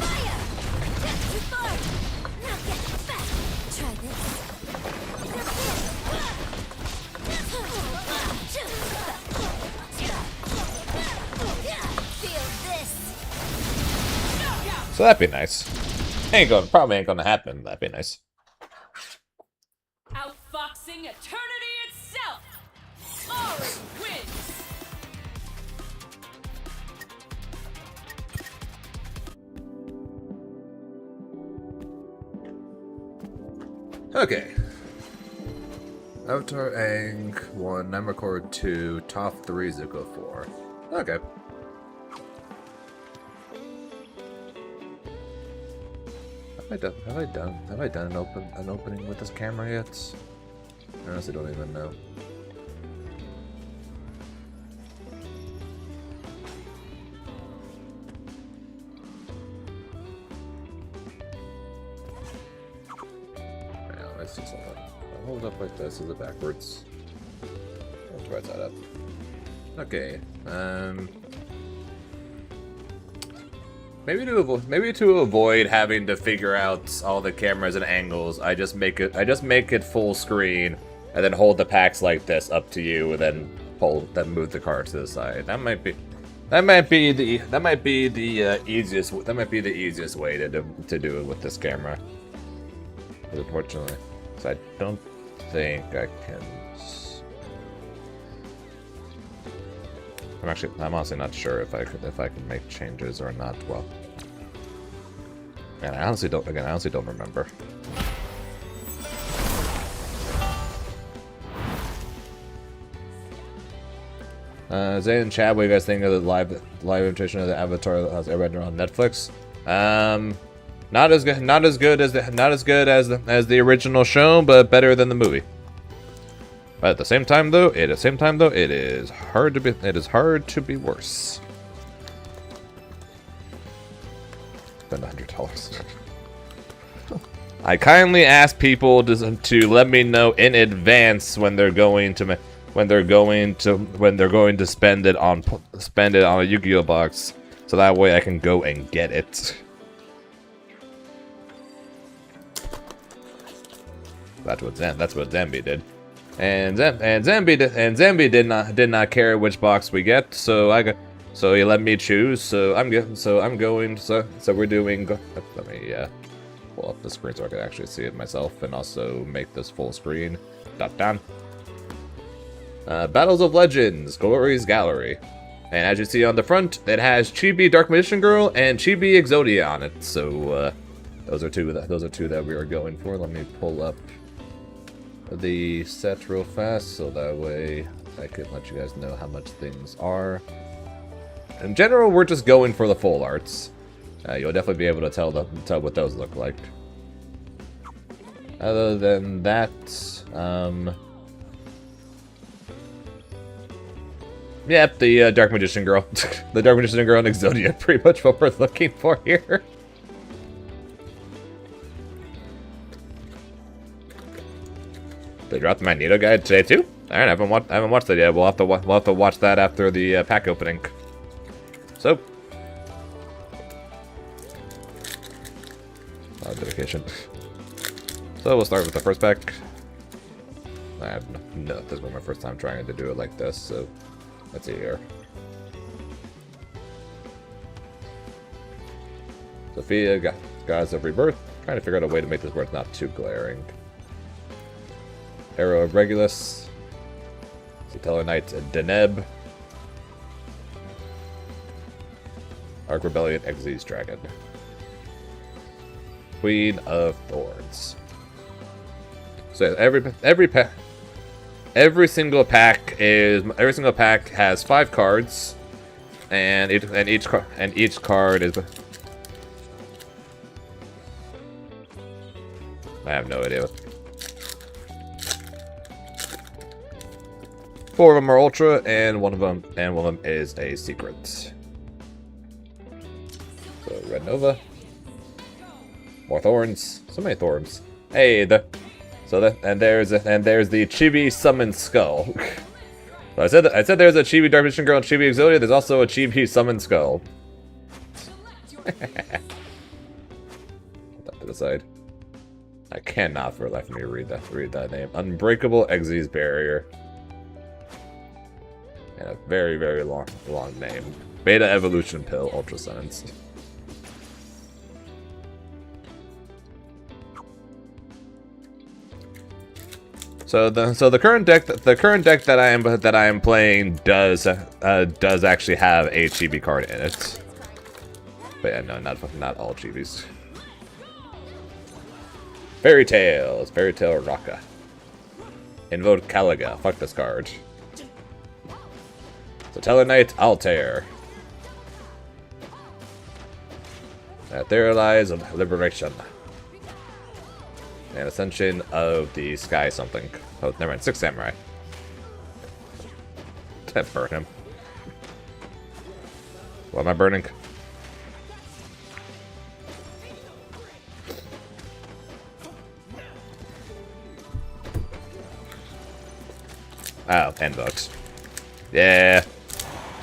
So that'd be nice. Probably ain't gonna happen. That'd be nice.
Outfoxing eternity itself. Orange wins.
Okay. Avatar Aang 1, Nightmare 2, Top 3, Zuko 4. Okay. Have I done an opening with this camera yet? I honestly don't even know. Yeah, let's do something. I'll hold it up like this. Is it backwards? Let's right side up. Okay. Maybe to avoid having to figure out all the cameras and angles, I just make it full screen and then hold the packs like this up to you and then move the card to the side. That might be the easiest way to do it with this camera. But unfortunately, so I don't think I can. I'm honestly not sure if I can make changes or not. Well, and I honestly don't remember. Zane and Chad, what do you guys think of the live imitation of the Avatar Airbender on Netflix? Not as good as the original show, but better than the movie. But at the same time, though, it is hard to be worse. Spend $100. I kindly ask people to let me know in advance when they're going to spend it on a Yu-Gi-Oh box, So that way I can go and get it. That's what Zambi did. And Zambi did not care which box we get, so he let me choose. So we're doing. Let me pull up the screen so I can actually see it myself, and also make this full screen. Down. Battles of Legends, Glory's Gallery, and as you see on the front, it has Chibi Dark Magician Girl and Chibi Exodia on it. So those are two that we are going for. Let me pull up the set real fast so that way I can let you guys know how much things are. In general, we're just going for the full arts. You'll definitely be able to tell what those look like. Other than that, yep, the Dark Magician Girl. The Dark Magician Girl and Exodia, pretty much what we're looking for here. They dropped the Magneto guide today too? Alright, I haven't watched that yet. We'll have to watch that after the pack opening. So, dedication. So we'll start with the first pack. No, this was my first time trying to do it like this, so let's see here. Sophia, Goddess of Rebirth. Trying to figure out a way to make this where it's not too glaring. Arrow of Regulus. Stellar Knight Deneb. Arc Rebellion Exes Dragon. Queen of Thorns. So every single pack has 5 cards, and each card is. I have no idea. 4 of them are Ultra, and one of them is a secret. So Red Nova. More Thorns. So many Thorns. Hey, there's the Chibi Summon Skull. So I said there's a Chibi Dark Magician Girl and Chibi Exodia. There's also a Chibi Summon Skull. Put that to the side. I cannot for the life of me read that name. Unbreakable Exes Barrier. And a very, very long name. Beta Evolution Pill Ultra Summons. So the current deck that I am playing does actually have a chibi card in it. But yeah, no, not all chibis. Fairy Tail Raka. Invoke Caliga. Fuck this card. Stellar Knight Altair. Etherealize of Liberation. And Ascension of the Sky something. Oh, never mind. 6 Samurai. Burn him. What am I burning? Oh, Invoked. Yeah.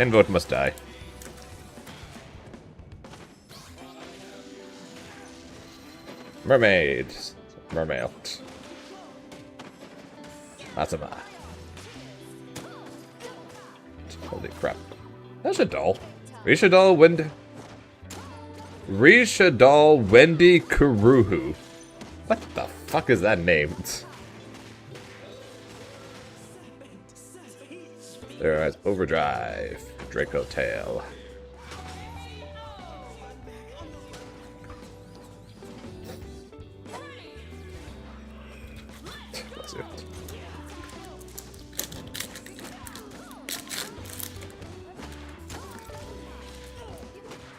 Invoked must die. Mermaids. Mermail. Matsuma. Holy crap. That's a doll. Rishadal Wendy Kuruhu. What the fuck is that named? There is Overdrive. Draco Tail.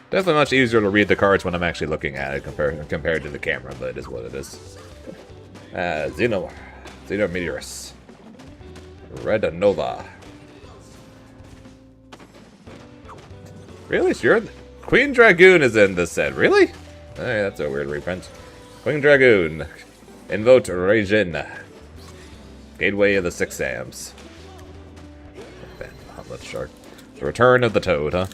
Definitely much easier to read the cards when I'm actually looking at it compared to the camera, but it is what it is. Xeno Meteorus. Red Nova. Really? Sure? Queen Dragoon is in this set. Really? Hey, that's a weird reprint. Queen Dragoon. Invoke Reijin. Gateway of the Six Sams. Let's shark. The Return of the Toad, huh?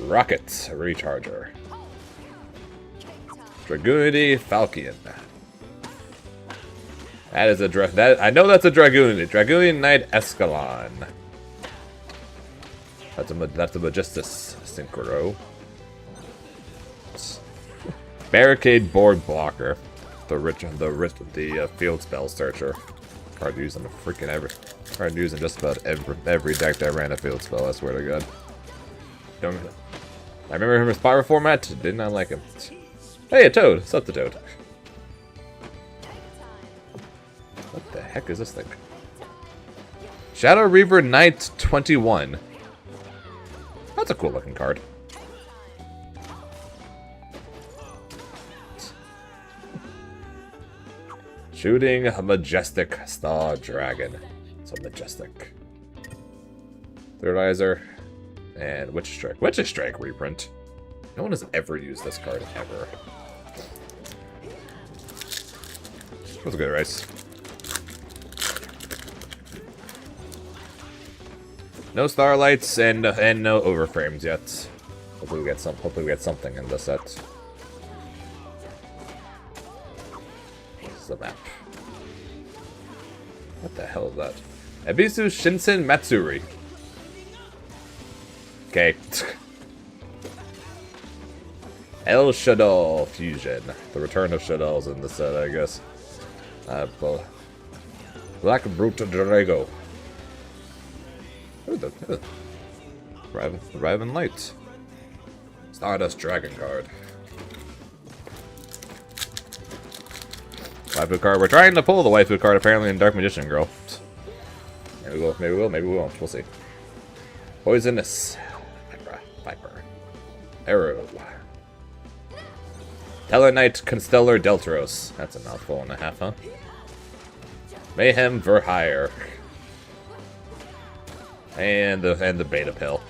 Rocket Recharger. Dragoonity Falcon. That is a I know that's a Dragoonity. Dragoonity Knight Escalon. That's a Magistus Synchro. Barricade Board Blocker. The Field Spell Searcher. Card used in freaking card used in just about every deck that ran a Field Spell. I swear to God. I remember him in Spyro format. Did not like him. Hey, a Toad. What's up, the Toad? What the heck is this thing? Shadow Reaver Knight 21. That's a cool looking card. Shooting a Majestic Star Dragon. So majestic. Third Eyes and Witch Strike. Witch Strike reprint. No one has ever used this card ever. That was a good race. No Starlights and no Overframes yet. Hopefully we get something in the set. This is the map. What the hell is that? Ebisu Shinsen Matsuri. Okay. El Shaddol Fusion. The return of Shaddol's in the set, I guess. Black Brute Drago. Ooh, Arriving Light. Stardust Dragon card. Waifu card. We're trying to pull the waifu card apparently in Dark Magician Girl. Maybe we will, maybe we will, maybe we won't. We'll see. Poisonous. Viper. Arrow. Tellarknight Constellar Deltaros. That's a mouthful and a half, huh? Mayhem Verhire. And the Beta Pill.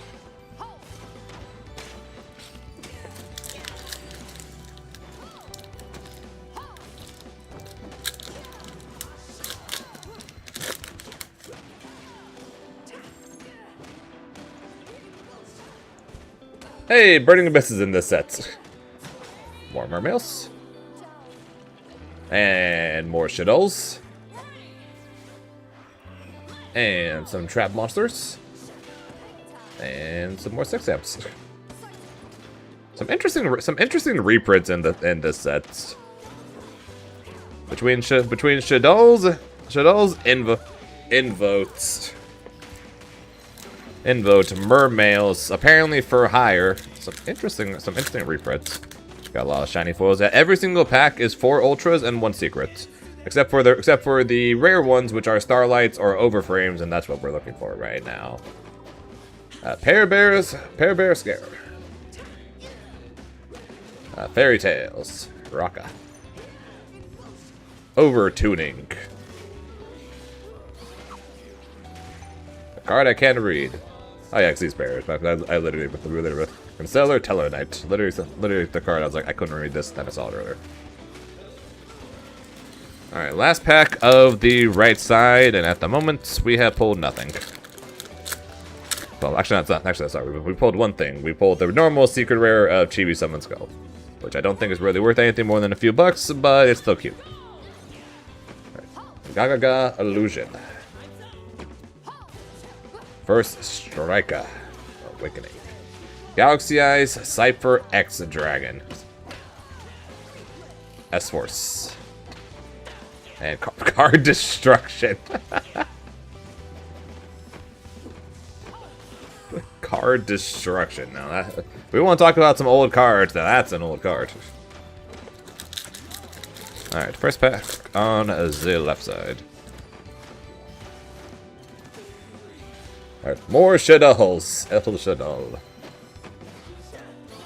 Hey, Burning Abyss is in this set. More Mermails. And more Shadows. And some Trap Monsters. And some more 6 amps. Some interesting reprints in this set. Between Shadows, Invote, Mermails, apparently for hire. Some interesting reprints. Got a lot of shiny foils. Yeah, every single pack is 4 ultras and 1 secret. Except for the rare ones, which are Starlights or Overframes, and that's what we're looking for right now. Pear Bear Scare. Fairy Tales. Rocka. Overtuning. A card I can't read. Oh yeah, these bears. I literally Constellar Tellarknight. Literally the card. I was like, I couldn't read this, then I saw it earlier. All right, last pack of the right side, and at the moment we have pulled nothing. Well, actually, that's sorry. We pulled one thing. We pulled the normal secret rare of Chibi Summon Skull, which I don't think is really worth anything more than a few bucks, but it's still cute. Right. Gaga Illusion. First Striker. Awakening. Galaxy Eyes, Cypher X Dragon. S-Force. And Card Destruction. Card Destruction. Now that we want to talk about some old cards. Now that's an old card. Alright, first pack on the left side. Alright, more Shadows. Ethel Shadow.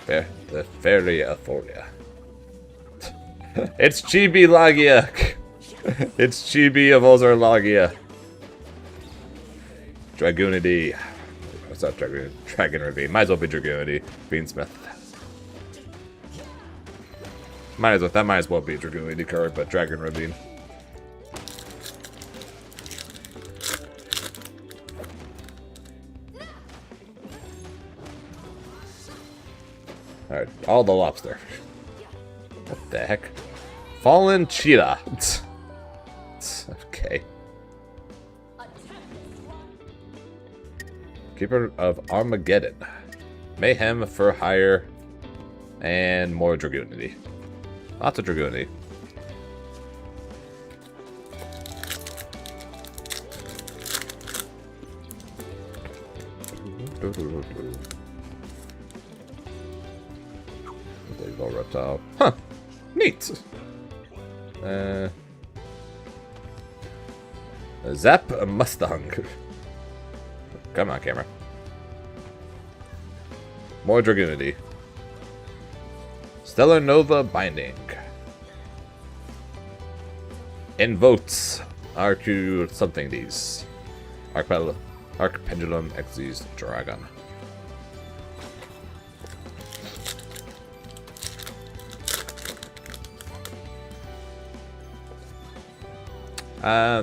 The Fairy Euphoria. It's Chibi Lagia. It's Chibi of Ozar Lagia. Dragoonity. What's up, Dragon Ravine? Might as well be Dragoonity. Beansmith. That might as well be a Dragoonity card, but Dragon Ravine. Alright, all the lobster. What the heck? Fallen cheetah. Okay. Keeper of Armageddon. Mayhem for hire. And more Dragoonity. Lots of Dragoonity. There you go, reptile. Huh. Neat. Zap Mustang. Come on, camera. More Dragoonity. Stellar Nova Binding. Invotes Arcu something these. Archpendulum Exes Dragon.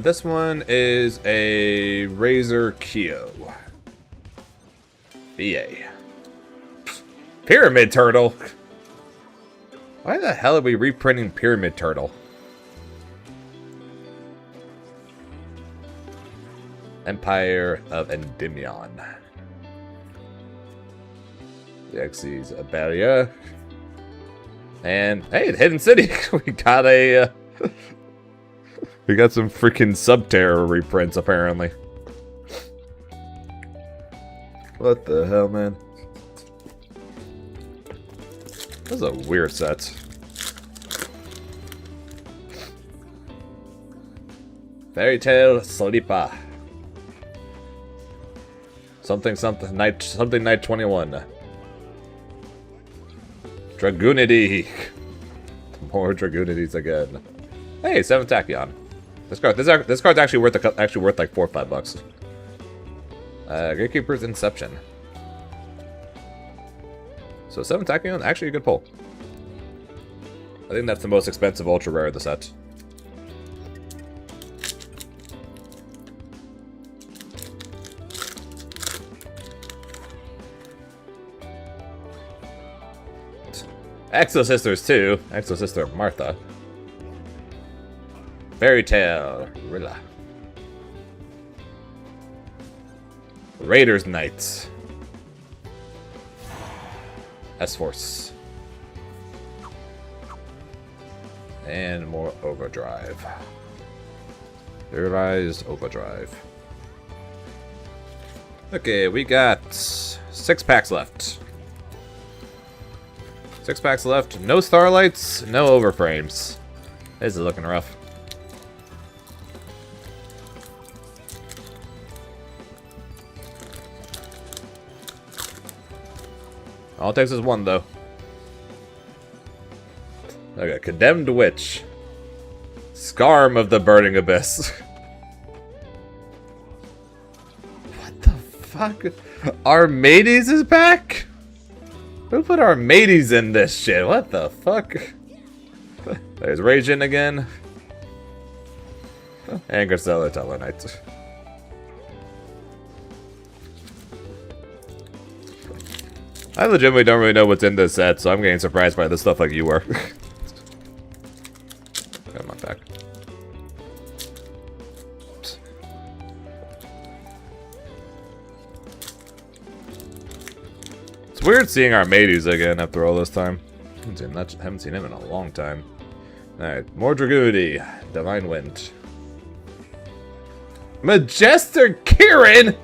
This one is a Razor Kyo. BA. Pyramid Turtle. Why the hell are we reprinting Pyramid Turtle? Empire of Endymion. The Xyz Abelia. And hey, Hidden City. We got a we got some freaking Subterra reprints apparently. What the hell, man? This is a weird set. Fairy Tale Salipa. Something night 21. Dragoonity. More Dragoonities again. Hey, 7 Tachyon. This card's actually worth like $4 or $5. Gatekeeper's Inception. So 7 Tachyon, actually a good pull. I think that's the most expensive ultra rare of the set. Exo Sisters 2. Exo Sister Martha. Fairy Tale Rilla. Raiders Knights. S-Force. And more Overdrive. Theorized Overdrive. Okay, we got 6 packs left. 6 packs left. No Starlights, no Overframes. This is looking rough. All it takes is one, though. Okay, Condemned Witch. Scarm of the Burning Abyss. What the fuck? Armades is back? Who put Armades in this shit? What the fuck? There's Raging again. And Garcella Tellarknight. I legitimately don't really know what's in this set, so I'm getting surprised by this stuff like you were. Come on back. It's weird seeing Armades again after all this time. Haven't seen him in a long time. Alright, more Dragoonity. Divine Wind. Majester Kirin!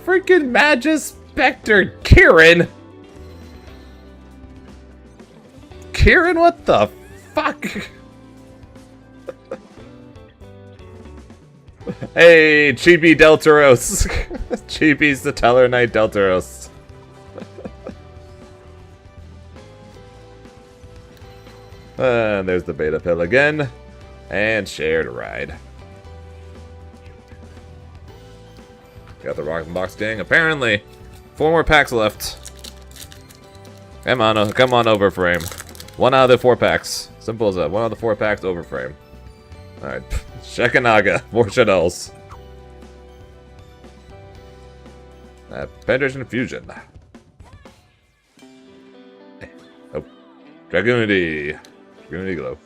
Freaking Magispector Kirin! Kirin, what the fuck? Hey, Chibi Deltaros. Chibi's the Tellarknight Deltaros. And there's the beta pill again. And Shared Ride. Got the Rock and Box Gang. Apparently, 4 more packs left. Come on Overframe. 1 out of the 4 packs. Simple as that. 1 out of the 4 packs, Overframe. Alright. Shekanaga. 4 Chanels. Penetration Fusion. Dragoonity. Dragoonity Glow.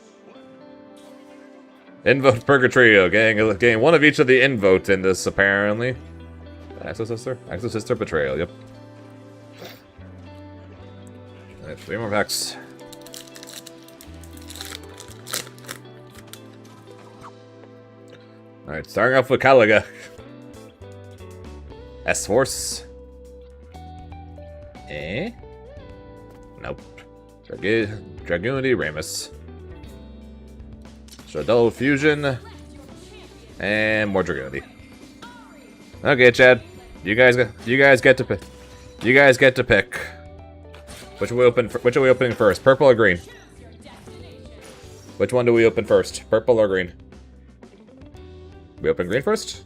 Invote Purgatrio. Getting one of each of the invotes in this, apparently. Axel Sister? Axel Sister Betrayal, yep. Alright, 3 more packs. Alright, starting off with Caliga. S-Force. Nope. Dragoonity Ramus. Shadow Fusion. And more Dragoonity. Okay, Chad. You guys get to pick. You guys get to pick. Which are we opening first? Purple or green? Which one do we open first? Purple or green? We open green first?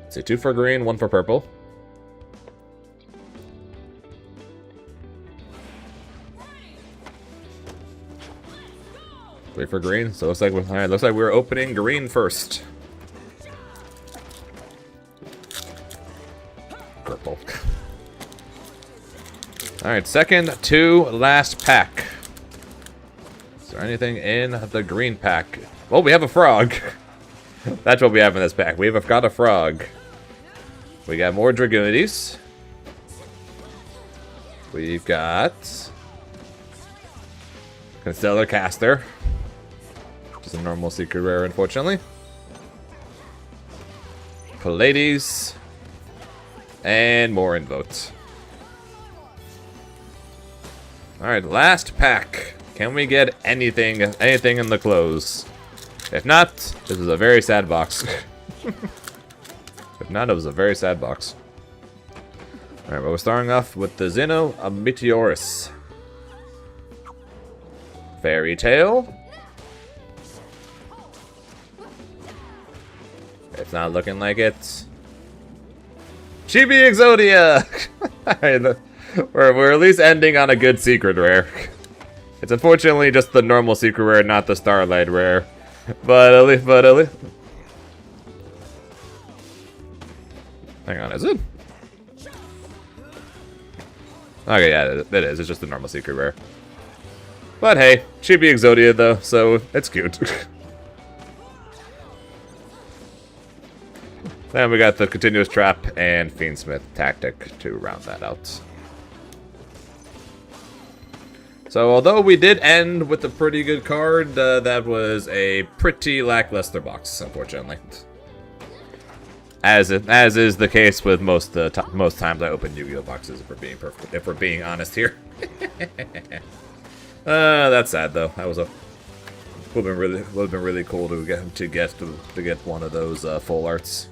So 2 for green, 1 for purple. Three for green. So looks like we're opening green first. Purple. All right, second to last pack. Is there anything in the green pack? Well, we have a frog. That's what we have in this pack. We've got a frog. We got more Dragoonities. We've got Constellar Caster, which is a normal secret rare, unfortunately. Pallades, and more invotes. All right, last pack. Can we get anything in the close? If not, this is a very sad box. If not, it was a very sad box. Alright, but we're starting off with the Xeno, a Meteorus. Fairy Tale. It's not looking like it. Chibi Exodia! Alright, we're at least ending on a good secret rare. It's unfortunately just the normal secret rare, not the Starlight rare. But at least. Hang on, is it? Okay, yeah, it is. It's just the normal secret rare. But hey, Chibi Exodia though, so it's cute. Then we got the Continuous Trap and Fiendsmith Tactic to round that out. So although we did end with a pretty good card, that was a pretty lackluster box, unfortunately. As is the case with most times I open Yu-Gi-Oh boxes, if we're being honest here. That's sad though. That would have been really cool to get one of those full arts.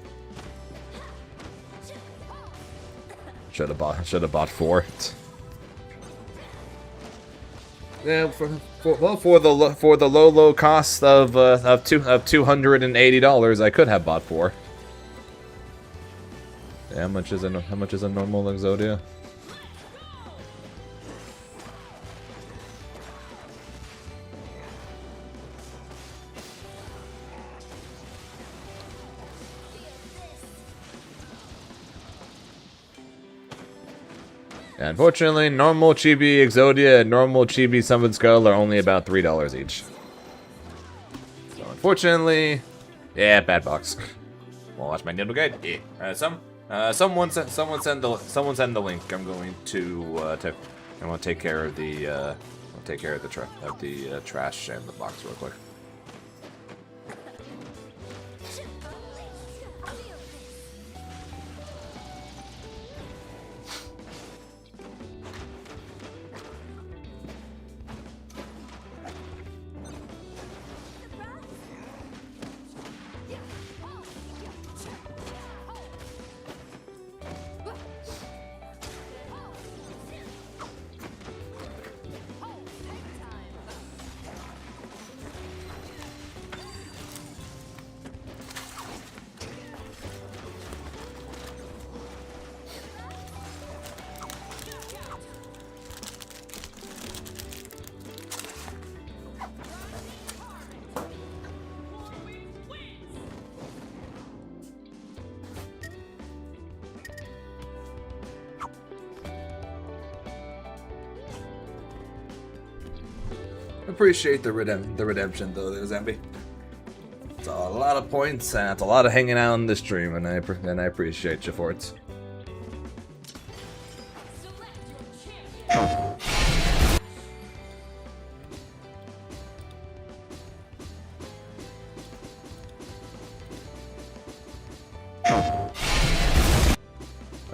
Should have bought 4. Yeah, for the low cost of $280, I could have bought 4. Yeah, how much is a normal Exodia? Unfortunately, normal Chibi Exodia and normal Chibi Summoned Skull are only about $3 each. So unfortunately, yeah, bad box. Well, watch my Nintendo guide. Yeah. Someone send the link. I'm going to take care of the trash and the box real quick. Appreciate the redemption though, there, Zambi. It's a lot of points and it's a lot of hanging out on this stream, and I appreciate you for it.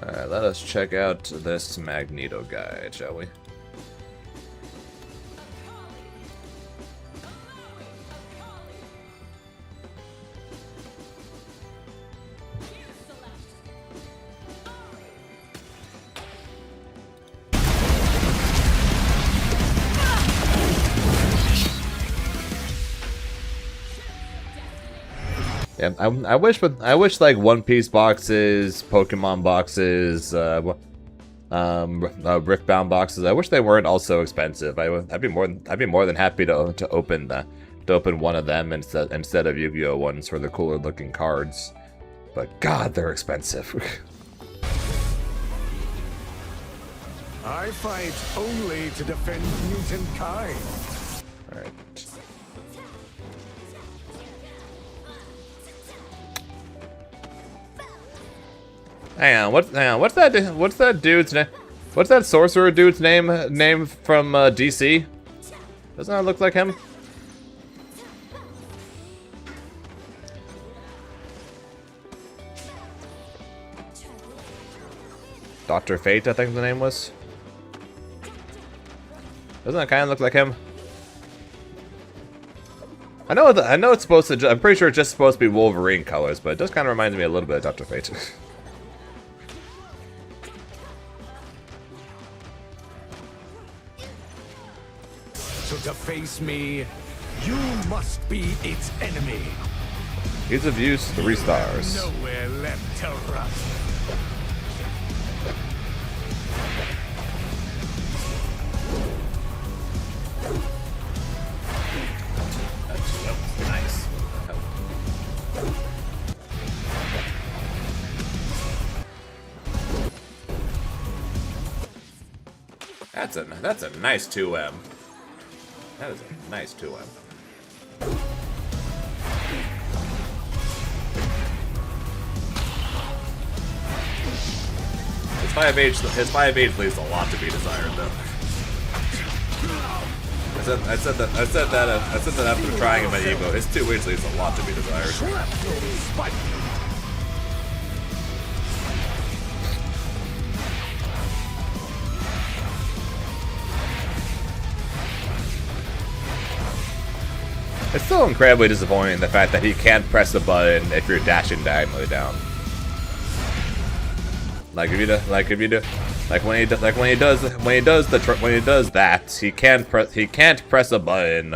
Alright, let us check out this Magneto guy, shall we? Yeah, I wish like One Piece boxes, Pokemon boxes, Riftbound boxes. I wish they weren't all so expensive. I'd be more than happy to open one of them instead of Yu-Gi-Oh ones for the cooler looking cards. But God, they're expensive.
I fight only to defend mutant kind.
All right. Hang on, what's that dude's name? What's that sorcerer dude's name from DC? Doesn't that look like him? Dr. Fate, I think the name was. Doesn't that kind of look like him? I know it's supposed to. I'm pretty sure it's just supposed to be Wolverine colors, but it does kind of remind me a little bit of Dr. Fate.
To face me, you must be its enemy.
Ease of use, 3 stars.
Nowhere left to run.
That's nice. That's a nice 2M. That is a nice 2M. His 5H leaves a lot to be desired, though. I said that after trying him at Evo. His 2H leaves a lot to be desired. It's still incredibly disappointing the fact that he can't press the button if you're dashing diagonally down. When he does that, he can't press a button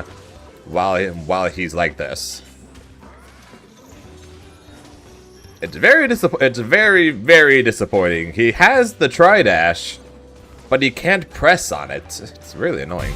while he's like this. It's very disappointing. He has the tri-dash, but he can't press on it. It's really annoying.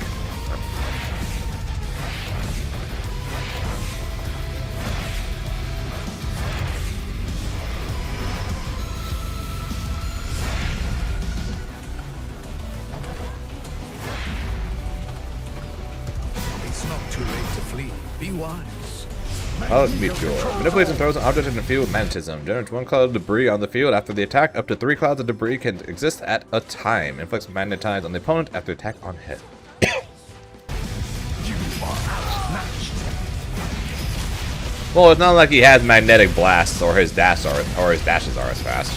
Oh, Meteor. Manipulates and throws an object in the field with magnetism. Generates 1 cloud of debris on the field after the attack. Up to 3 clouds of debris can exist at a time. Inflicts magnetize on the opponent after attack on hit. Well, it's not like he has magnetic blasts or his dashes are as fast.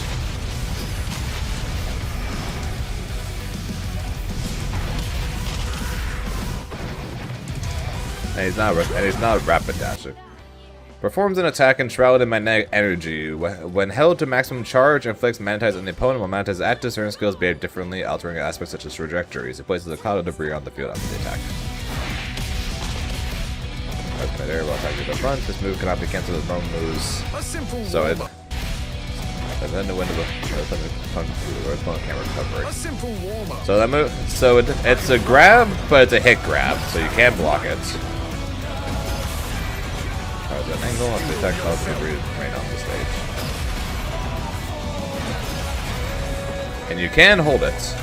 And he's not a rapid dasher. Performs an attack enshrouded in magnetic energy. When held to maximum charge, inflicts magnetize on the opponent. When magnetize active, certain skills behave differently, altering aspects such as trajectories. It places a cloud of debris on the field after the attack. Okay, there, well attack to the front. This move cannot be cancelled with normal moves. So it. And then the window the opponent can't recover it. So that move. So it's a grab, but it's a hit grab, so you can't block it. Alright, an angle on the attack cloud debris rain off the stage. And you can hold it.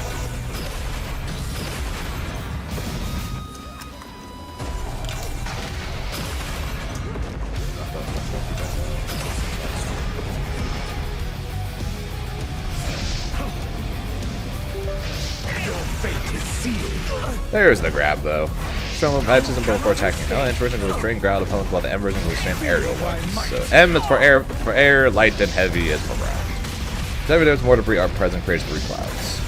There's the grab, though. Strong matches and before attacking. L version goes drain ground opponent while the M version goes drain aerial ones. So M is for air, light, and heavy is for ground. If there's more debris are present, creates 3 clouds.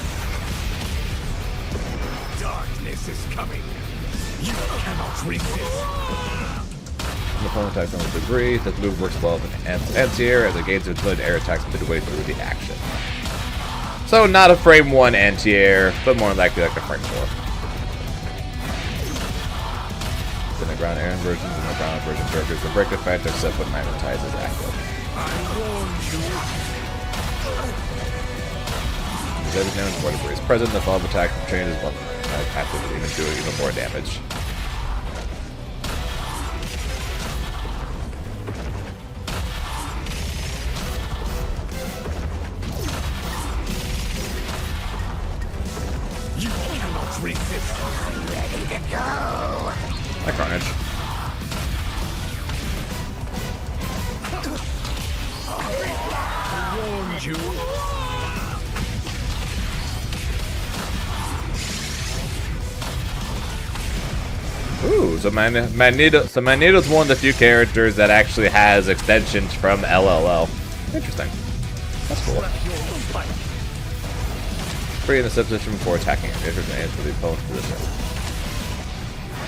Darkness is coming. You cannot resist.
When the opponent attacks on the debris, this move works well with anti-air as it gains its air attacks midway through the action. So not a frame 1 anti-air, but more likely like a frame 4. In the ground air versions and the ground version triggers the break effect except when magnetize is active. As every damage more debris is present, the fall of attack changes one active, even doing even more damage.
You cannot resist. Ready to go.
Hi, Carnage.
I warned you.
Ooh, so Magneto's one of the few characters that actually has extensions from LLL. Interesting. That's cool. Free in the subposition before attacking. Enters and aims for the opponent's position.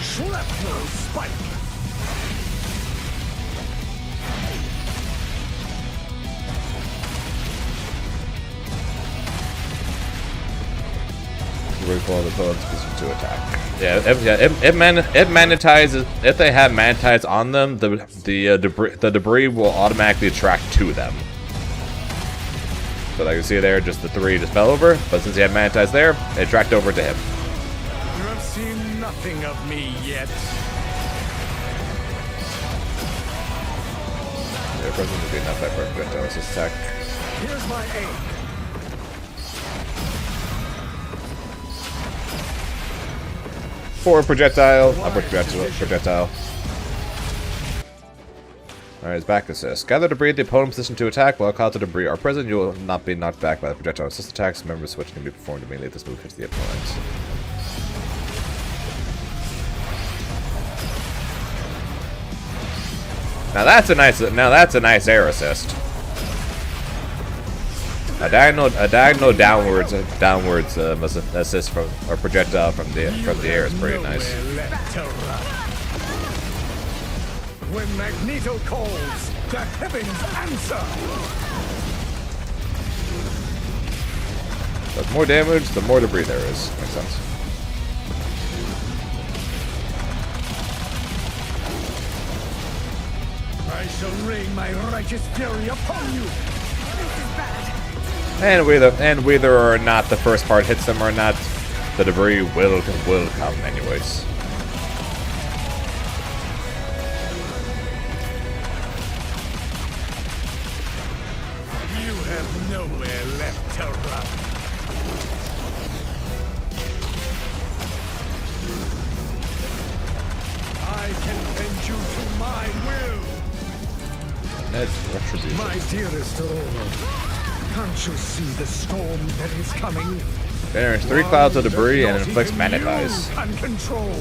Shrapnel spike.
Recall the opponent's position to attack. Yeah, it magnetizes. If they have magnetize on them, the debris will automatically attract to them. So like you see there, just the 3 just fell over. But since he had magnetize there, it attracted over to him.
You have seen nothing of me yet.
Yeah, present would be enough that for projectile assist attack.
Here's my aim.
For projectile, upper projectile. Alright, his back assist. Gather debris at the opponent's position to attack. While clouds of debris are present, you will not be knocked back by the projectile assist attacks. Remember, switch can be performed immediately if this move hits the opponent. Now that's a nice air assist. A diagonal downwards assist from or projectile from the air is pretty nice.
When Magneto calls, the heavens answer.
So the more damage, the more debris there is. Makes sense.
I shall rain my righteous fury upon you. This is bad.
And whether or not the first part hits them or not, the debris will come anyways.
You have nowhere left to run. I can bend you to my will.
That's retribution.
My dearest Aurora, can't you see the storm that is coming?
Generates 3 clouds of debris and inflicts magnetize.
And control.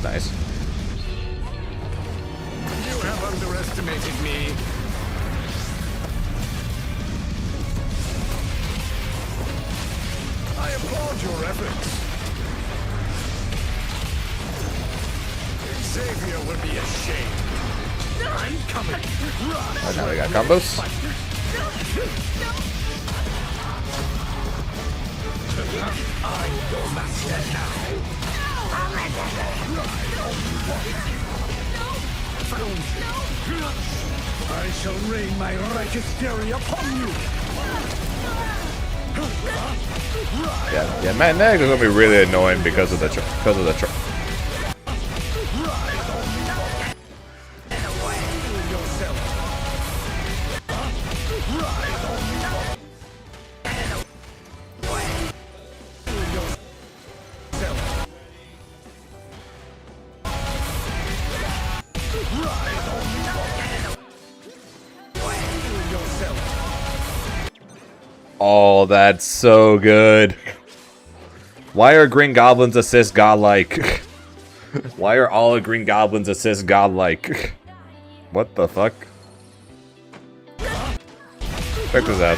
Nice.
You have underestimated me. I applaud your efforts. Xavier would be ashamed. I'm coming.
Alright, now we got combos.
I'm your master now. I shall rain my righteous fury upon you.
Yeah, Magnetic is gonna be really annoying because of the Oh, that's so good. Why are Green Goblin's assists godlike? Why are all of Green Goblin's assists godlike? What the fuck? Check this out.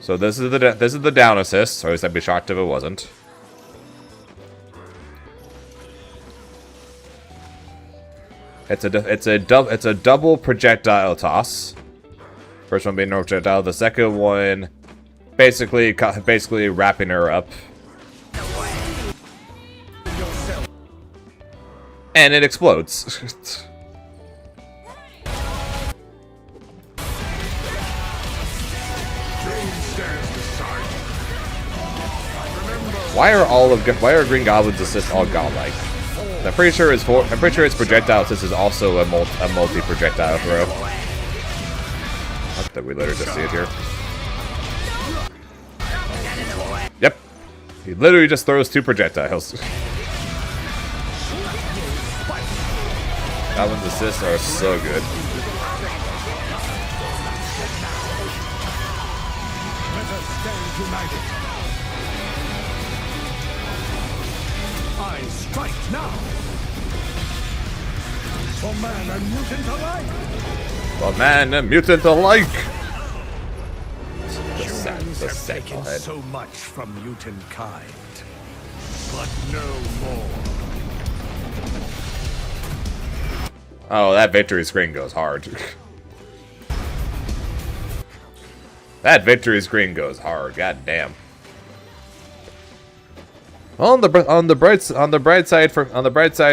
So this is the down assist. Or at least I'd be shocked if it wasn't. It's a double projectile toss. First one being normal projectile. The second one, basically wrapping her up. And it explodes. Why are Green Goblin's assists all godlike? I'm pretty sure its projectile assist is also a multi projectile throw. What, did we literally just see it here? Yep. He literally just throws 2 projectiles. Goblin's assists are so good.
Let us stand united. I strike now. For man and mutant alike.
For man and mutant alike.
Humans have
set
taken
ahead.
so much from mutant kind, but no more.
Oh, that victory screen goes hard. That victory screen goes hard. God damn. Well, on the bright side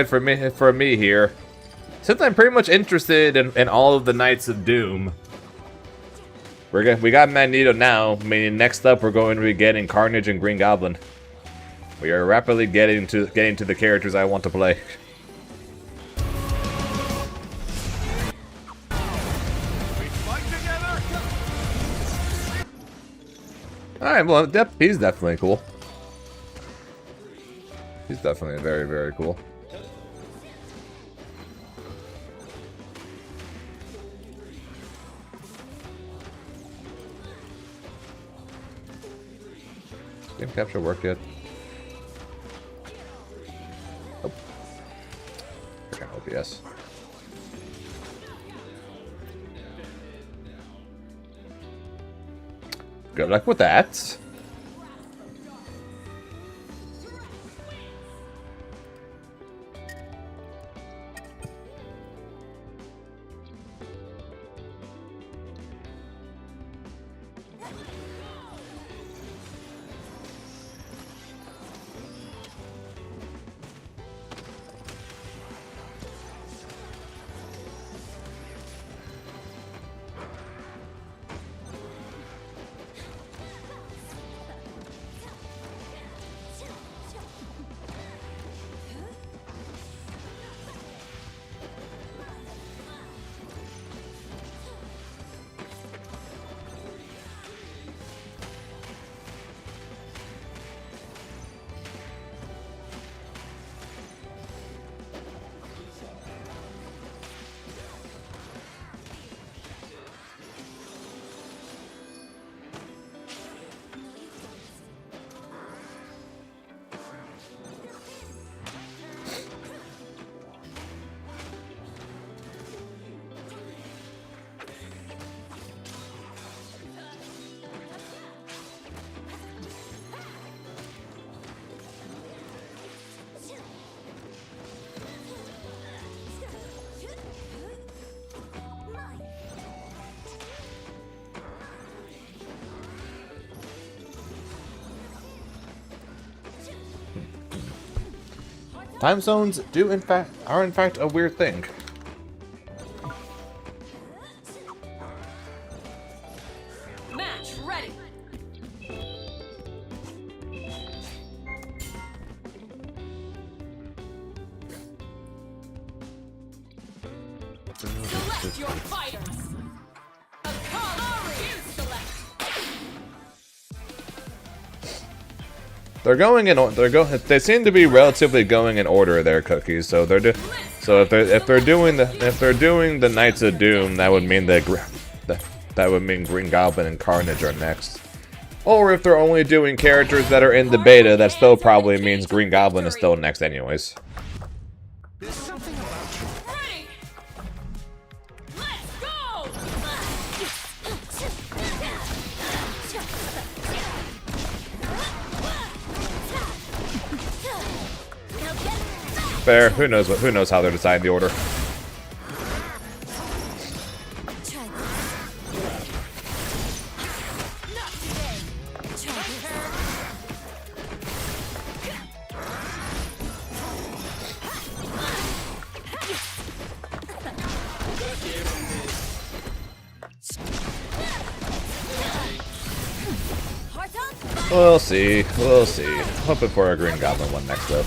for me here, since I'm pretty much interested in all of the Knights of Doom, we got Magneto now. Meaning next up we're going to be getting Carnage and Green Goblin. We are rapidly getting to the characters I want to play. Alright, well, yep, he's definitely cool. He's definitely very, very cool. Game capture work yet? Oh. Freaking OBS. Good luck with that. Time zones are in fact a weird thing.
Match ready. Select your fighters. A Akari, you select.
They seem to be relatively going in order there, Cookies. So if they're doing the Knights of Doom, that would mean that would mean Green Goblin and Carnage are next. Or if they're only doing characters that are in the beta, that still probably means Green Goblin is still next anyways.
There's something about you.
Ready. Let's go.
Fair. Who knows how they're deciding the order. We'll see. We'll see. Hoping for a Green Goblin one next though.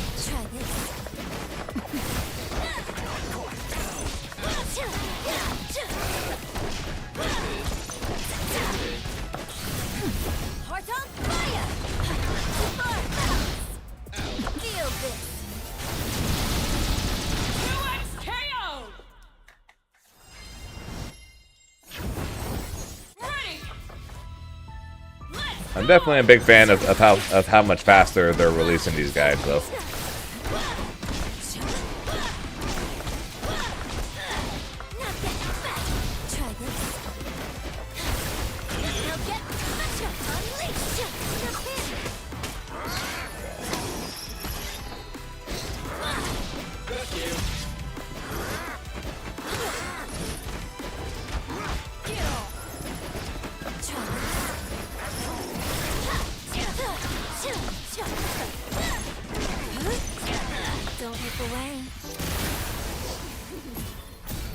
I'm definitely a big fan of how much faster they're releasing these guys though.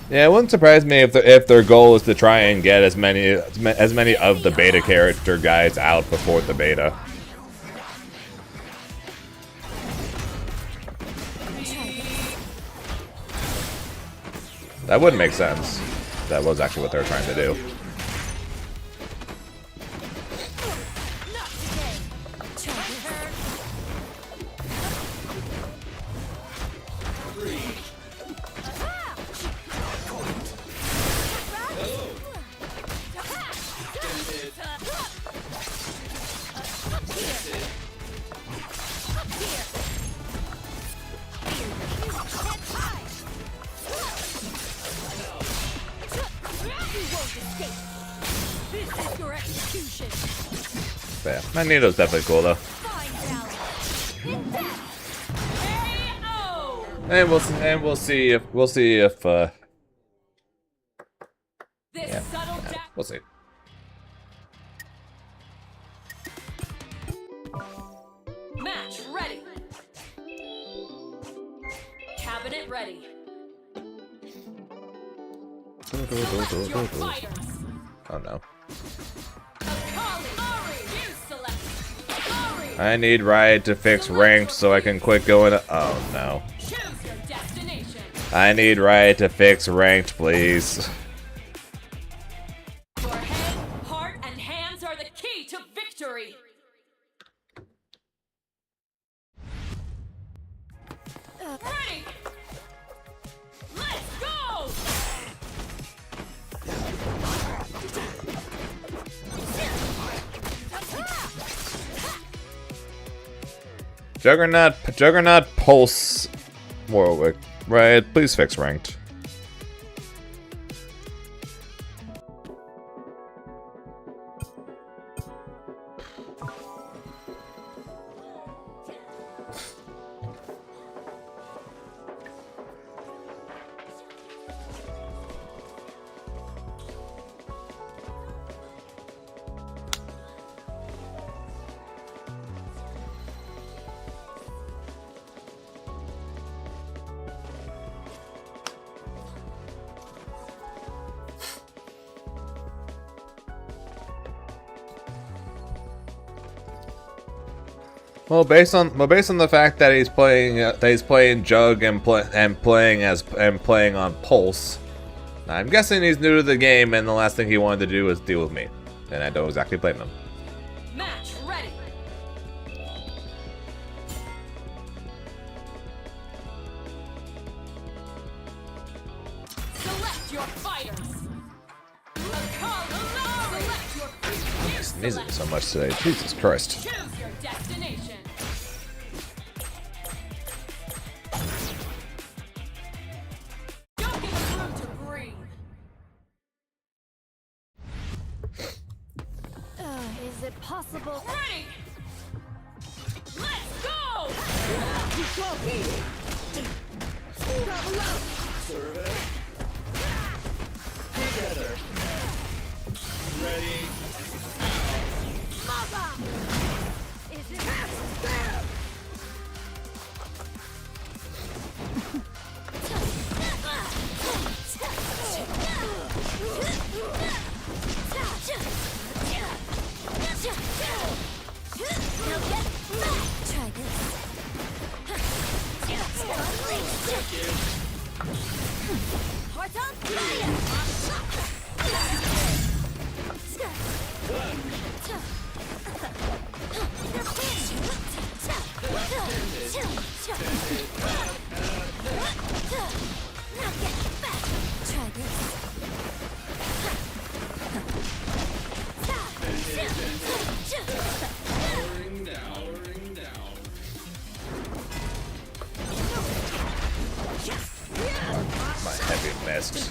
Yeah, it wouldn't surprise me if their goal is to try and get as many of the beta character guys out before the beta. That would make sense. That was actually what they were trying to do. But yeah, Magneto's definitely cool though. And we'll see if yeah, we'll see.
Match ready. Cabinet ready. Select your fighters.
Oh no.
Ari.
I need Riot to fix ranked so I can quit going. Oh no.
Choose your destination.
I need Riot to fix ranked, please.
Your head, heart, and hands are the key to victory. Ready. Let's go.
Juggernaut, Pulse, Warwick. Right, please fix ranked. Well, based on the fact that he's playing Jug and playing on Pulse, I'm guessing he's new to the game, and the last thing he wanted to do was deal with me, and I don't exactly blame him.
Match ready. Select your fighters. Select your
sneezing so much today. Jesus Christ.
Choose your destination. Don't give us room to breathe.
Is it possible?
Ready. Let's go.
Is it Now get back. Try this. Heart on Now get back. Try this.
My heavy masks.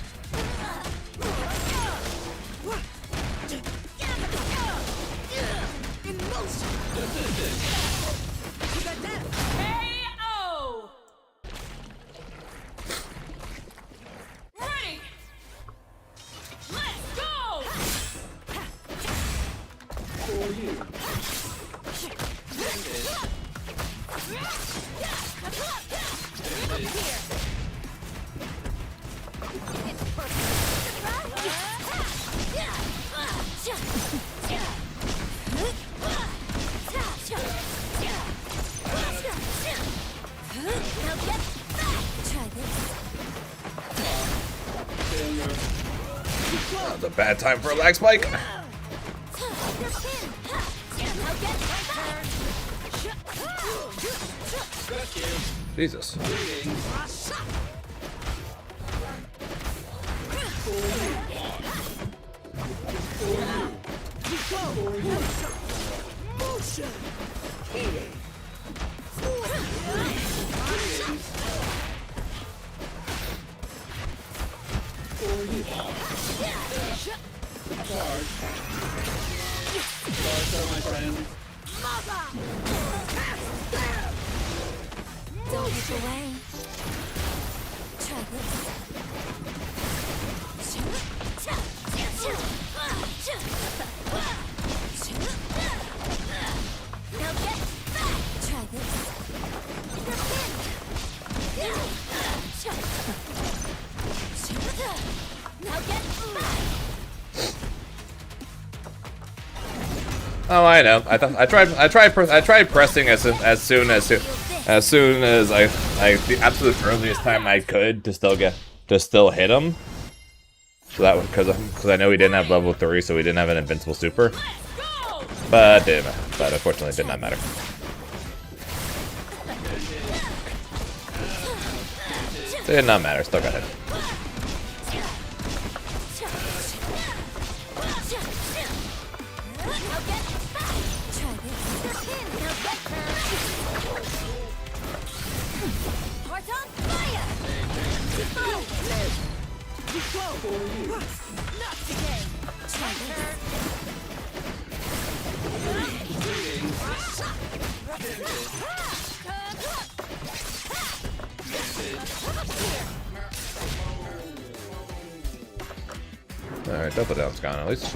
KO. Ready. Let's go.
Now get back. Try this.
That was a bad time for a lag spike. Jesus.
Don't look away. Try this. Now get back. Try this. Now get back.
Oh, I know. I tried pressing as soon as I the absolute earliest time I could to still hit him. So that was because I know he didn't have level 3, so he didn't have an invincible super. But unfortunately, it did not matter. It did not matter. Still got hit.
Not today. Try this.
Alright, double down's gone at least.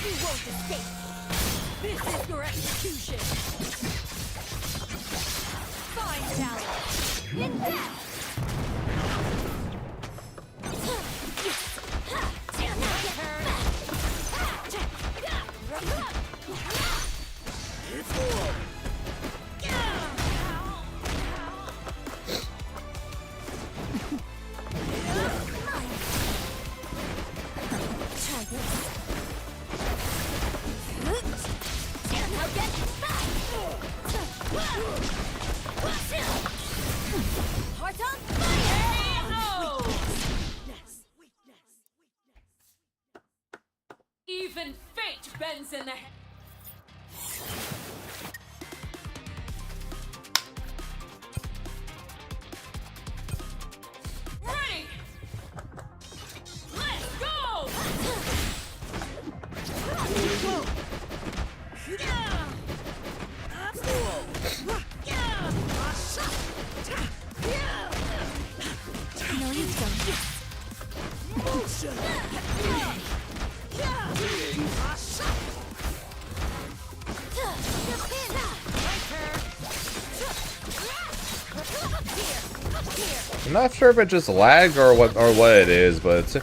You won't escape. This is your execution. Find balance. In death. Try this.
bends in the ready. Let's go.
No, you don't.
I'm not sure if it's just lag or what it is, but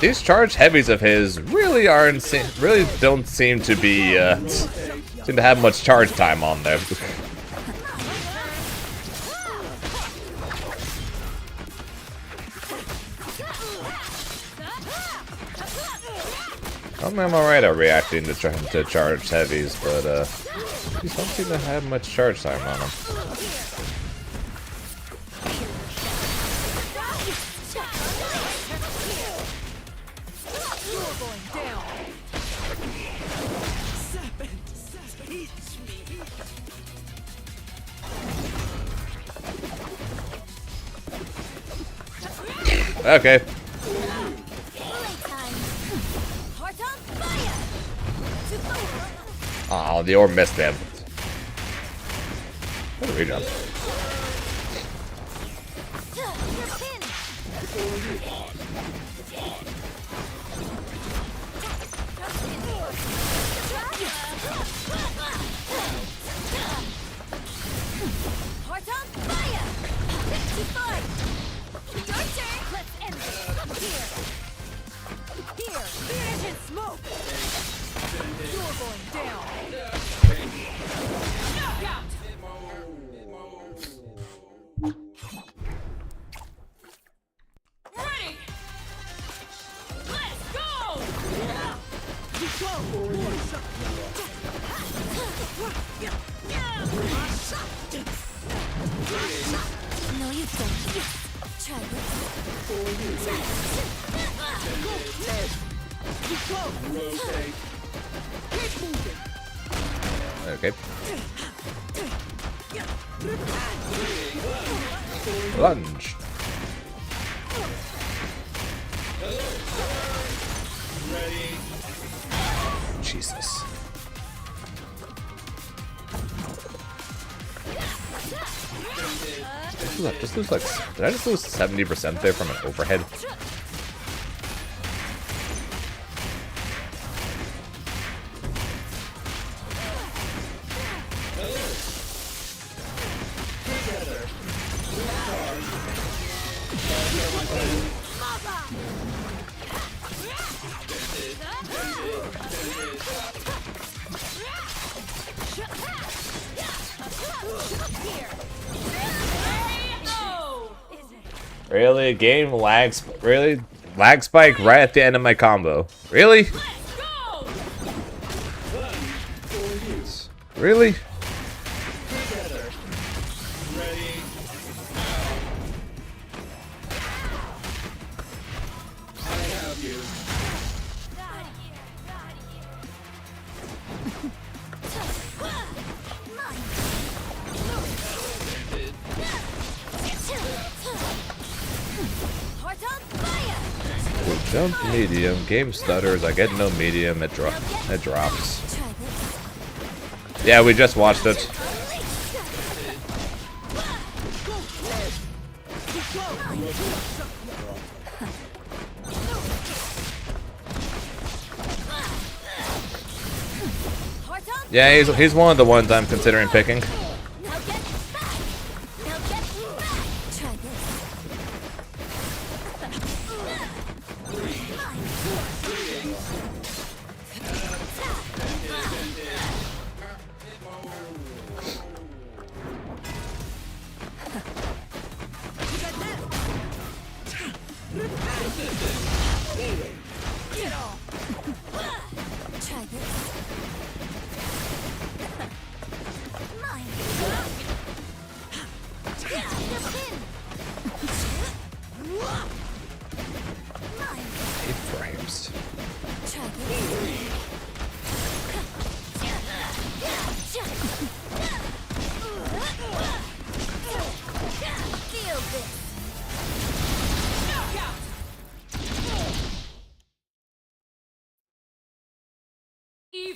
these charged heavies of his really really don't seem to be seem to have much charge time on them. I'm alright at reacting to charged heavies, but these don't seem to have much charge time on them. Okay. Oh, the orb missed him. What a rejump.
Ready. Let's go.
No, you don't. Try
Okay. Lunge. Jesus. Just lose like, did I just lose 70% there from an overhead? Really? Game lags? Really? Lag spike right at the end of my combo. Really?
Let's go.
Really? Jump medium. Game stutters. I get no medium. It drops. Yeah, we just watched it. Yeah, he's one of the ones I'm considering picking.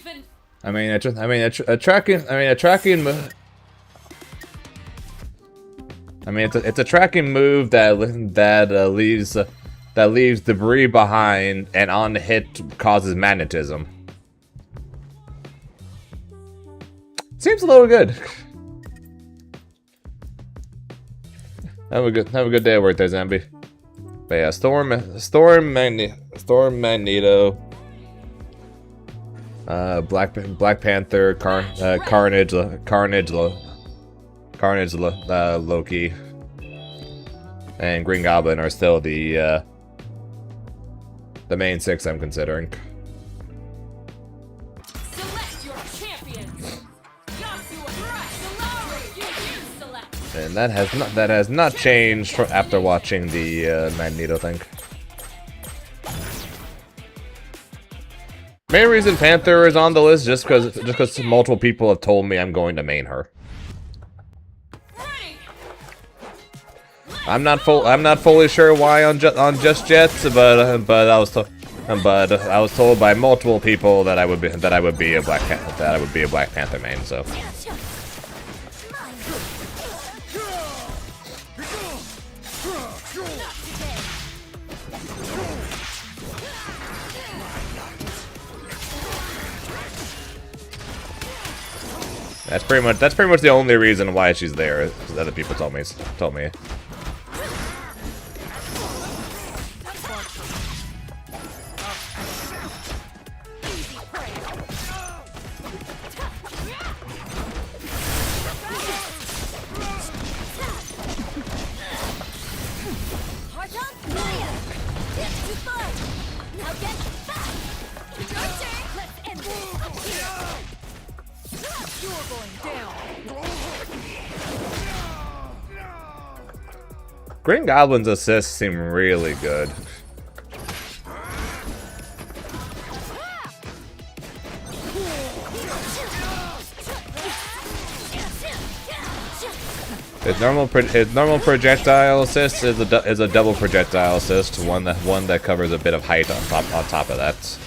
even.
I mean, a tracking move. I mean, it's a tracking move that leaves debris behind, and on hit causes magnetism. Seems a little good. Have a good day at work there, Zambi. But yeah, Storm Magneto, Black Panther, Carnage, Loki, and Green Goblin are still the main 6 I'm considering.
Select your champions. Joshua Price. You select.
And that has not changed after watching the Magneto thing. Main reason Panther is on the list just because multiple people have told me I'm going to main her.
Ready.
I'm not fully sure why on just yet, but I was told by multiple people that I would be a Black Panther main. So that's pretty much the only reason why she's there. Is other people told me.
Hard on fire! It's too far! Now get back! Your turn! Let's end this! Up here! You're going down!
Green Goblin's assists seem really good. His normal projectile assist is a double projectile assist, one that covers a bit of height on top of that.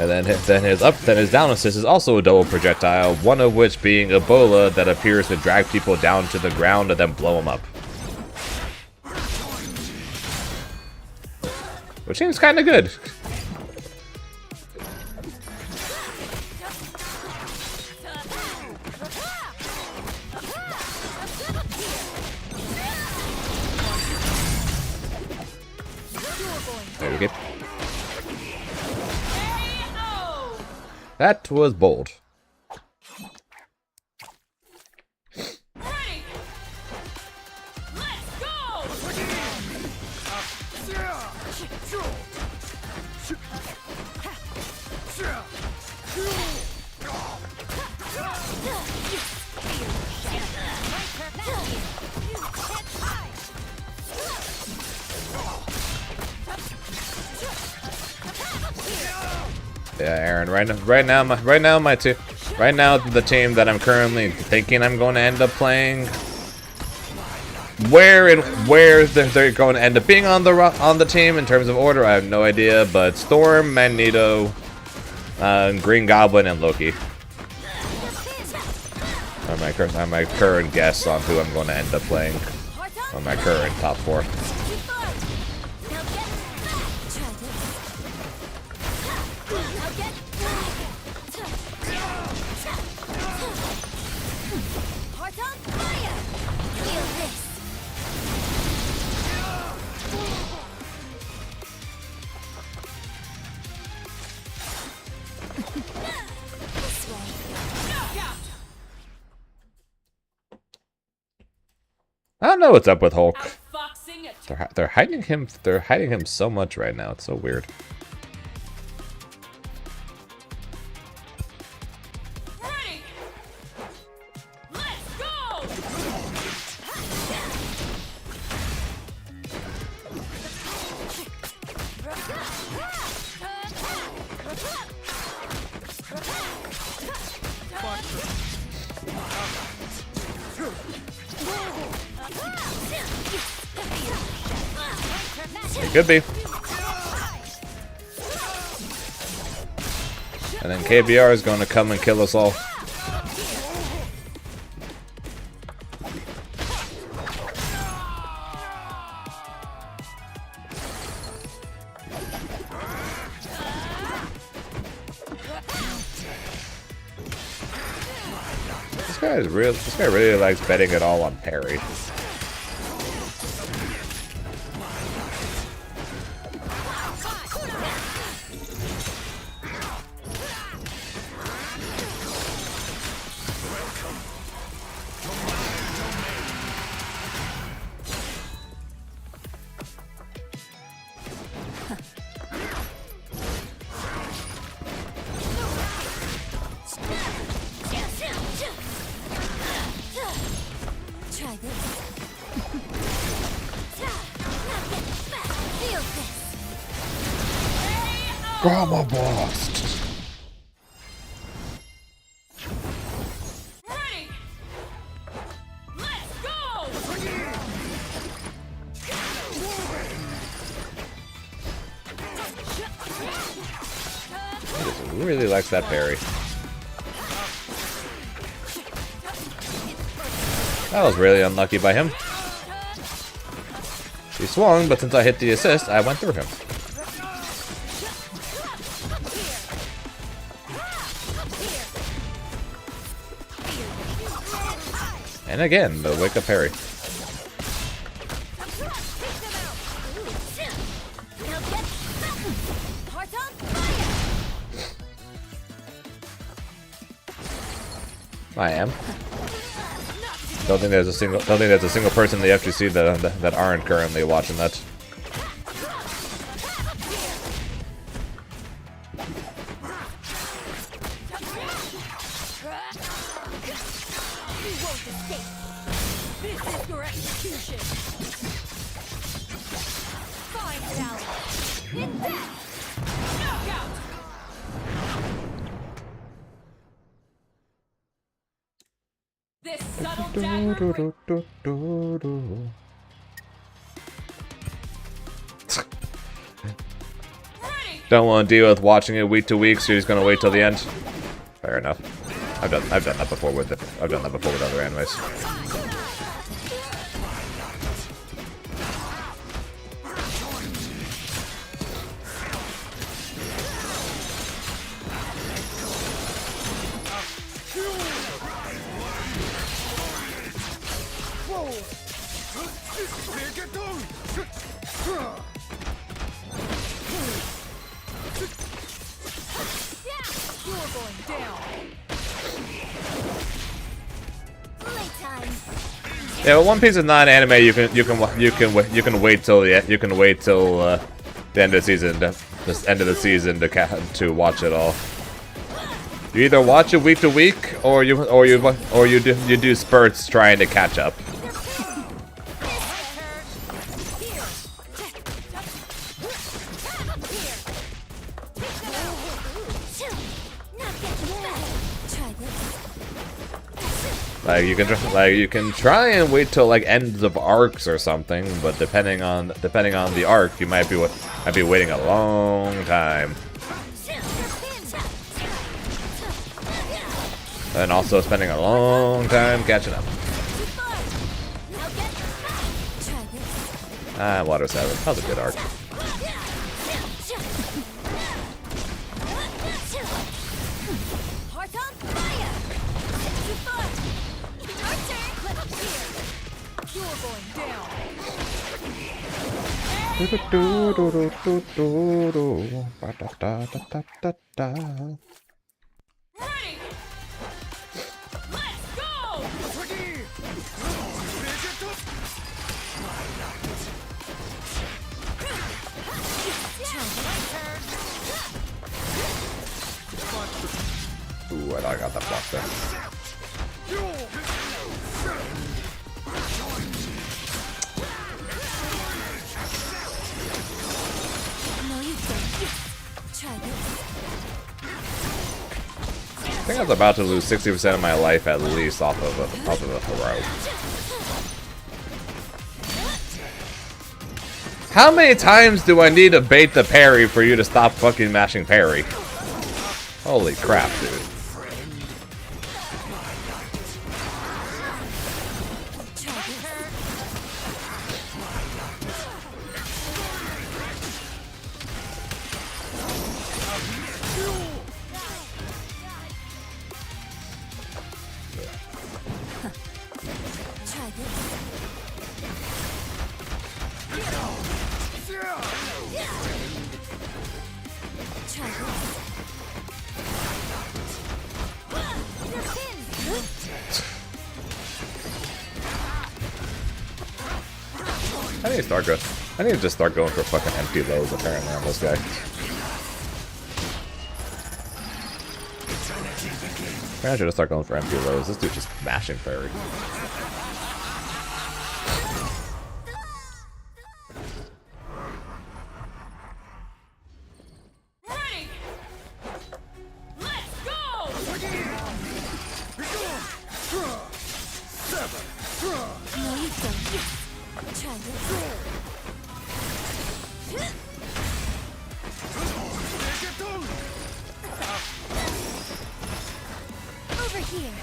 And then his down assist is also a double projectile, one of which being Ebola that appears to drag people down to the ground and then blow them up. Which seems kind of good. There we go. That was bold.
Ready. Let's go.
Yeah, Aaron. Right now, the team that I'm currently thinking I'm going to end up playing, where they're going to end up being on the team in terms of order, I have no idea. But Storm, Magneto, Green Goblin, and Loki are my current guess on who I'm going to end up playing on my current top 4. I don't know what's up with Hulk. They're hiding him. They're hiding him so much right now. It's so weird.
Ready. Let's go.
It could be. And then KBR is going to come and kill us all. This guy really likes betting it all on parry.
Try this. Feel this.
Gamma Blast!
Ready. Let's go.
He really likes that parry. That was really unlucky by him. He swung, but since I hit the assist, I went through him. And again, the wake up parry. I am. Don't think there's a single person in the FGC that aren't currently watching that.
This is your execution. Find it out. Hit that.
Knockout. This subtle dagger. Ready.
Don't want to deal with watching it week to week, so you're just gonna wait till the end. Fair enough. I've done that before with other animes.
You're going down. Playtime.
Yeah, but One Piece is not an anime. You can wait till the end of the season, to watch it all. You either watch it week to week, or you do spurts trying to catch up. Like you can try and wait till like ends of arcs or something, but depending on the arc, you might be waiting a long time, and also spending a long time catching up. Ah, Water 7. That was a good arc.
Ready. Let's go.
Ooh, I thought I got that block there.
No, you don't. Try this.
I think I was about to lose 60% of my life at least off of a throw. How many times do I need to bait the parry for you to stop fucking mashing parry? Holy crap, dude.
Try this. Try this. You're pinned.
I need to just start going for fucking empty lows apparently on this guy. Maybe I should just start going for empty lows. This dude's just mashing fairy.
Ready. Let's go.
No, you don't. Try this. Over here.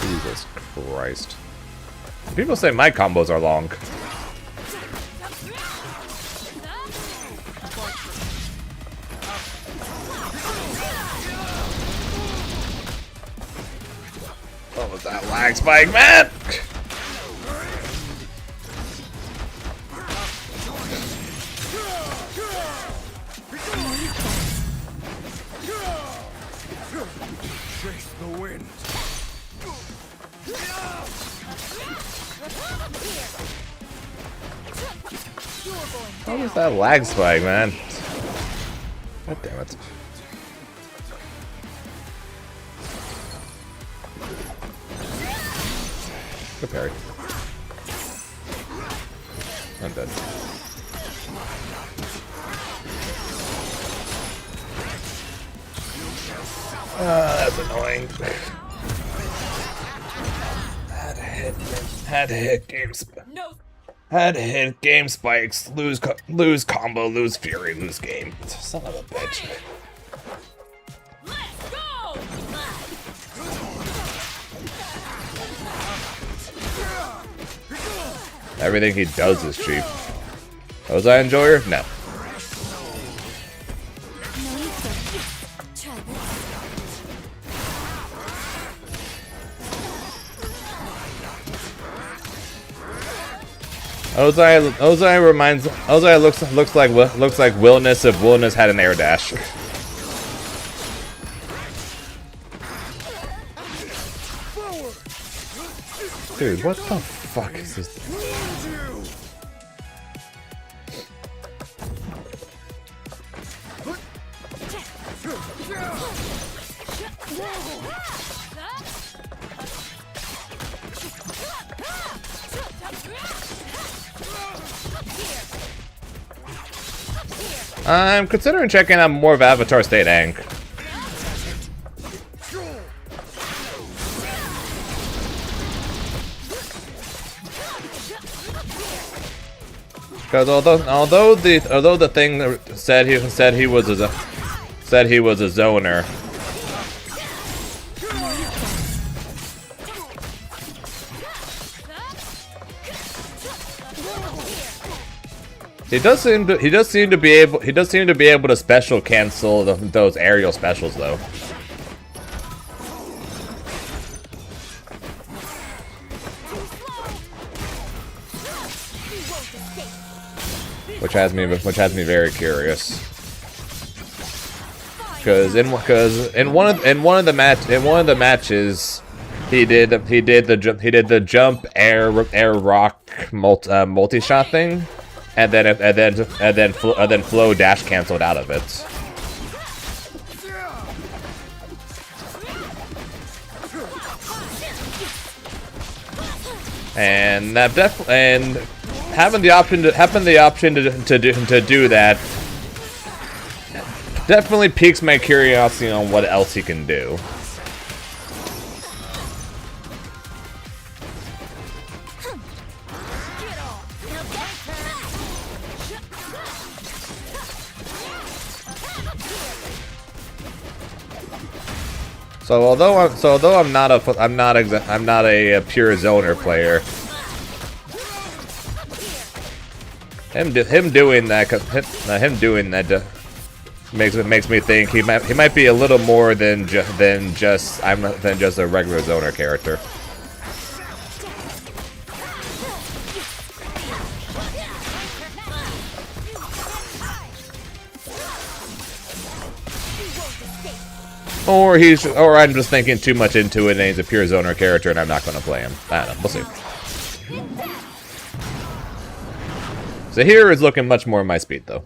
Jesus Christ. People say my combos are long. What was that lag spike, man?
Chase the wind.
What was that lag spike, man? God damn it. Good parry. I'm dead. That's annoying. Had to hit games.
No.
Had to hit game spikes. Lose combo. Lose fury. Lose game. Son of a bitch.
Let's go.
Everything he does is cheap. Was I enjoyer? No.
No, you don't. Try this.
Ozai looks like Willness if Willness had an air dash. Dude, what the fuck is this? I'm considering checking out more of Avatar State Ank. Because although the thing said he was a zoner. He does seem to be able to special cancel those aerial specials though. Which has me very curious. Because in one of the matches he did the jump air rock multi shot thing. And then Flow dash canceled out of it. and having the option to do that definitely piques my curiosity on what else he can do. So although I'm not a pure zoner player, him doing that makes me think he might be a little more than just a regular zoner character. Or I'm just thinking too much into it and he's a pure zoner character and I'm not going to play him. I don't know. We'll see. So here is looking much more my speed, though.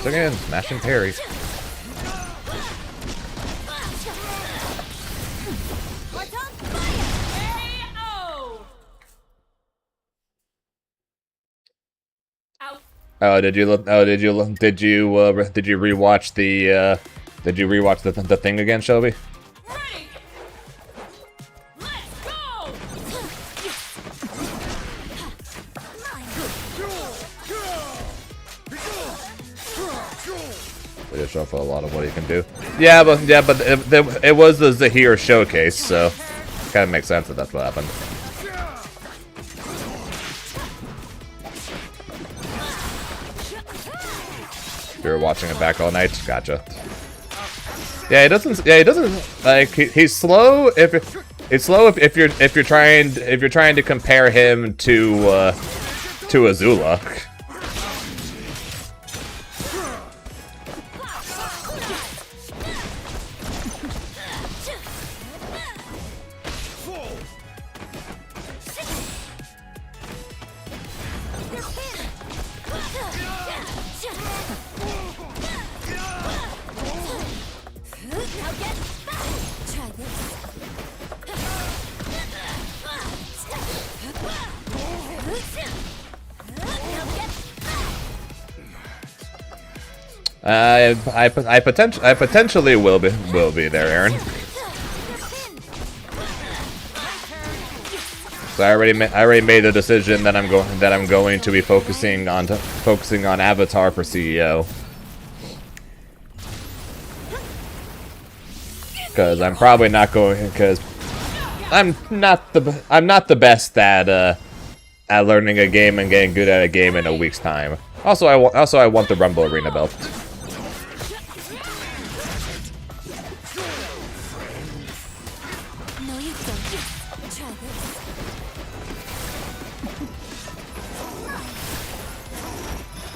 So again, smashing parries. Oh, did you rewatch the thing again, Shelby? They just show off a lot of what he can do. Yeah, but it was the Zahir showcase, so kind of makes sense that that's what happened. You're watching it back all night. Gotcha. Yeah, he doesn't like he's slow if you're trying to compare him to Azula. I potentially will be there, Aaron. So I already made the decision that I'm going to be focusing on Avatar for CEO. Because I'm probably not going, because I'm not the best at learning a game and getting good at a game in a week's time. Also, I want the Rumble Arena belt.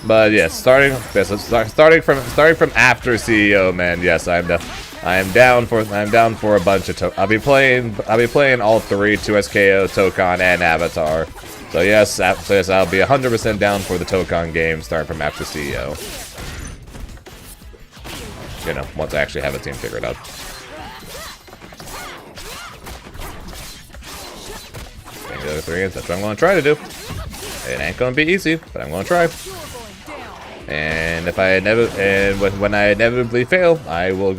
But yes, starting from after CEO, man. Yes, I am down for a bunch of. I'll be playing all three: 2SKO, Tokon, and Avatar. So yes, I'll be 100% down for the Tokon game starting from after CEO. You know, once I actually have a team figured out. And the other three is that's what I'm going to try to do. It ain't going to be easy, but I'm going to try. And if when I inevitably fail, I'll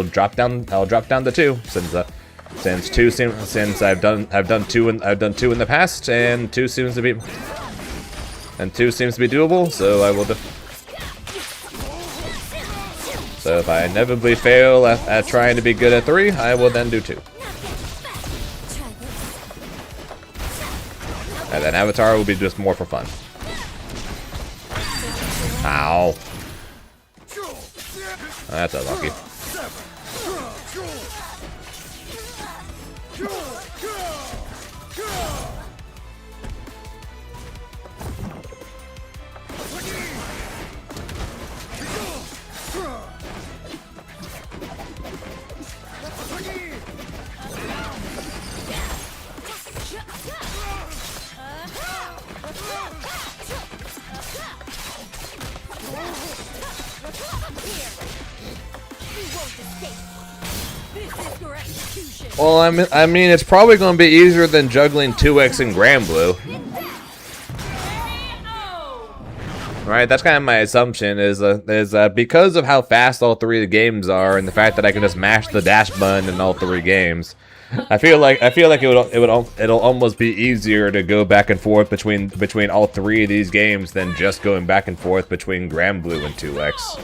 drop down to 2 since I've done two in the past, and 2 seems to be doable, so I will so if I inevitably fail at trying to be good at 3, I will then do 2. And then Avatar will be just more for fun. Ow. That's unlucky. Well, I mean, it's probably going to be easier than juggling 2X and Granblue. Right, that's kind of my assumption. Is because of how fast all three of the games are, and the fact that I can just mash the dash button in all three games, I feel like it'll almost be easier to go back and forth between all three of these games than just going back and forth between Granblue and 2X.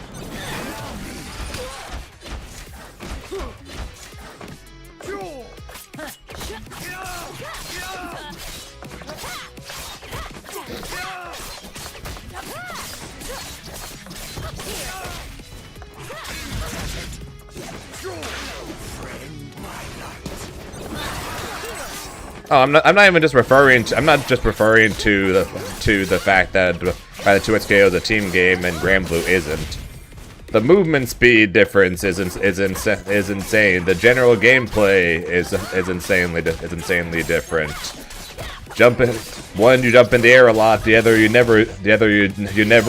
Oh, I'm not even just referring to. I'm not just referring to the fact that the 2XKO is a team game and Granblue isn't. The movement speed difference is insane. The general gameplay is insanely different. One you jump in the air a lot. The other you never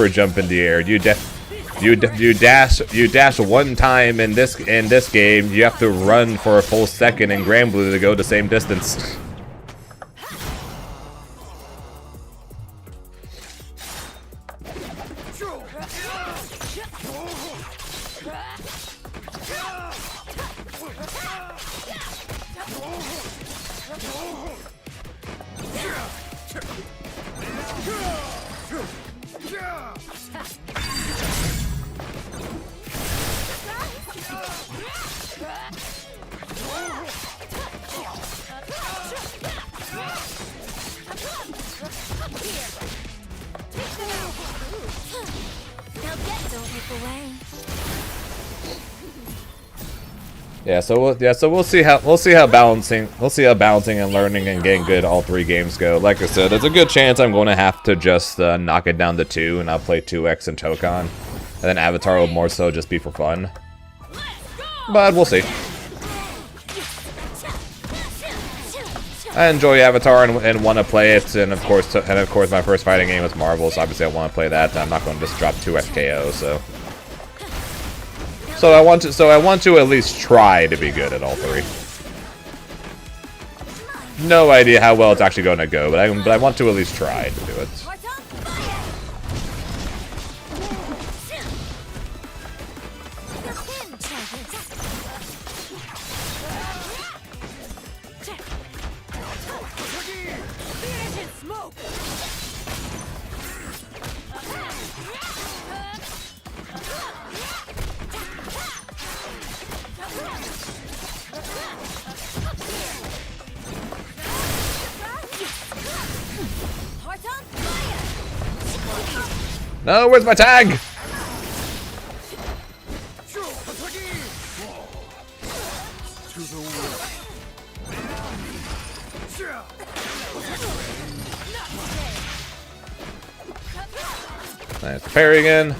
jump in the air. You dash one time in this game. You have to run for a full second in Granblue to go the same distance. Yeah, so we'll see how balancing and learning and getting good all three games go. Like I said, there's a good chance I'm going to have to just knock it down to 2, and I'll play 2X and Tokon, and then Avatar will more so just be for fun. But we'll see. I enjoy Avatar and want to play it, and of course my first fighting game was Marvel, so obviously I want to play that. And I'm not going to just drop 2XKO, so. So I want to at least try to be good at all three. No idea how well it's actually going to go, but I want to at least try to do it. No, where's my tag? Nice parry again.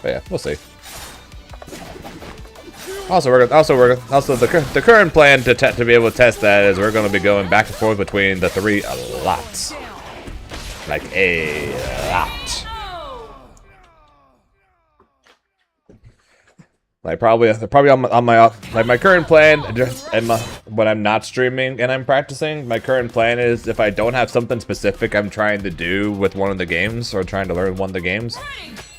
But yeah, we'll see. Also, the current plan to be able to test that is we're going to be going back and forth between the three a lot. Like a lot. Like probably on my current plan, when I'm not streaming and I'm practicing, my current plan is if I don't have something specific I'm trying to do with one of the games or trying to learn one of the games,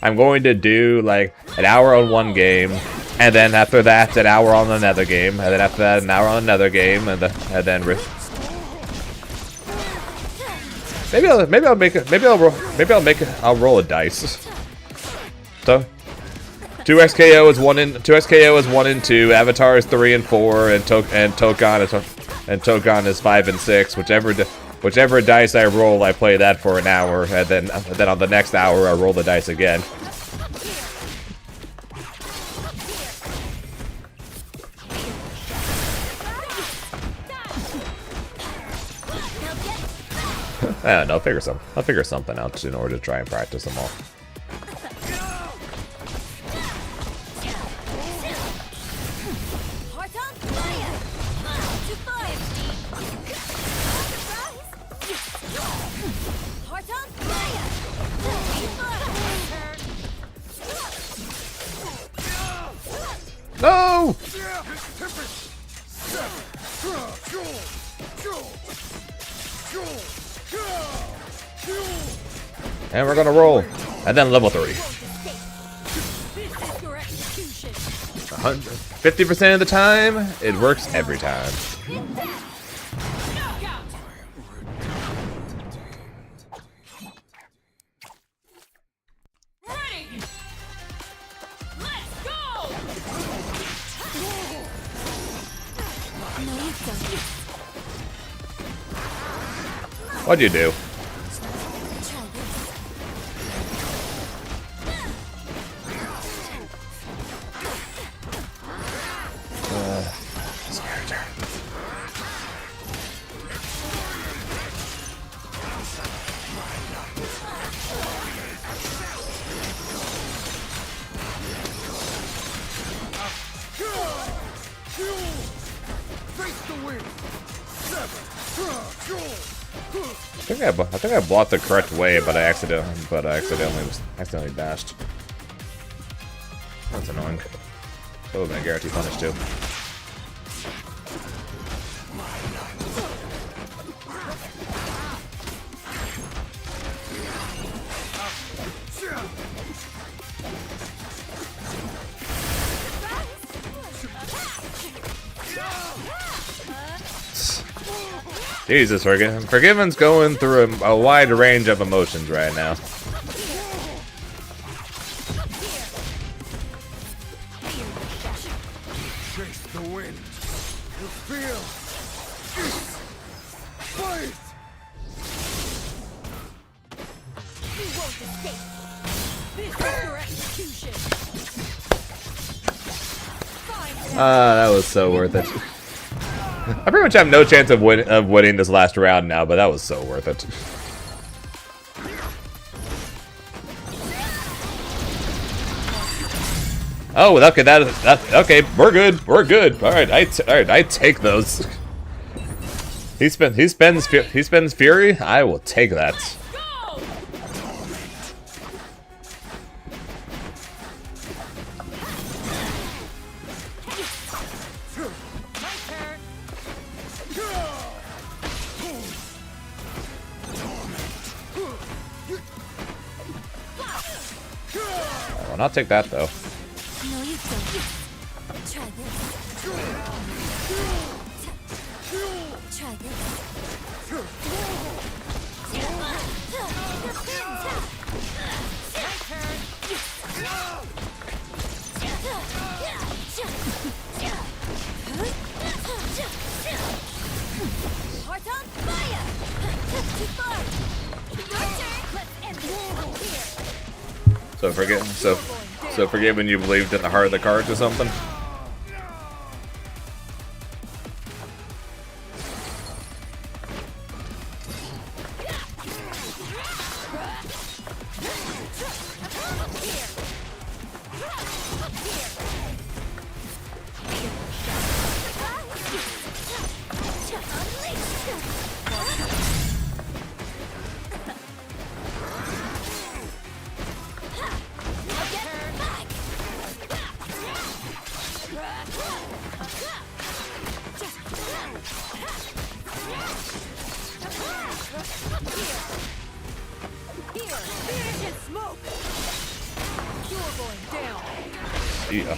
I'm going to do like an hour on one game, and then after that an hour on another game, and then after that an hour on another game, and then. I'll roll a dice. So 2XKO is 1 and 2, Avatar is 3 and 4, and Tokon is 5 and 6. Whichever dice I roll, I play that for an hour, and then on the next hour I roll the dice again. I don't know, I'll figure something out in order to try and practice them all. go! And we're gonna roll. And then level 3.
This is your execution.
50% of the time, it works every time.
Knockout. Ready. Let's go.
No, you don't.
What'd you do?
Try this.
I think I blocked the correct way, but I accidentally dashed. That's annoying. That would have been a guaranteed punish too. Jesus, Forgiven's going through a wide range of emotions right now.
Chase the wind. You feel it. Fight.
You won't escape. This is your execution. Find
That was so worth it. I pretty much have no chance of winning this last round now, but that was so worth it. Oh, okay, that okay. We're good. We're good. All right, I take those. He spends fury. I will take that.
Go.
my turn.
I will not take that though.
No, you don't. Try this. Try this. My turn. Heart on fire! Too far! Your turn! Let's end this here!
So forget when you believed in the heart of the cards or something. Yeah.
KO.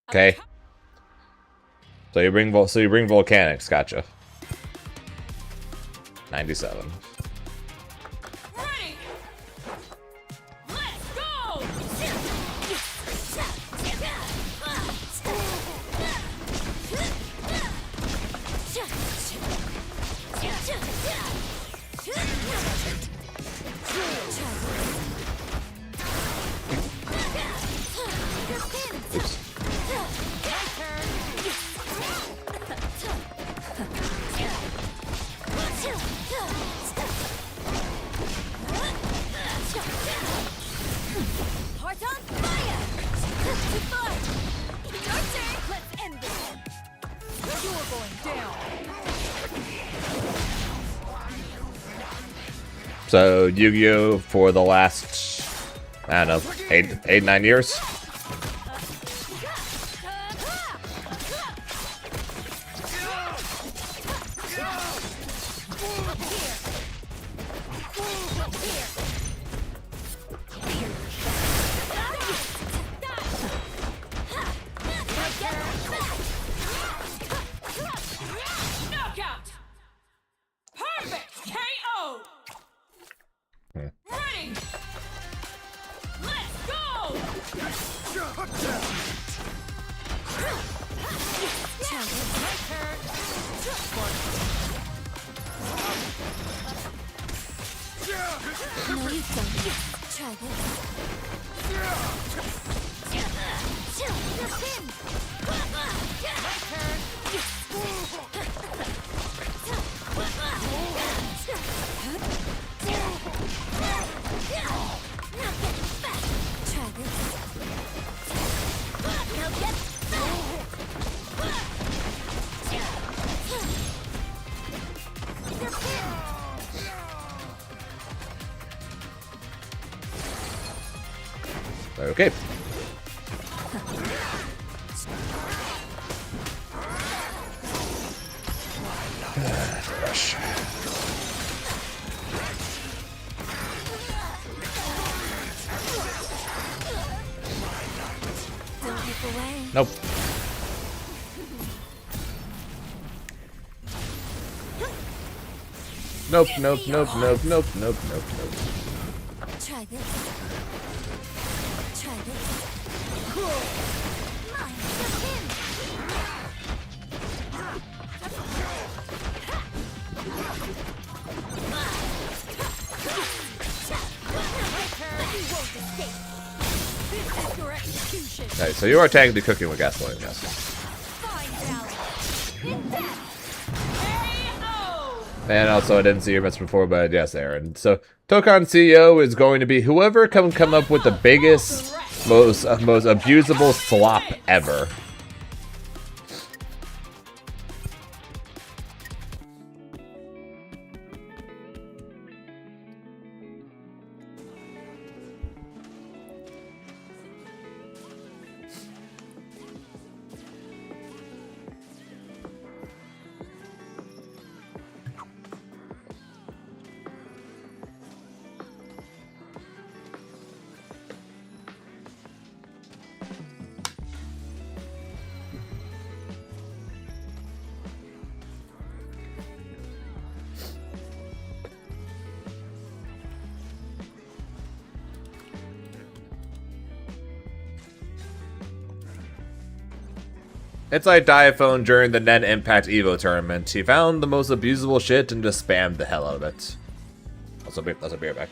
Okay. So you bring volcanics, gotcha. 97.
Ready. Let's go.
Heart on fire! Too far! Your turn! Let's end this! You're going down!
So Yu-Gi-Oh for the last, I don't know, 9 years.
Knockout! Perfect KO! Ready! Let's go! My turn!
No, you don't. Try this. You're thin.
My turn!
Now get back. Try this. Now get back. You're thin.
Okay. Rush.
Don't look away.
Nope. Nope, nope, nope, nope, nope, nope, nope, nope.
Try this. Try this. Mine. You're thin. You won't escape.
This is your execution!
Okay, so you are technically cooking with gasoline, yes.
Fine balance. Hit that.
KO!
And also, I didn't see your message before, but yes, Aaron. So, Tokon CEO is going to be whoever can come up with the biggest, most abusable slop ever. It's like Diaphone during the Nen Impact Evo tournament. He found the most abusable shit and just spammed the hell out of it. I'll be right back.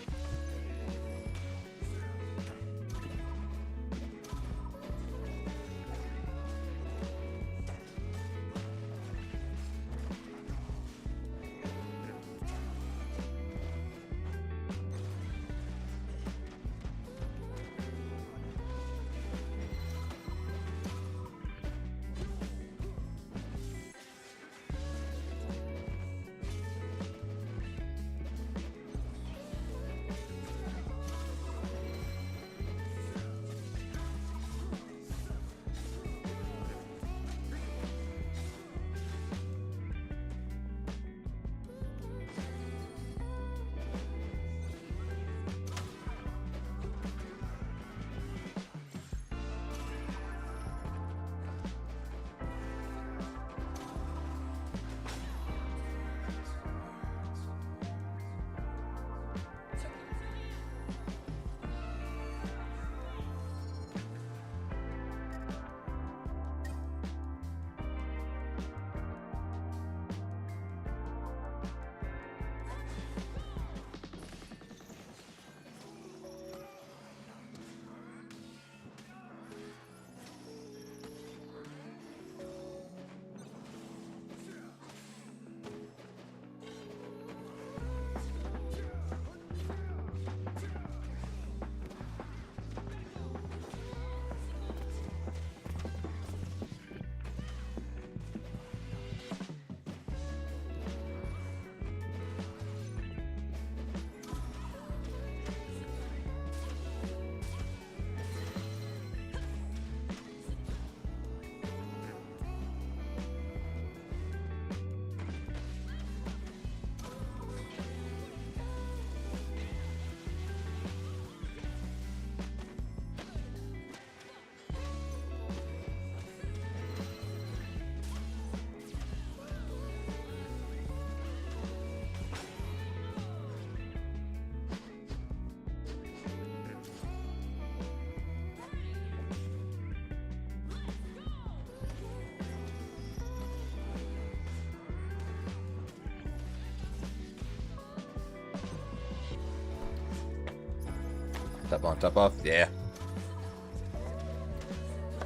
Tap on, tap off. Yeah.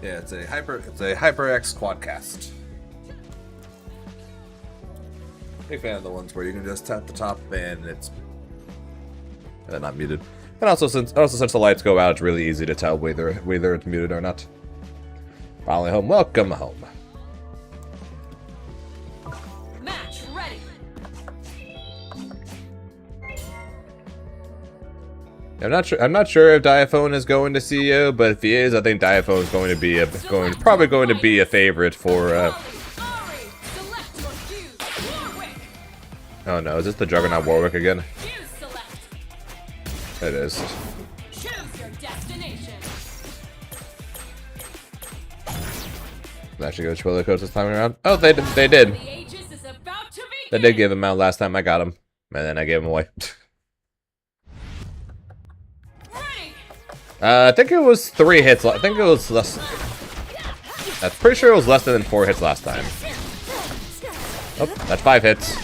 Yeah, it's a HyperX Quadcast. Big fan of the ones where you can just tap the top and it's not muted. And also since the lights go out, it's really easy to tell whether it's muted or not. Finally home. Welcome home.
Match ready.
I'm not sure if Diaphone is going to CEO, but if he is, I think Diaphone is going to be probably going to be a favorite for.
Ari, select your fuse. Warwick.
Oh no, is this the Juggernaut Warwick again?
Fuse select.
It is.
Choose your destination.
Actually, go Twilio Coach this time around. Oh, they did.
The Aegis is about to
They
begin.
did give him out last time I got him, and then I gave him away.
Ready.
I think it was 3 hits. I think it was less. I'm pretty sure it was less than 4 hits last time. Oh, that's 5 hits.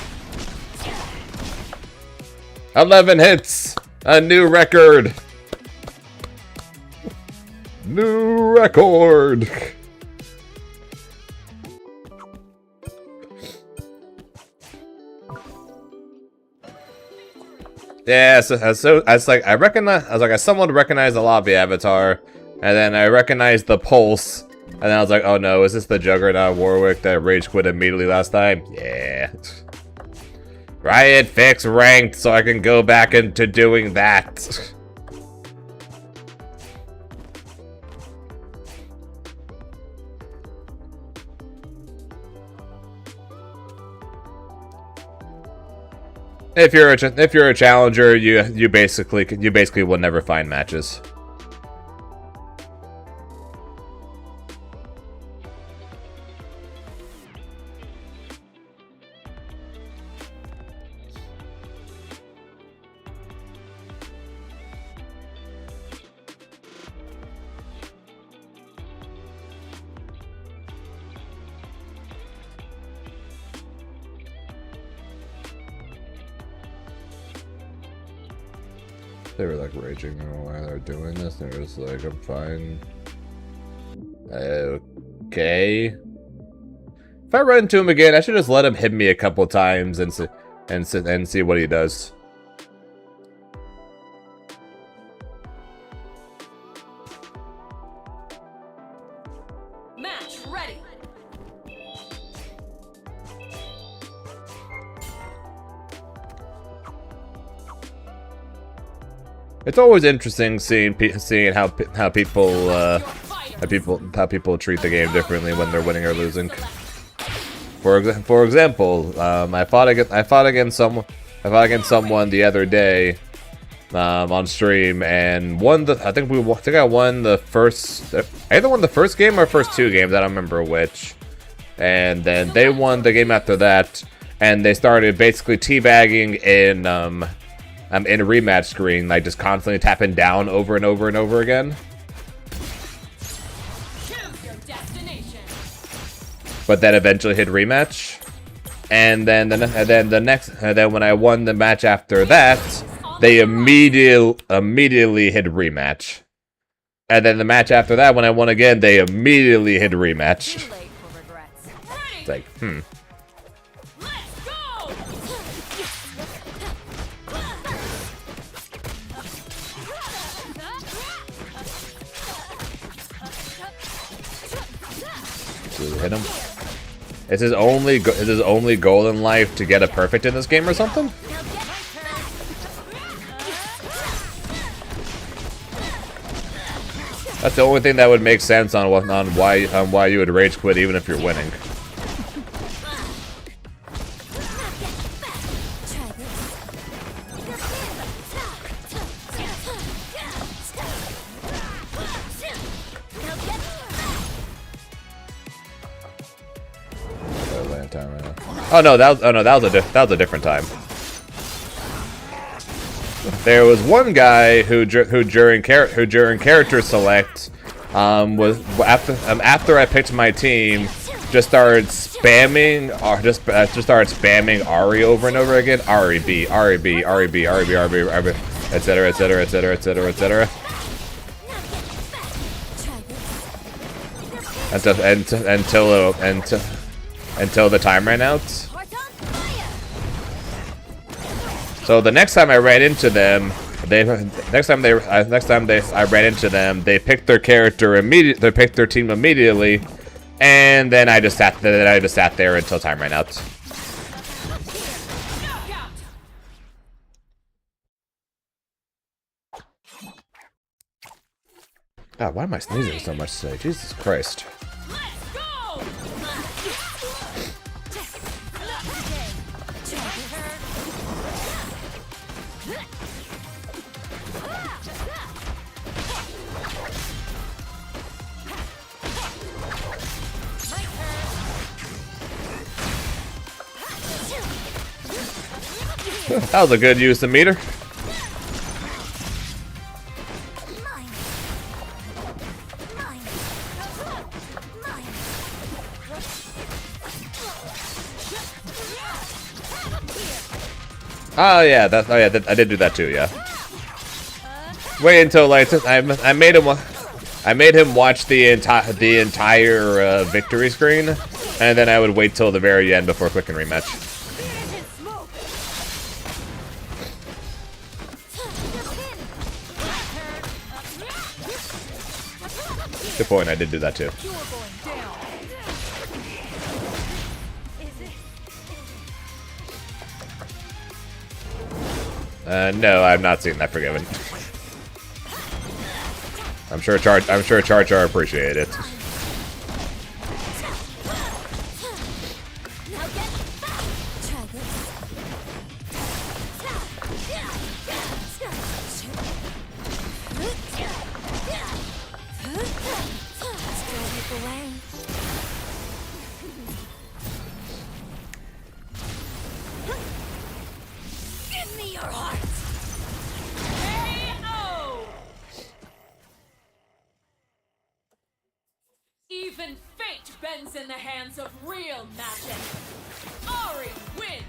11 hits. A new record. New record. Yeah, so I was like, I somewhat recognized the lobby avatar, and then I recognized the pulse, and then I was like, oh no, is this the Juggernaut Warwick that rage quit immediately last time? Yeah. Riot fix ranked so I can go back into doing that. If you're a challenger, you basically will never find matches. They were like raging on why they're doing this, and it was like, I'm fine. Okay. If I run into him again, I should just let him hit me a couple times and see what he does.
Match ready.
It's always interesting seeing how people treat the game differently when they're winning or losing. For example, I fought against someone the other day on stream and won the. I think I won the first. I either won the first game or first 2 games. I don't remember which. And then they won the game after that, and they started basically teabagging in rematch screen, like just constantly tapping down over and over and over again.
Choose your destination.
But then eventually hit rematch, and then when I won the match after that, they immediately hit rematch, and then the match after that, when I won again, they immediately hit rematch.
Too late for regrets.
It's like,
Let's go.
Really hit him. Is his only goal in life to get a perfect in this game or something? That's the only thing that would make sense on why you would rage quit even if you're winning. Oh no, that was a different time. There was one guy who during character select was after I picked my team, just started spamming Ari over and over again. Ari B, Ari B, Ari B, Ari B, Ari B, Ari B, etc., etc., etc., etc., etc. until the time ran out.
Heart on fire.
So the next time I ran into them, I ran into them, they picked their character immediately. They picked their team immediately, and then I just sat there until time ran out.
Knockout.
God, why am I sneezing so much today? Jesus Christ.
Let's go.
That was a good use of meter.
Mine. Mine. Mine.
Oh yeah, I did do that too. Yeah. Wait until like I made him watch the entire victory screen, and then I would wait till the very end before clicking rematch. Good point. I did do that too. No, I've not seen that Forgiven. I'm sure Char Char appreciated it.
Now get back. Try this. Still leap away. Give me your heart.
KO. Even fate bends in the hands of real magic. Ari wins.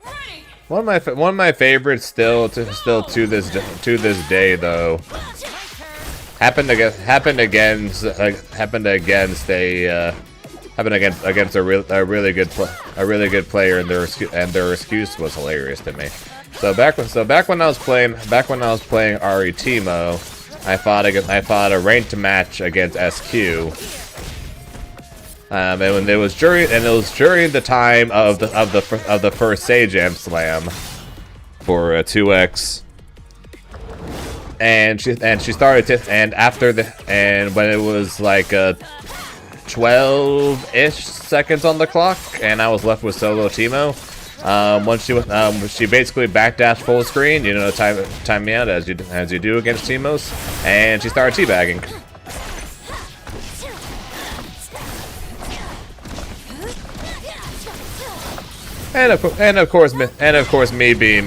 Ready.
One of my favorites still to this day though happened against a really good player, and their excuse was hilarious to me. So back when I was playing Ari Timo, I fought a ranked match against SQ. And when it was during the time of the first Sage Am Slam for 2x, and she started to, and when it was like 12-ish seconds on the clock, and I was left with solo Timo. Once she basically backdashed full screen, you know, time me out as you do against Timos, and she started teabagging. And of course, me being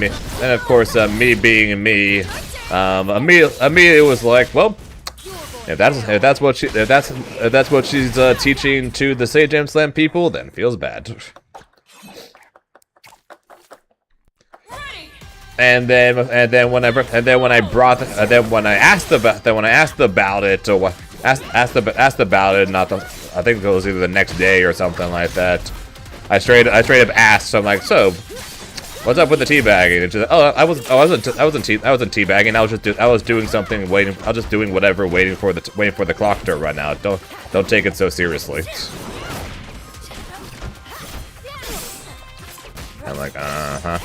me, Amelia was like, well, if that's what she's teaching to the Sage Am Slam people, then feels bad. And then when I asked about it, or asked about it, I think it was either the next day or something like that. I straight up asked. So I'm like, so what's up with the teabagging? And she's like, I wasn't teabagging. I was doing something, waiting. I was just doing whatever, waiting for the clock to run out. Don't take it so seriously. I'm like, uh-huh.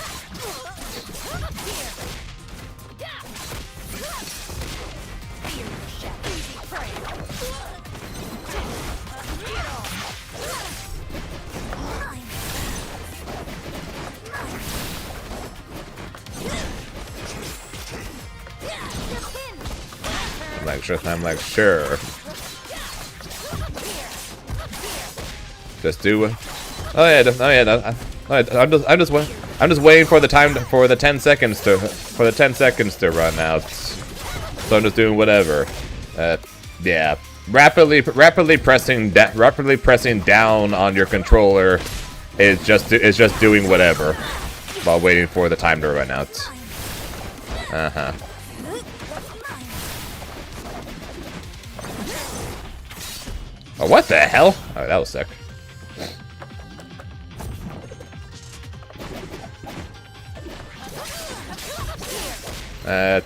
I'm like, sure. Just do it. I'm just waiting for the 10 seconds to run out. So I'm just doing whatever. Yeah. Rapidly pressing down on your controller is just doing whatever while waiting for the time to run out. Uh-huh. Oh, what the hell? Oh, that was sick.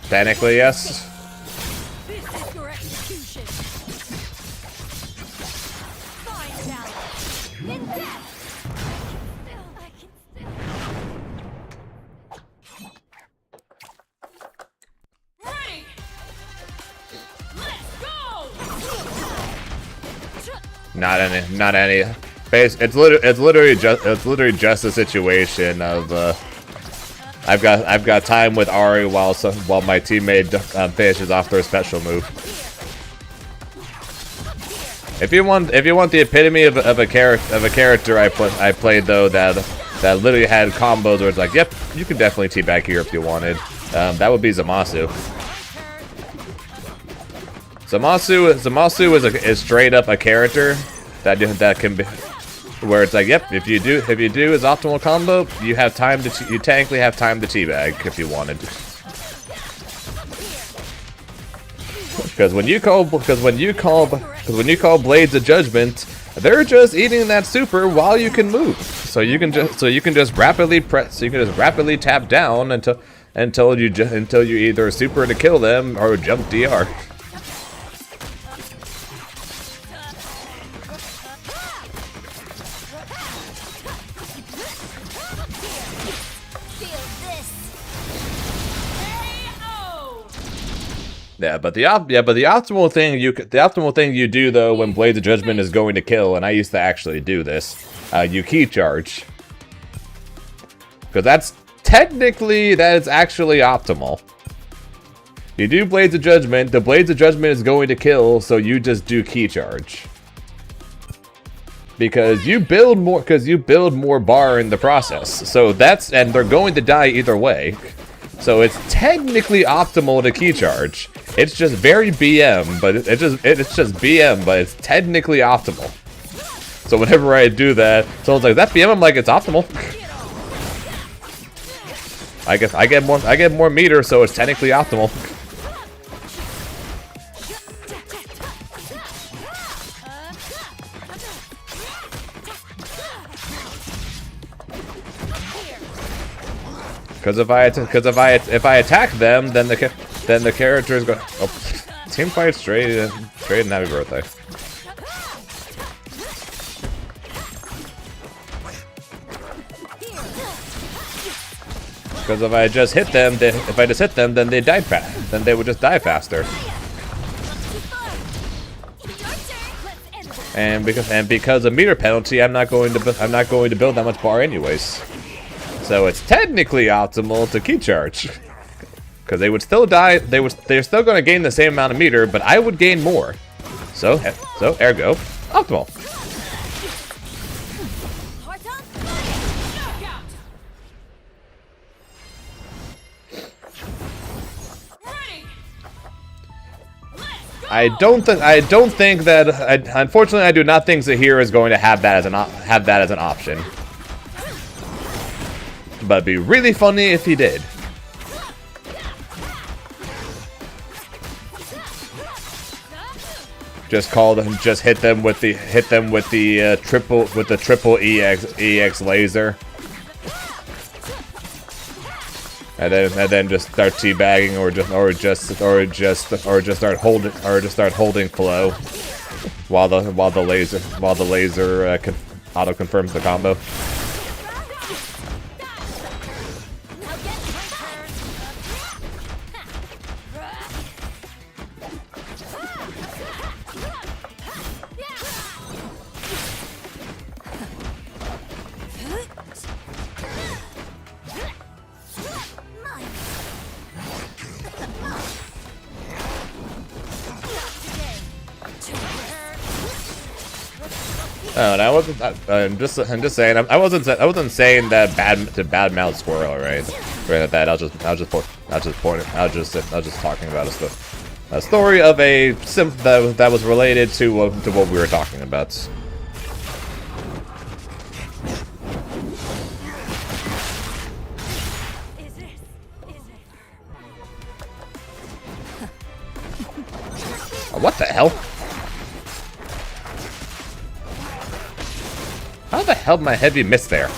Technically, yes.
This is your execution. Find balance. In death. I can still.
Ready. Let's go.
Not any. It's literally just a situation of I've got time with Ari while my teammate finishes off their special move. If you want the epitome of a character I played though that literally had combos where it's like, yep, you can definitely teabag here if you wanted. That would be Zamasu. Zamasu is straight up a character that can be where it's like, yep, if you do his optimal combo, you technically have time to teabag if you wanted. Because when you call Blades of Judgment, they're just eating that super while you can move. So you can just rapidly tap down until you either super to kill them or jump DR. Yeah, but the optimal thing you do though when Blades of Judgment is going to kill, and I used to actually do this, you key charge, because that is actually optimal. You do Blades of Judgment, the Blades of Judgment is going to kill, so you just do key charge. Because you build more bar in the process. So and they're going to die either way. So it's technically optimal to key charge. It's just very BM, but it's just BM, but it's technically optimal. So whenever I do that, someone's like, "That BM?" I'm like, "It's optimal." I get more meter, so it's technically optimal. Because if I attack them, then the characters go. Oh, team fight straight and happy birthday. Because if I just hit them, then they die fast. Then they would just die faster. And because of meter penalty, I'm not going to build that much bar anyways. So it's technically optimal to key charge, because they would still die. They're still going to gain the same amount of meter, but I would gain more. So ergo, optimal. Unfortunately, I do not think Zahir is going to have that as an option. But it'd be really funny if he did. Just hit them with the triple EX laser, and then just start teabagging or just start holding flow while the laser auto confirms the combo. Oh, and I'm just saying. I wasn't saying that to badmouth Squirrel, right? Right at that. I was just talking about a story of a simp that was related to what we were talking about. What the hell? How the hell did my heavy miss there?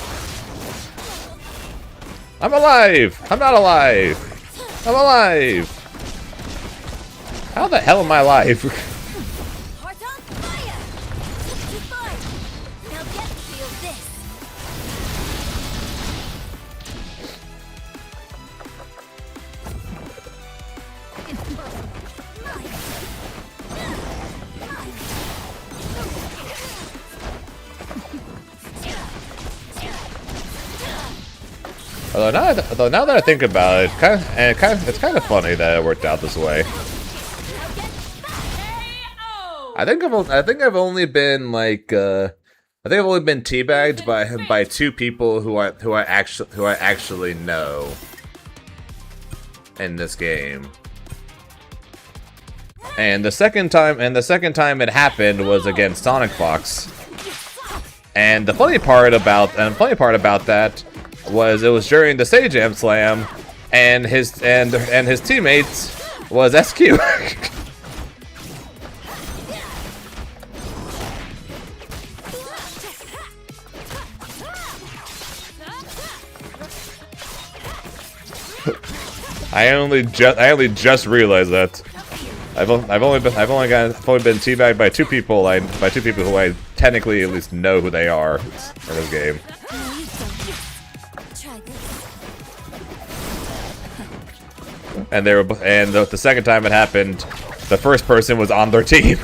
I'm alive! I'm not alive! I'm alive! How the hell am I alive?
Heart on fire! Too far! Now get feel this! It's perfect.
Although now that I think about it, it's kind of funny that it worked out this way. I think I've only been like I think I've only been teabagged by two people who I actually know in this game. And the second time it happened was against Sonic Fox. And the funny part about that was it was during the Stage Jam Slam, and his teammates was SQ. I only just realized that. I've only been teabagged by two people who I technically at least know who they are in this game. And the second time it happened, the first person was on their team.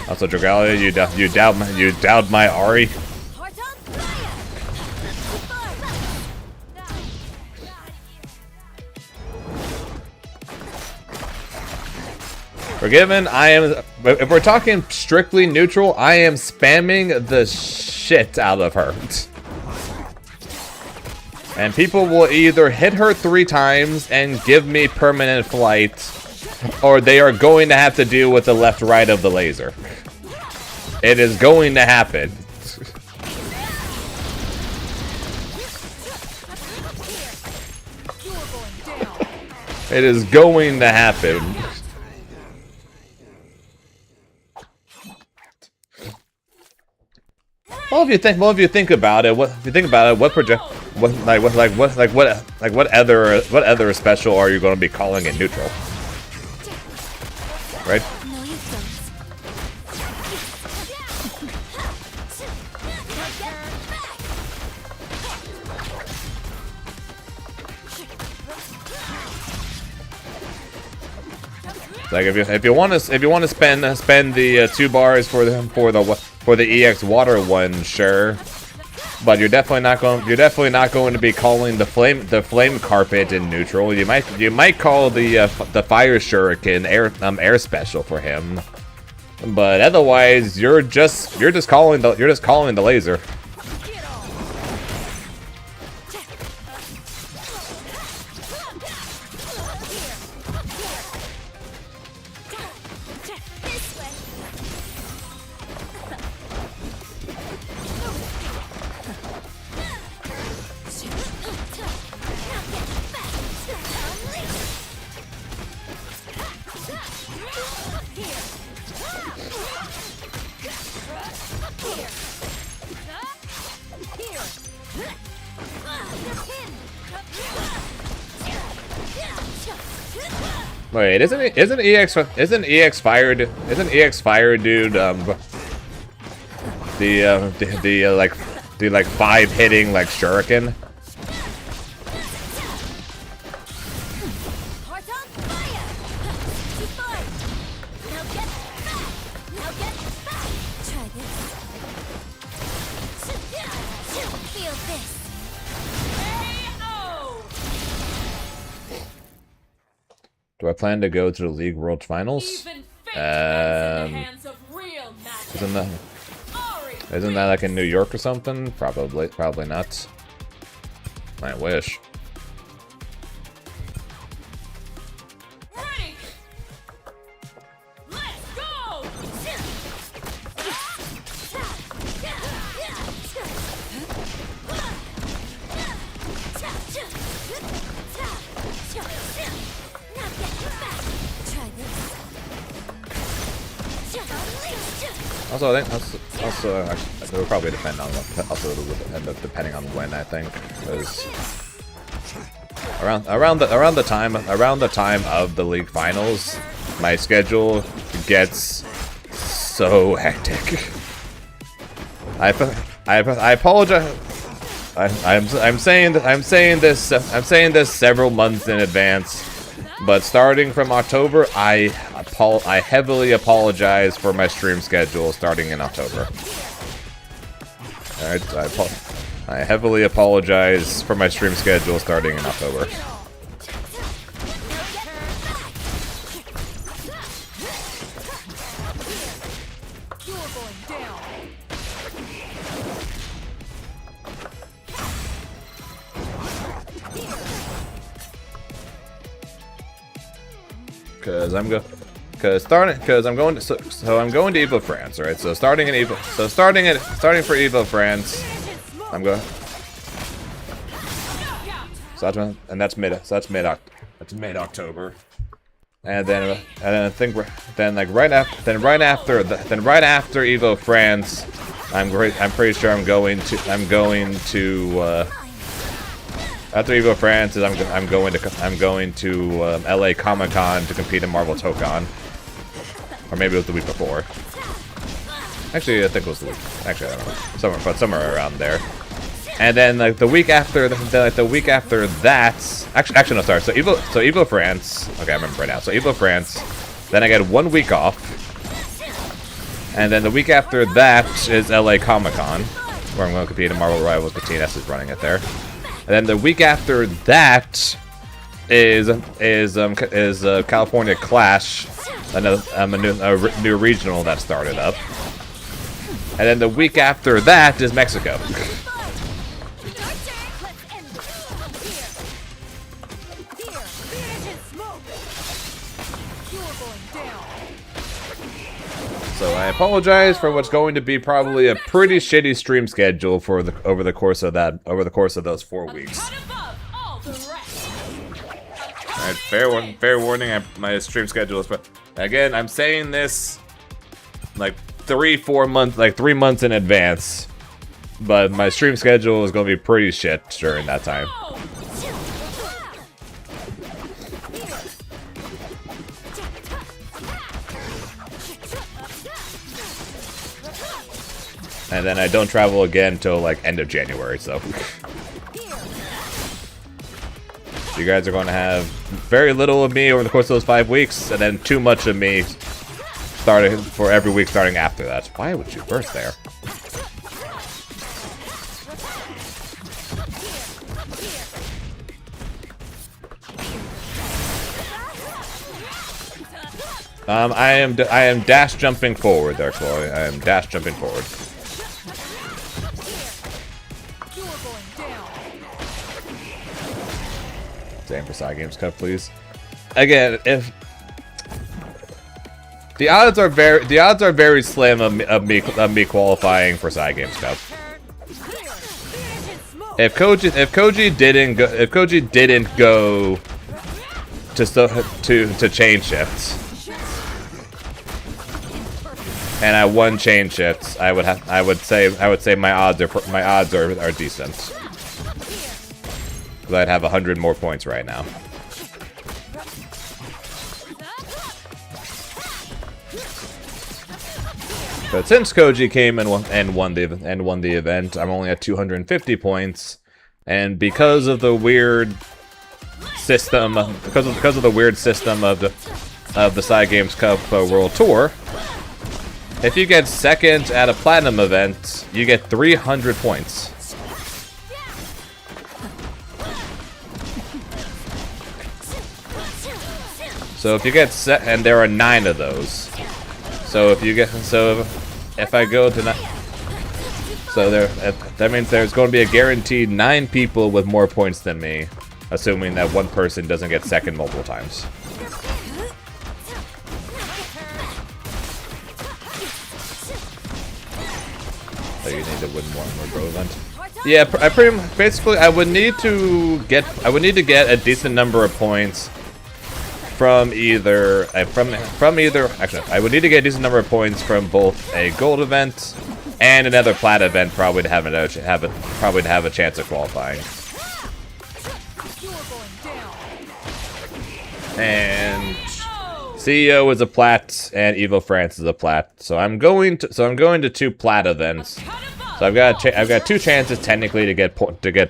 Also, Dragalia, you doubted my Ari. Forgiven, if we're talking strictly neutral, I am spamming the shit out of her. And people will either hit her 3 times and give me permanent flight, or they are going to have to deal with the left-right of the laser. It is going to happen. It is going to happen. Well, if you think about it, what other special are you going to be calling it neutral? Right? Like if you want to spend the 2 bars for the EX water one, sure, but you're definitely not going to be calling the flame carpet in neutral. You might call the fire shuriken air special for him, but otherwise you're just calling the laser. Wait, isn't EX Fire dude the 5 hitting like shuriken? Do I plan to go to the League World Finals? Isn't that like in New York or something? Probably not. I wish. Also, I think it will probably depend on what. Also, it would end up depending on when, I think, because around the time of the league finals, my schedule gets so hectic. I apologize. I'm saying this several months in advance, but starting from October, I heavily apologize for my stream schedule starting in October. All right, I heavily apologize for my stream schedule starting in October. Because I'm going to Evo France, right? So starting for Evo France, I'm going. So that's mid October, and then I think right after Evo France, I'm pretty sure I'm going to. After Evo France, I'm going to LA Comic-Con to compete in Marvel Tokon, or maybe it was the week before. Actually, I think it was the week. Actually, I don't know. Somewhere around there. And then like the week after that, actually no, sorry. So Evo France. Okay, I remember right now. So Evo France. Then I get 1 week off, and then the week after that is LA Comic-Con, where I'm going to compete in Marvel Rivals. But TNS is running it there. And then the week after that is California Clash, a new regional that started up. And then the week after that is Mexico. So I apologize for what's going to be probably a pretty shitty stream schedule for over the course of those 4 weeks. Alright, fair warning. My stream schedule is. Again, I'm saying this like 3 months in advance, but my stream schedule is going to be pretty shit during that time. And then I don't travel again until like end of January, so you guys are going to have very little of me over the course of those 5 weeks, and then too much of me starting for every week starting after that. Why would you burst there? I am dash jumping forward there, Chloe. I am dash jumping forward. Same for Side Games Cup, please. Again, if the odds are very slim of me qualifying for Side Games Cup. If Koji didn't go to chain shifts, and I won chain shifts, I would say my odds are decent. Because I'd have 100 more points right now. But since Koji came and won the event, I'm only at 250 points, and because of the weird system, of the Side Games Cup World Tour, if you get second at a platinum event, you get 300 points. So if you get set, and there are 9 of those. So if I go to that means there's going to be a guaranteed 9 people with more points than me, assuming that one person doesn't get second multiple times. So you need to win one more Grow event. Yeah, basically I would need to get a decent number of points from either actually I would need to get a decent number of points from both a gold event and another plat event probably to have a chance of qualifying. And CEO is a plat and Evo France is a plat. So I'm going to 2 plat events. So I've got 2 chances technically to get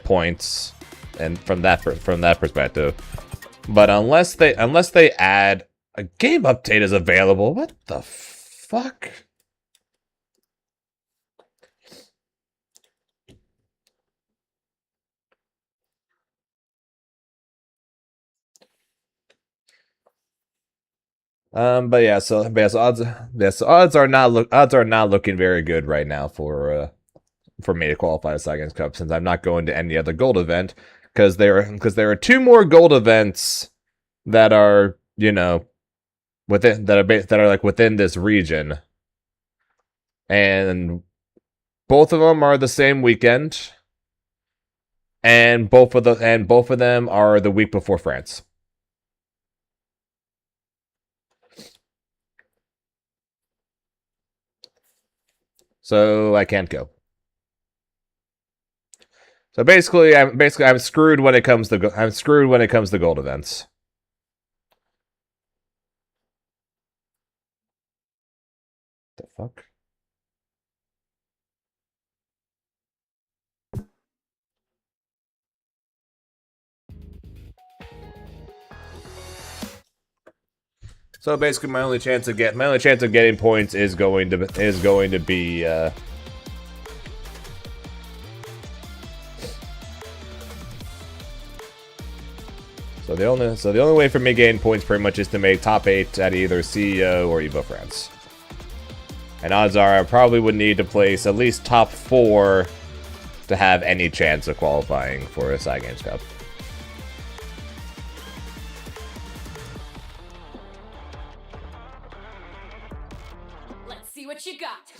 points, and from that perspective. But unless they add a game update is available, what the fuck? Odds are not looking very good right now for me to qualify the Saigon's Cup, since I'm not going to any other gold event, because there are 2 more gold events that are, you know, within this region, and both of them are the same weekend, and both of them are the week before France. So I can't go. So basically I'm screwed when it comes to gold events. The fuck? So basically, my only chance of getting points is going to be. So the only way for me getting points pretty much is to make top 8 at either CEO or Evo France. And odds are I probably would need to place at least top 4 to have any chance of qualifying for a Side Games Cup.
See what you got.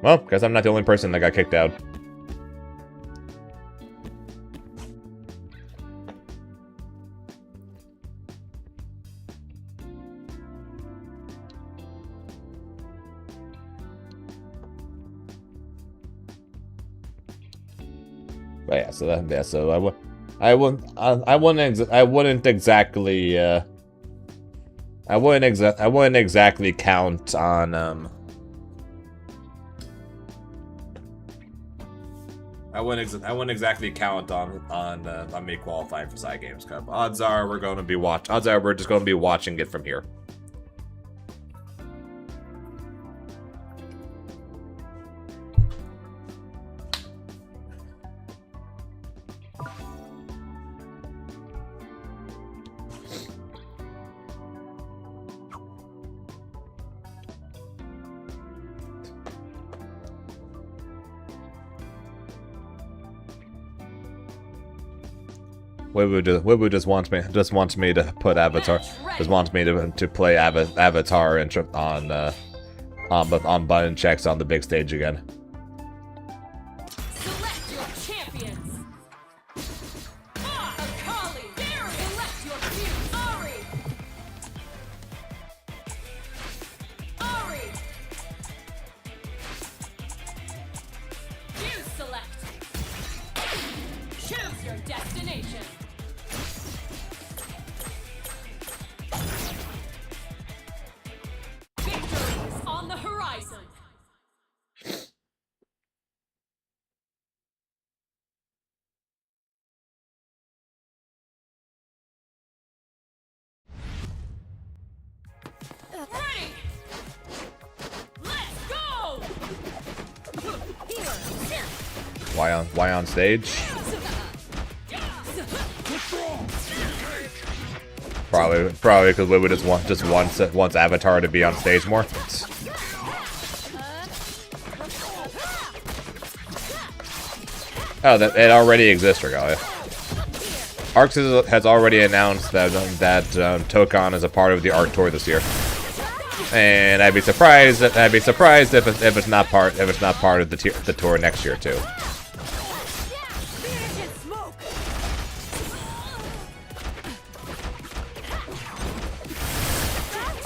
Well, guess I'm not the only person that got kicked out. But yeah, so I wouldn't exactly count on I wouldn't exactly count on me qualifying for Side Games Cup. Odds are we're just going to be watching it from here. Wibu just wants me to put Avatar. Just wants me to play Avatar and on button checks on the big stage again.
Select your champions. Akali, select your fuse. Ari. Fuse select. Choose your destination. Victory is on the horizon. Ready! Let's go!
Why on stage? Probably because Wibu just wants Avatar to be on stage more. Oh, that it already exists, Regalia. Arx has already announced that Tokon is a part of the Arc Tour this year, and I'd be surprised if it's not part of the tour next year too.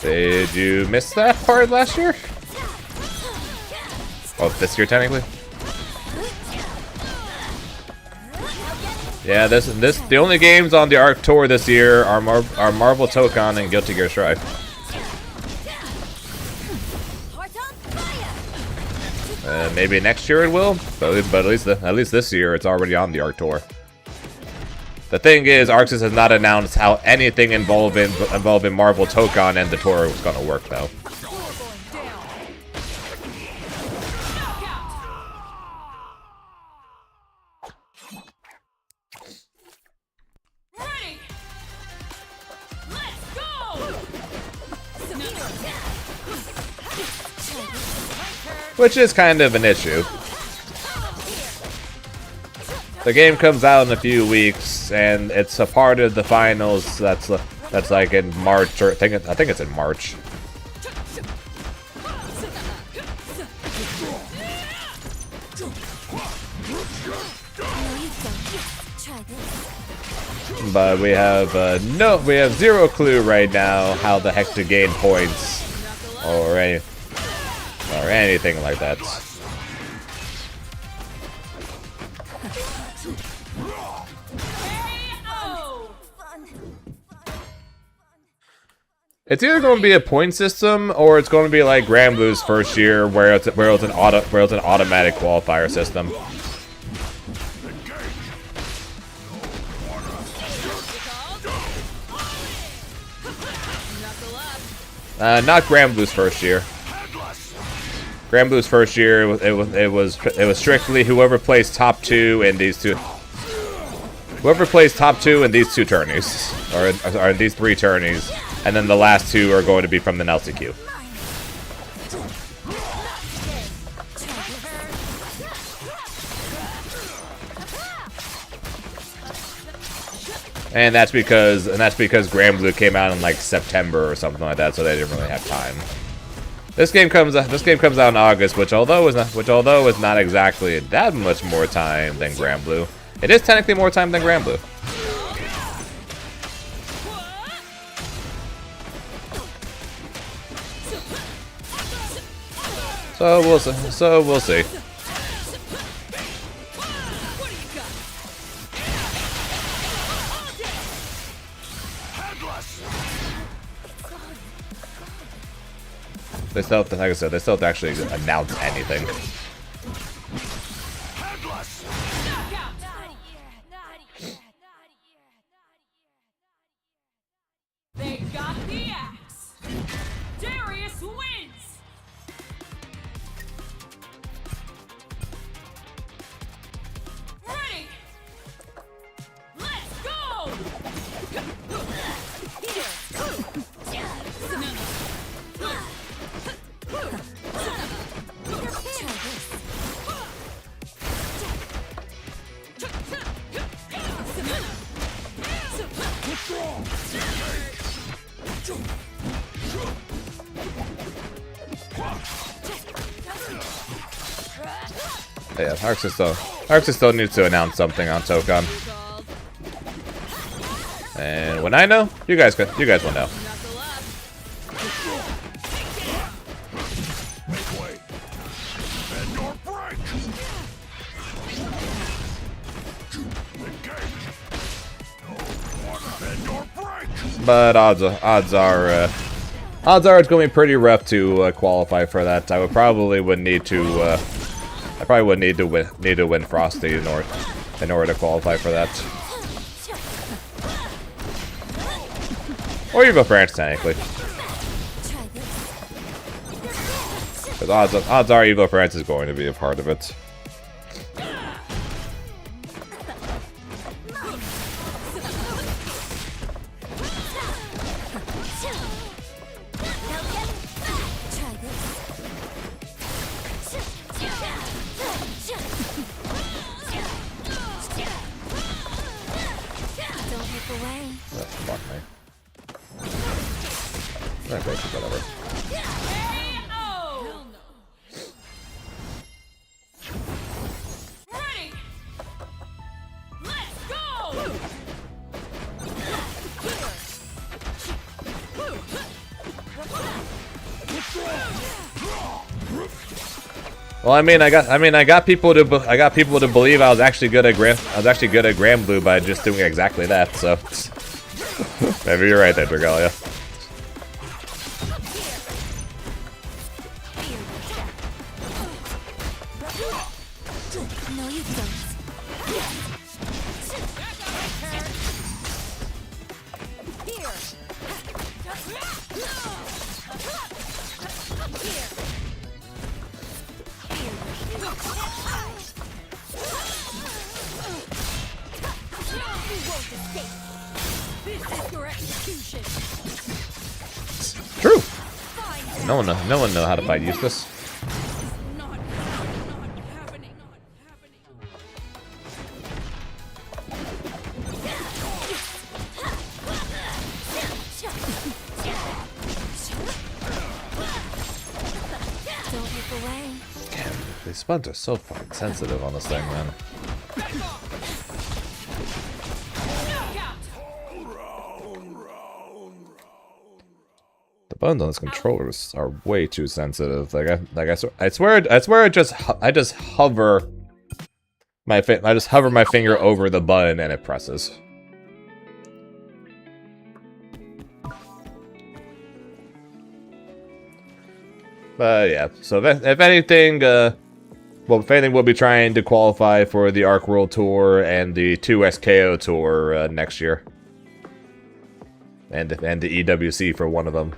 Did you miss that part last year? Oh, this year technically. Yeah, the only games on the Arc Tour this year are Marvel Tokon and Guilty Gear Strive. Maybe next year it will, but at least this year it's already on the Arc Tour. The thing is, ArcSys has not announced how anything involving Marvel Tokon and the tour was gonna work though. Which is kind of an issue. The game comes out in a few weeks, and it's a part of the finals that's like in March, or I think it's in March. But we have zero clue right now how the heck to gain points or anything like that. It's either going to be a point system, or it's going to be like Grand Blue's first year, where it's an automatic qualifier system. Not Grand Blue's first year. Grand Blue's first year, it was strictly whoever plays top two in these two. Whoever plays top two in these two tourneys, or these three tourneys. And then the last two are going to be from the LCQ. And that's because Grand Blue came out in like September or something like that, so they didn't really have time. This game comes out in August, which although is not exactly that much more time than Grand Blue, it is technically more time than Grand Blue. So we'll see. They still, like I said, they still have to actually announce anything.
They got the axe. Darius wins. Ready. Let's go.
Yeah, ArcSys still needs to announce something on Tokon. And when I know, you guys will know. But odds are it's going to be pretty rough to qualify for that. I probably would need to win Frosty in order to qualify for that. Or Evo France technically. Because odds are Evo France is going to be a part of it. Well, I got people to believe I was actually good at Grand Blue by just doing exactly that. So maybe you're right there, Dragalia.
No, you don't. Here.
This is your execution.
True. No one know how to fight Eustace.
Not happening.
Don't look away.
Damn, these spuds are so fucking sensitive on this thing, man. The buttons on this controllers are way too sensitive. I swear I just hover my finger over the button and it presses. But yeah, so if anything, we'll be trying to qualify for the Arc World Tour and the 2SKO Tour next year, and the EWC for one of them.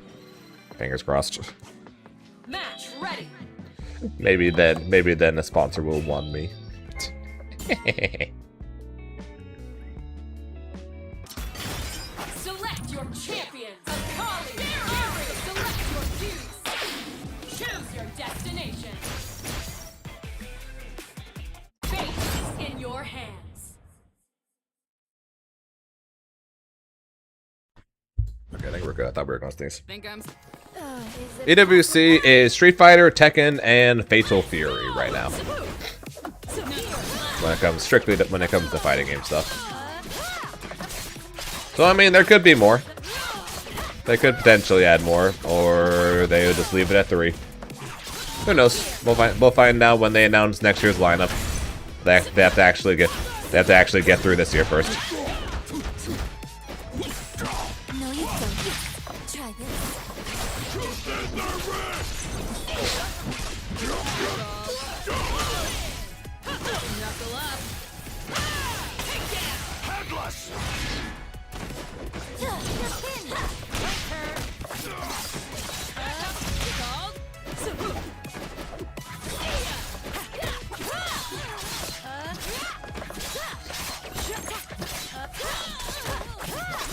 Fingers crossed.
Match ready.
Maybe then the sponsor will want me.
Select your champions. Akali, Ari, select your fuse. Choose your destination. Fate is in your hands.
Okay, I think we're good. I thought we were gonna sneeze.
Think I'm.
Is it
EWC is Street Fighter, Tekken, and Fatal Fury right now. When it comes to fighting game stuff. So I mean, there could be more. They could potentially add more, or they would just leave it at 3. Who knows? We'll find out when they announce next year's lineup. They have to actually get through this year first.
No, you don't. Try this.
Knuckle up.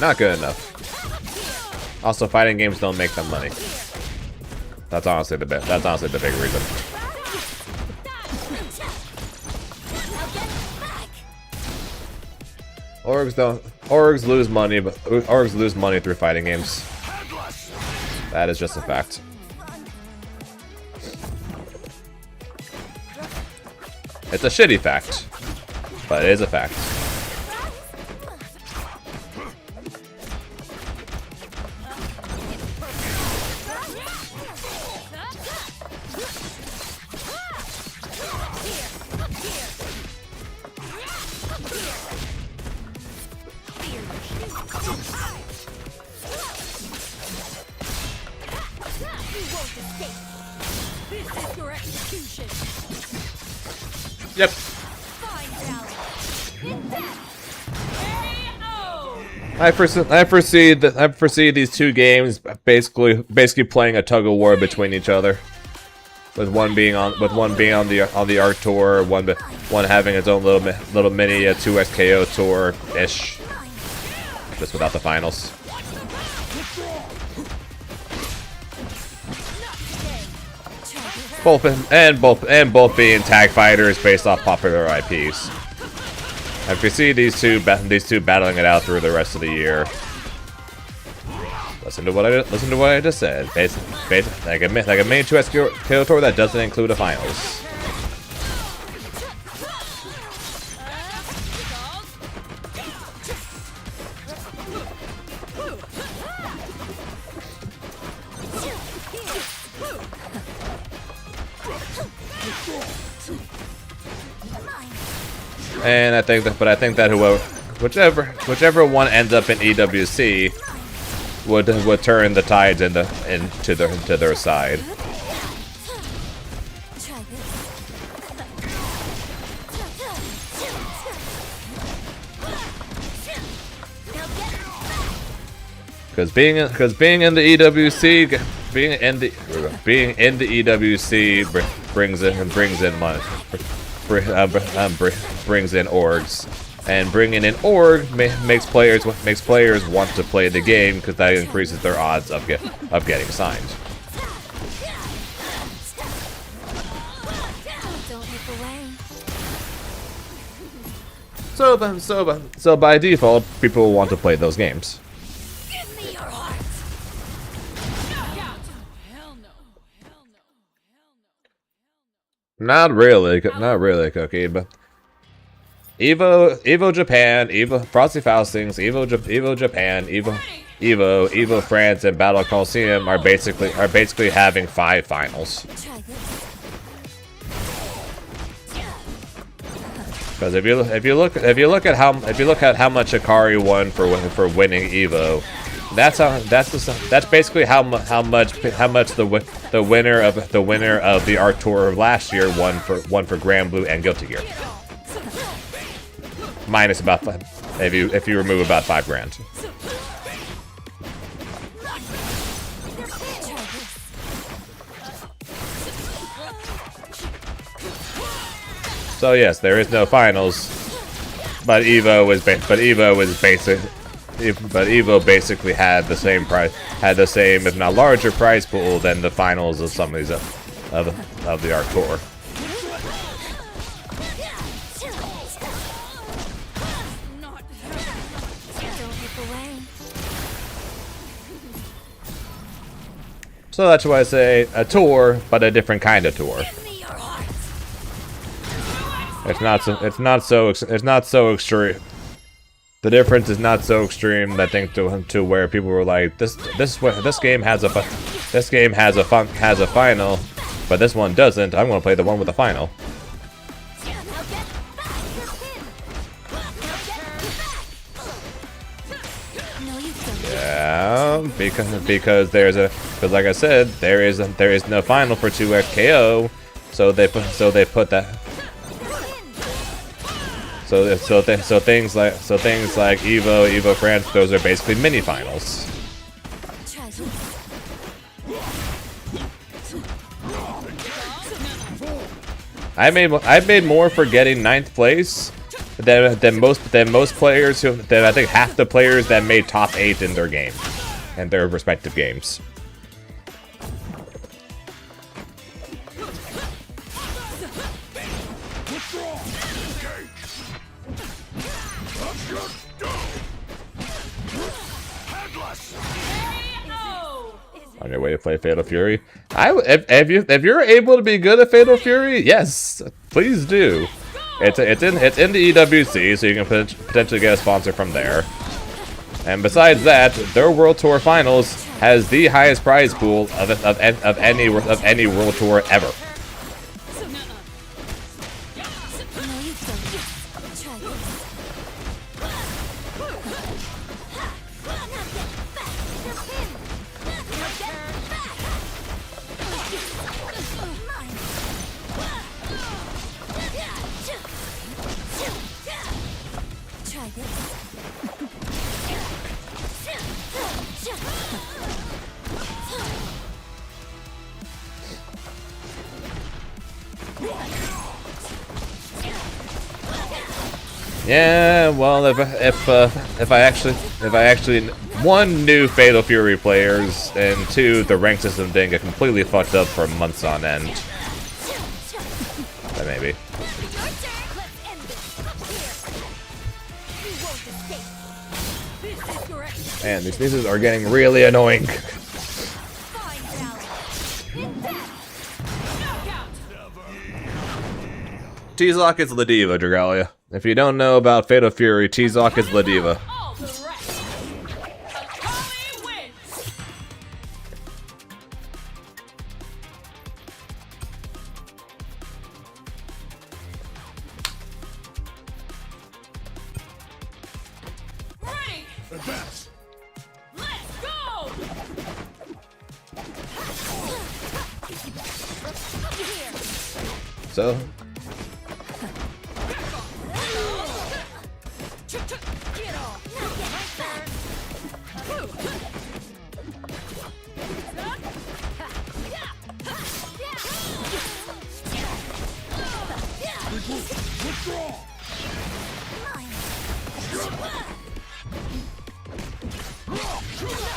Not good enough. Also, fighting games don't make them money. That's honestly the big reason. Orgs lose money, but orgs lose money through fighting games. That is just a fact. It's a shitty fact, but it is a fact.
This is your execution.
Yep. I foresee these two games basically playing a tug of war between each other, with one being on the Arc Tour, one having its own little mini 2SKO tour ish, just without the finals. Both being tag fighters based off popular IPs. If you see these two battling it out through the rest of the year, listen to what I just said. Basically, like a mini 2SKO tour that doesn't include a finals. And I think that whichever one ends up in EWC would turn the tides into their side.
Try this. Now get back.
Because being in the EWC, being in the EWC brings in money, brings in orgs, and bringing in org makes players want to play the game because that increases their odds of getting signed.
Don't look away.
So by default, people will want to play those games.
Give me your heart.
Knockout. Hell no. Hell no.
Not really, Cookie, but Evo Japan, Evo Frosty Faustings, Evo Japan, Evo France, and Battle Coliseum are basically having 5 finals.
Try this.
Because if you look at how much Akari won for winning Evo, that's basically how much the winner of the Art Tour of last year won for Grand Blue and Guilty Gear. Minus about if you remove about $5 grand. So yes, there is no finals, but Evo basically had the same if not larger prize pool than the finals of some of these of the Art Tour.
Don't look away.
So that's why I say a tour, but a different kind of tour.
Give me your heart.
It's not so extreme. The difference is not so extreme. I think to where people were like, this game has a final, but this one doesn't. I'm gonna play the one with the final.
Now get back. You're pinned. Now get back. No, you don't.
Yeah, because like I said, there is no final for 2x KO, so they put that. So things like Evo France, those are basically mini finals.
Try this.
I made more for getting 9th place than most players than I think half the players that made top 8 in their game, in their respective games. On your way to play Fatal Fury, if you're able to be good at Fatal Fury, yes, please do. It's in the EWC, so you can potentially get a sponsor from there. And besides that, their World Tour Finals has the highest prize pool of any World Tour ever.
No, you don't. Try this. Try this.
Yeah, well, if I actually 1, new Fatal Fury players, and 2, the rank system didn't get completely fucked up for months on end. But maybe.
Your turn. Let's end this. Here. You won't escape. This is correct.
Man, these sneezes are getting really annoying.
Fine balance. Hit that.
Knockout.
T-Zoc is Ladiva, Dragalia. If you don't know about Fatal Fury, T-Zoc is Ladiva.
All the rest. Akali wins. Ready.
Advance.
Let's go.
So,
Get off. Now get back.
Withdraw.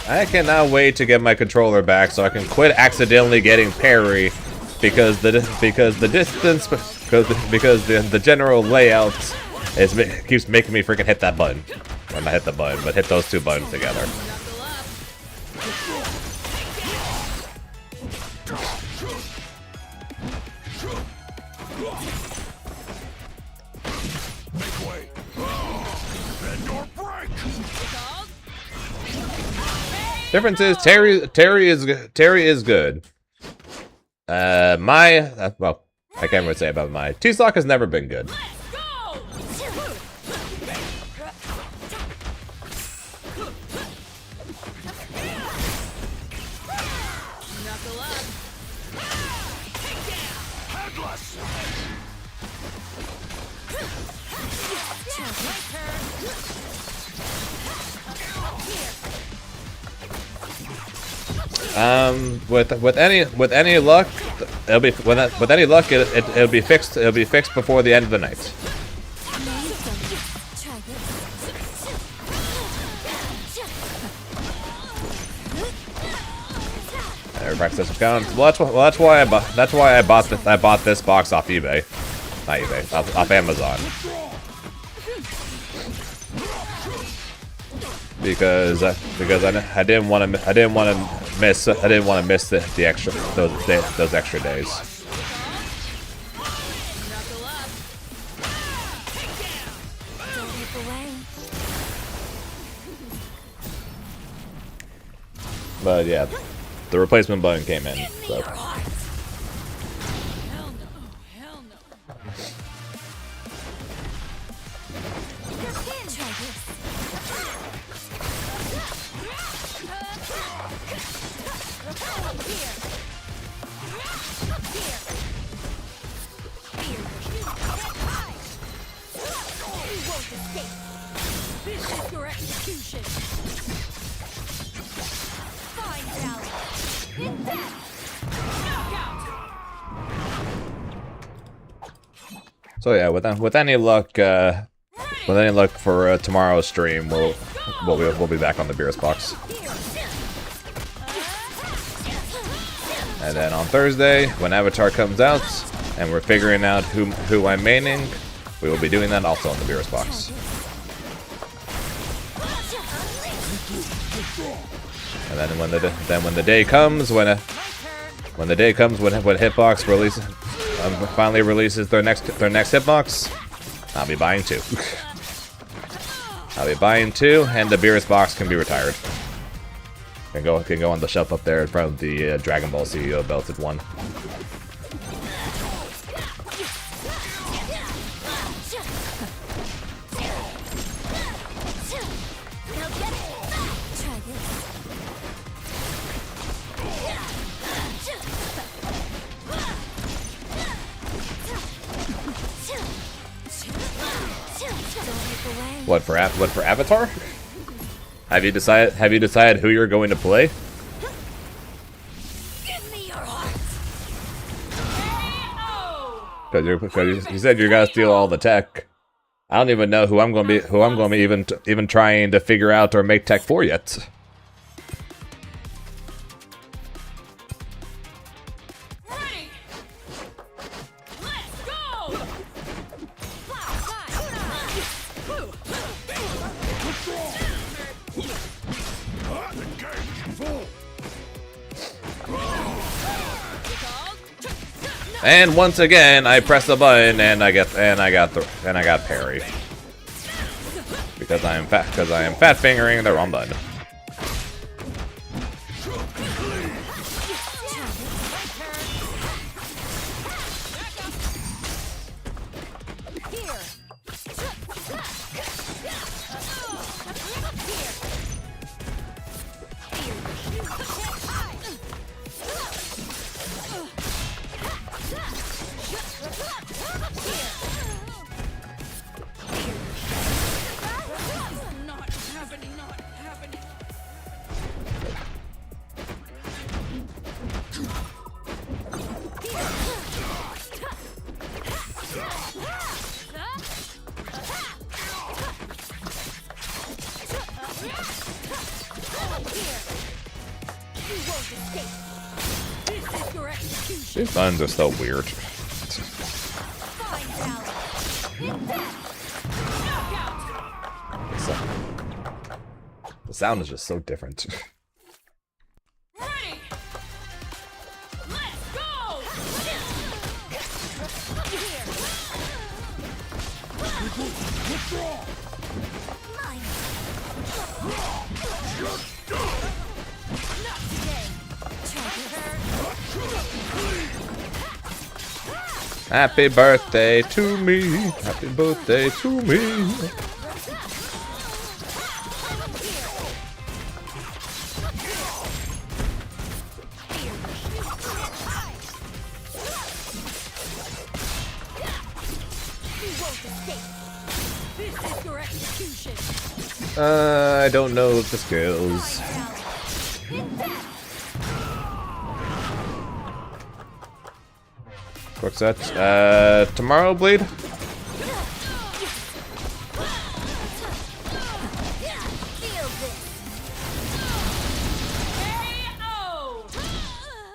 I cannot wait to get my controller back so I can quit accidentally getting parry because the distance because the general layout keeps making me freaking hit that button. Well, not hit the button, but hit those two buttons together.
Make way. Bend or break.
Difference is Terry is good. Well, I can't really say about my T-Stock has never been good.
Let's go. Knuckle up.
Headless.
With any luck, it'll be with any luck it'll be fixed. It'll be fixed before the end of the night. Practice session counts. Well, that's why I bought this box off eBay, not eBay, off Amazon. Because I didn't want to miss the extra those extra days.
Knuckle up.
Don't leap away.
But yeah, the replacement button came in. So.
Hell no. Hell no.
Try this.
This is your execution.
Fine rally. Hit that.
Knockout.
So yeah, with any luck for tomorrow's stream, we'll be back on the Beerus box. And then on Thursday, when Avatar comes out, and we're figuring out who I'm maining, we will be doing that also on the Beerus box. And then when the day comes when Hitbox finally releases their next Hitbox, I'll be buying two. I'll be buying two, and the Beerus box can be retired. Can go on the shelf up there in front of the Dragon Ball Z belted one. What for Avatar? Have you decided who you're going to play?
Give me your heart.
Because you said you're gonna steal all the tech. I don't even know who I'm gonna be even trying to figure out or make tech for yet.
Ready. Let's go.
Engage. Full.
And once again, I press the button and I got parry. Because I am fat fingering the wrong button.
You won't escape. This is your execution.
These buttons are so weird.
Fine balance. Hit that.
The sound is just so different.
Ready. Let's go.
Mine. Not today. Try
Happy birthday to me. Happy birthday to me.
This is your execution.
I don't know the skills. What's that? Tomorrow Bleed?
Feel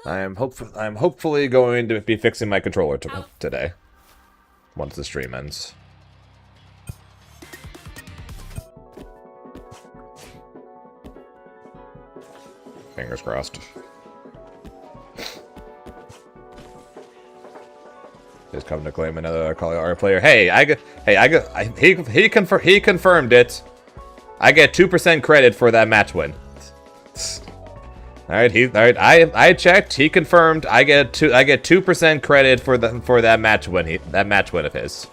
this.
I'm hopefully going to be fixing my controller today. Once the stream ends. Fingers crossed. Just come to claim another Call R player. Hey, he confirmed it. I get 2% credit for that match win. All right, I checked. He confirmed. I get 2% credit for that match win. That match win of his.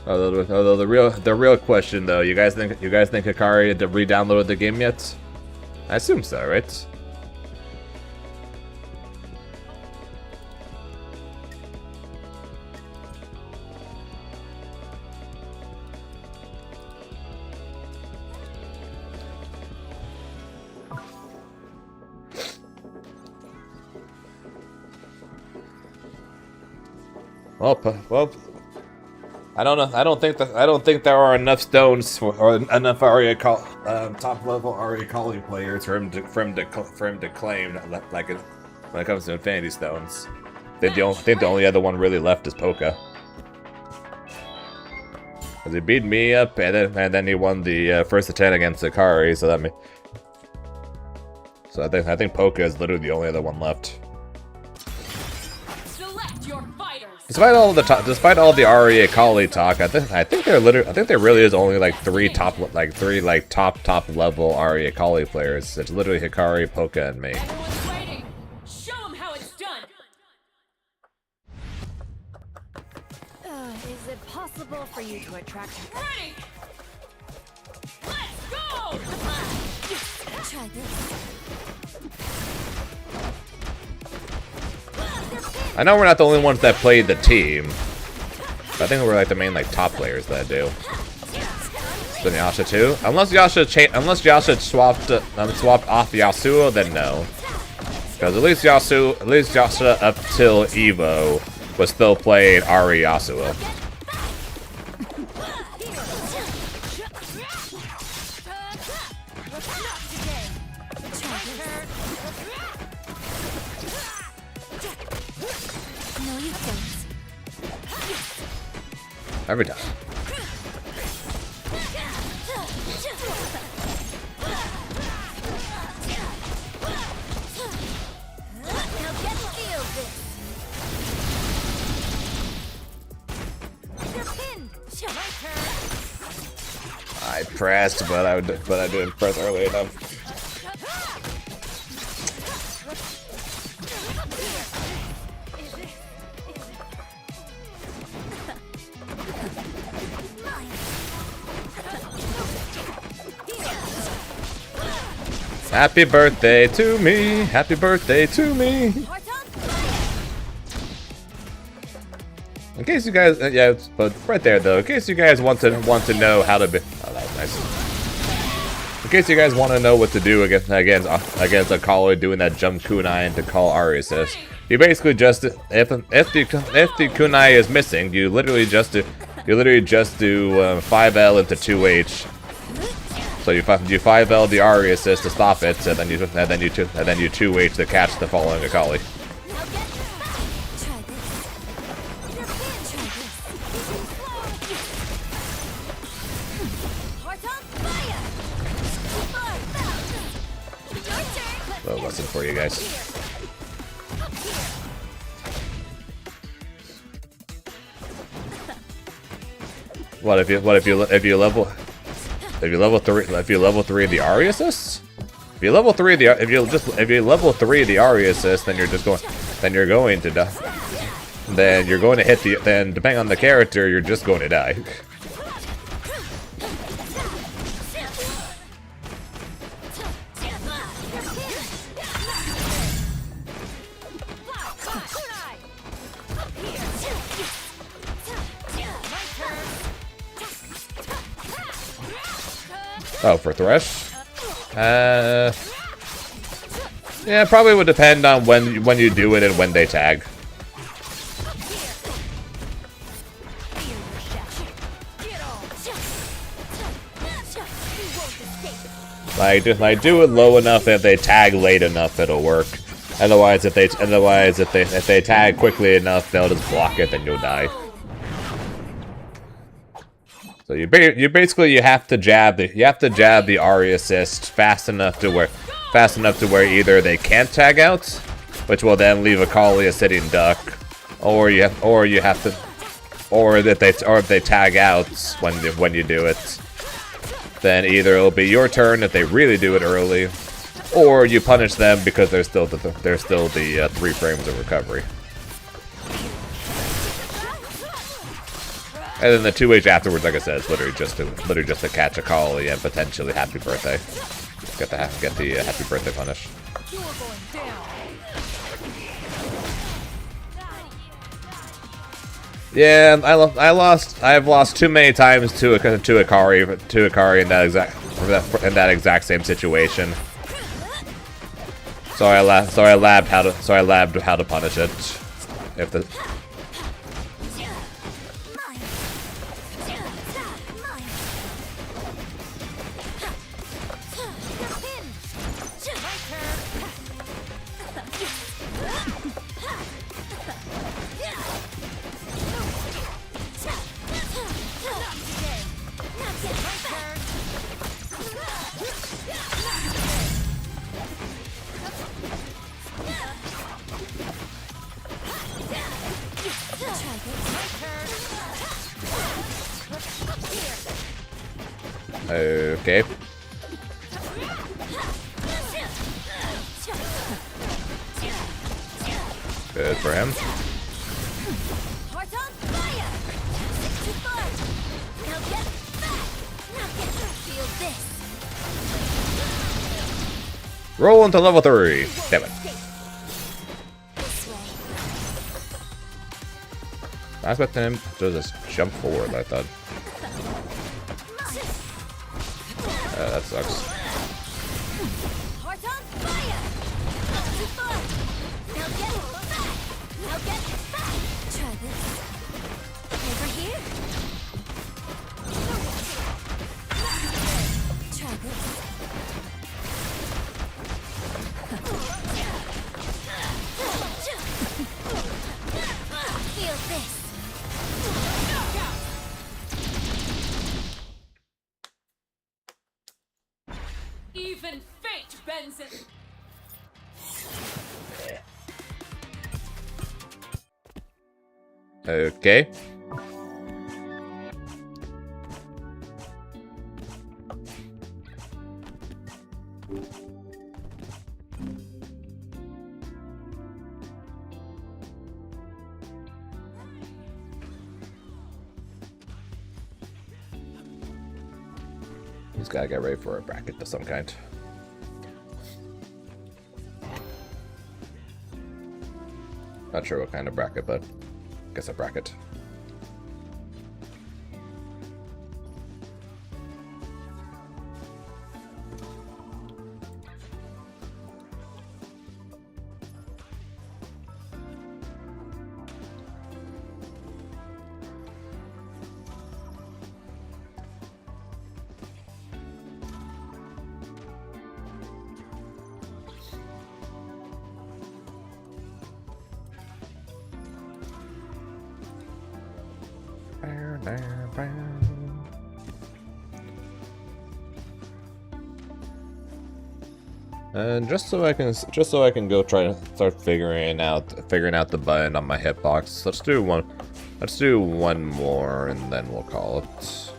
Although the real question though, you guys think Hikari had re-downloaded the game yet? I assume so, right? Well, I don't know. I don't think there are enough stones or enough top level Aria Kali players for him to claim like when it comes to Infinity Stones. I think the only other one really left is Poka. Cause he beat me up and then he won the first attempt against Hikari. So I think Poka is literally the only other one left. Despite all the Aria Kali talk, I think there really is only like three top level Aria Kali players. It's literally Hikari, Poka, and me.
Everyone's waiting. Show them how it's done.
Is it possible for you to attract?
Ready. Let's go.
Try this.
I know we're not the only ones that played the team, but I think we're like the main top players that do. Then Yasha too, unless Yasha swapped off Yasuo, then no. Because at least Yasha up till Evo was still playing Ari Yasuo. Every time. I pressed, but I didn't press early enough. Happy birthday to me! Happy birthday to me! In case you guys, yeah, but right there though. In case you guys want to know how to be, oh, that was nice. In case you guys want to know what to do against a caller doing that jump kunai into call Ari assist, you basically just if the kunai is missing, you literally just do 5L into 2H. So you 5L the Ari assist to stop it, and then you 2H to catch the following Akali. A lesson for you guys. What if you level 3 the Ari assists? If you level 3 the Ari assist, then you're going to die. Then you're going to hit the depending on the character, you're just going to die. Oh, for Thresh? Yeah, probably would depend on when you do it and when they tag. Like do it low enough that if they tag late enough, it'll work. Otherwise, if they tag quickly enough, they'll just block it, then you'll die. So you have to jab the Ari assist fast enough to where either they can't tag out, which will then leave Akali a sitting duck, or if they tag out when you do it, then either it'll be your turn if they really do it early, or you punish them because there's still the 3 frames of recovery. And then the 2H afterwards, like I said, is literally just to catch Akali and potentially happy birthday. Get the happy birthday punish. Yeah, I've lost too many times to Akari in that exact same situation. So I labbed how to punish it. If the Okay. Good for him. Roll into level 3. Damn it. I was expecting him to just jump forward, I thought. That sucks.
Even fate bends it.
Okay. Just gotta get ready for a bracket of some kind. Not sure what kind of bracket, but I guess a bracket. And just so I can go try to start figuring out the button on my hitbox. Let's do one more and then we'll call it.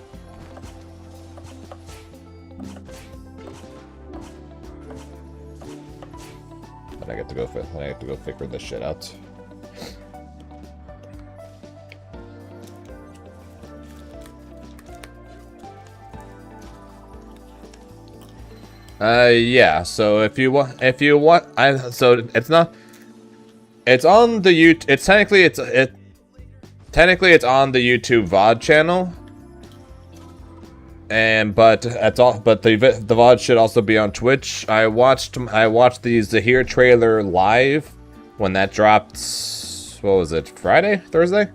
Then I get to go figure this shit out. Yeah. So if you want, so it's not. It's on the YouTube. Technically it's on the YouTube VOD channel. But that's all. But the VOD should also be on Twitch. I watched the Zahir trailer live when that dropped. What was it? Thursday?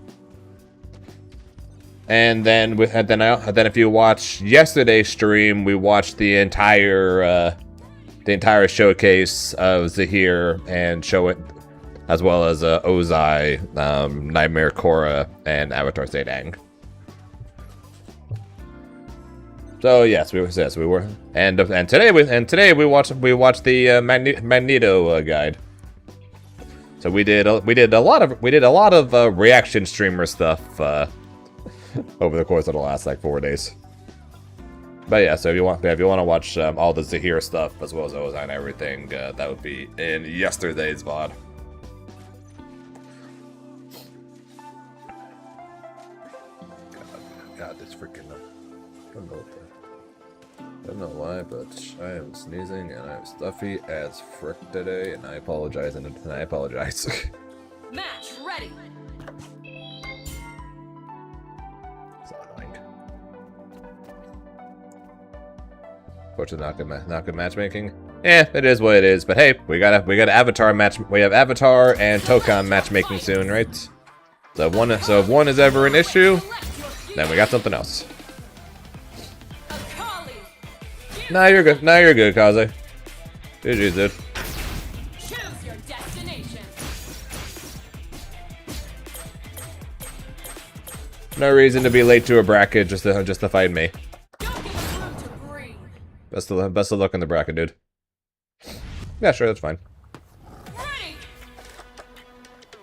And then if you watch yesterday's stream, we watched the entire showcase of Zahir and show it, as well as Ozai, Nightmare Korra, and Avatar Zedang. So yes, we were, and today we watched the Magneto guide. So we did a lot of reaction streamer stuff over the course of the last like 4 days. But yeah, so if you want to watch all the Zahir stuff as well as Ozai and everything, that would be in yesterday's VOD. God, this freaking I don't know why, but I am sneezing and I'm stuffy as frick today, and I apologize, and I apologize.
Match ready.
So annoying. Fortunately, not good matchmaking. It is what it is. But hey, we got Avatar match. We have Avatar and Tokon matchmaking soon, right? So if one is ever an issue, then we got something else. Nah, you're good. Nah, you're good, Kaze. GG's, dude.
Choose your destination.
No reason to be late to a bracket just to fight me.
Don't give us room to breathe.
Best of luck in the bracket, dude. Yeah, sure, that's fine.
Ready.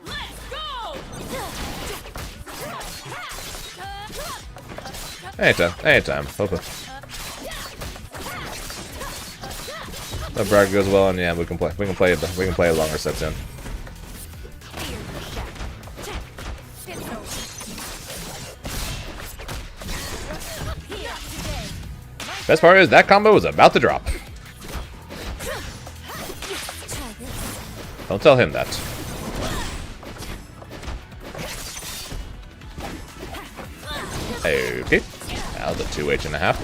Let's go.
Anytime. Hopefully. The bracket goes well, and yeah, we can play a longer set soon. Best part is that combo was about to drop. Don't tell him that. Okay, that was a 2H&a.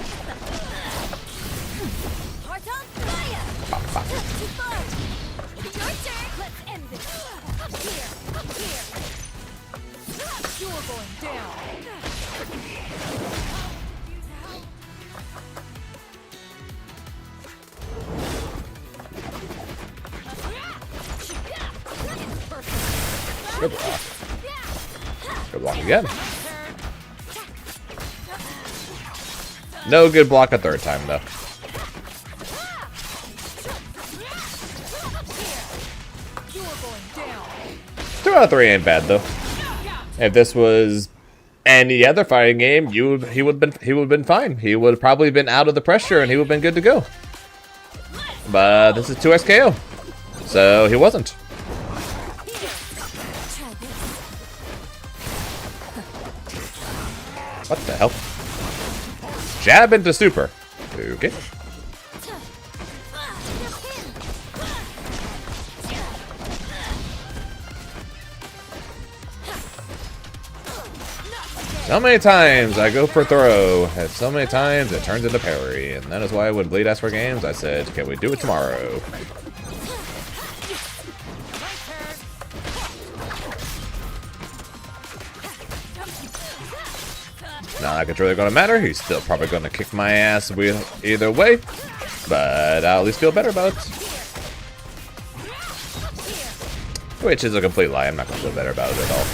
Good block. Good block again. No good block a third time, though. 2 out of 3 ain't bad, though. If this was any other fighting game, he would have been fine. He would have probably been out of the pressure, and he would have been good to go. But this is 2x KO, so he wasn't. What the hell? Jab into super. Okay. So many times I go for throw, and so many times it turns into parry, and that is why when Bleed asked for games, I said, can we do it tomorrow? Not like it's really gonna matter. He's still probably gonna kick my ass either way, but I'll at least feel better about it. Which is a complete lie. I'm not gonna feel better about it at all.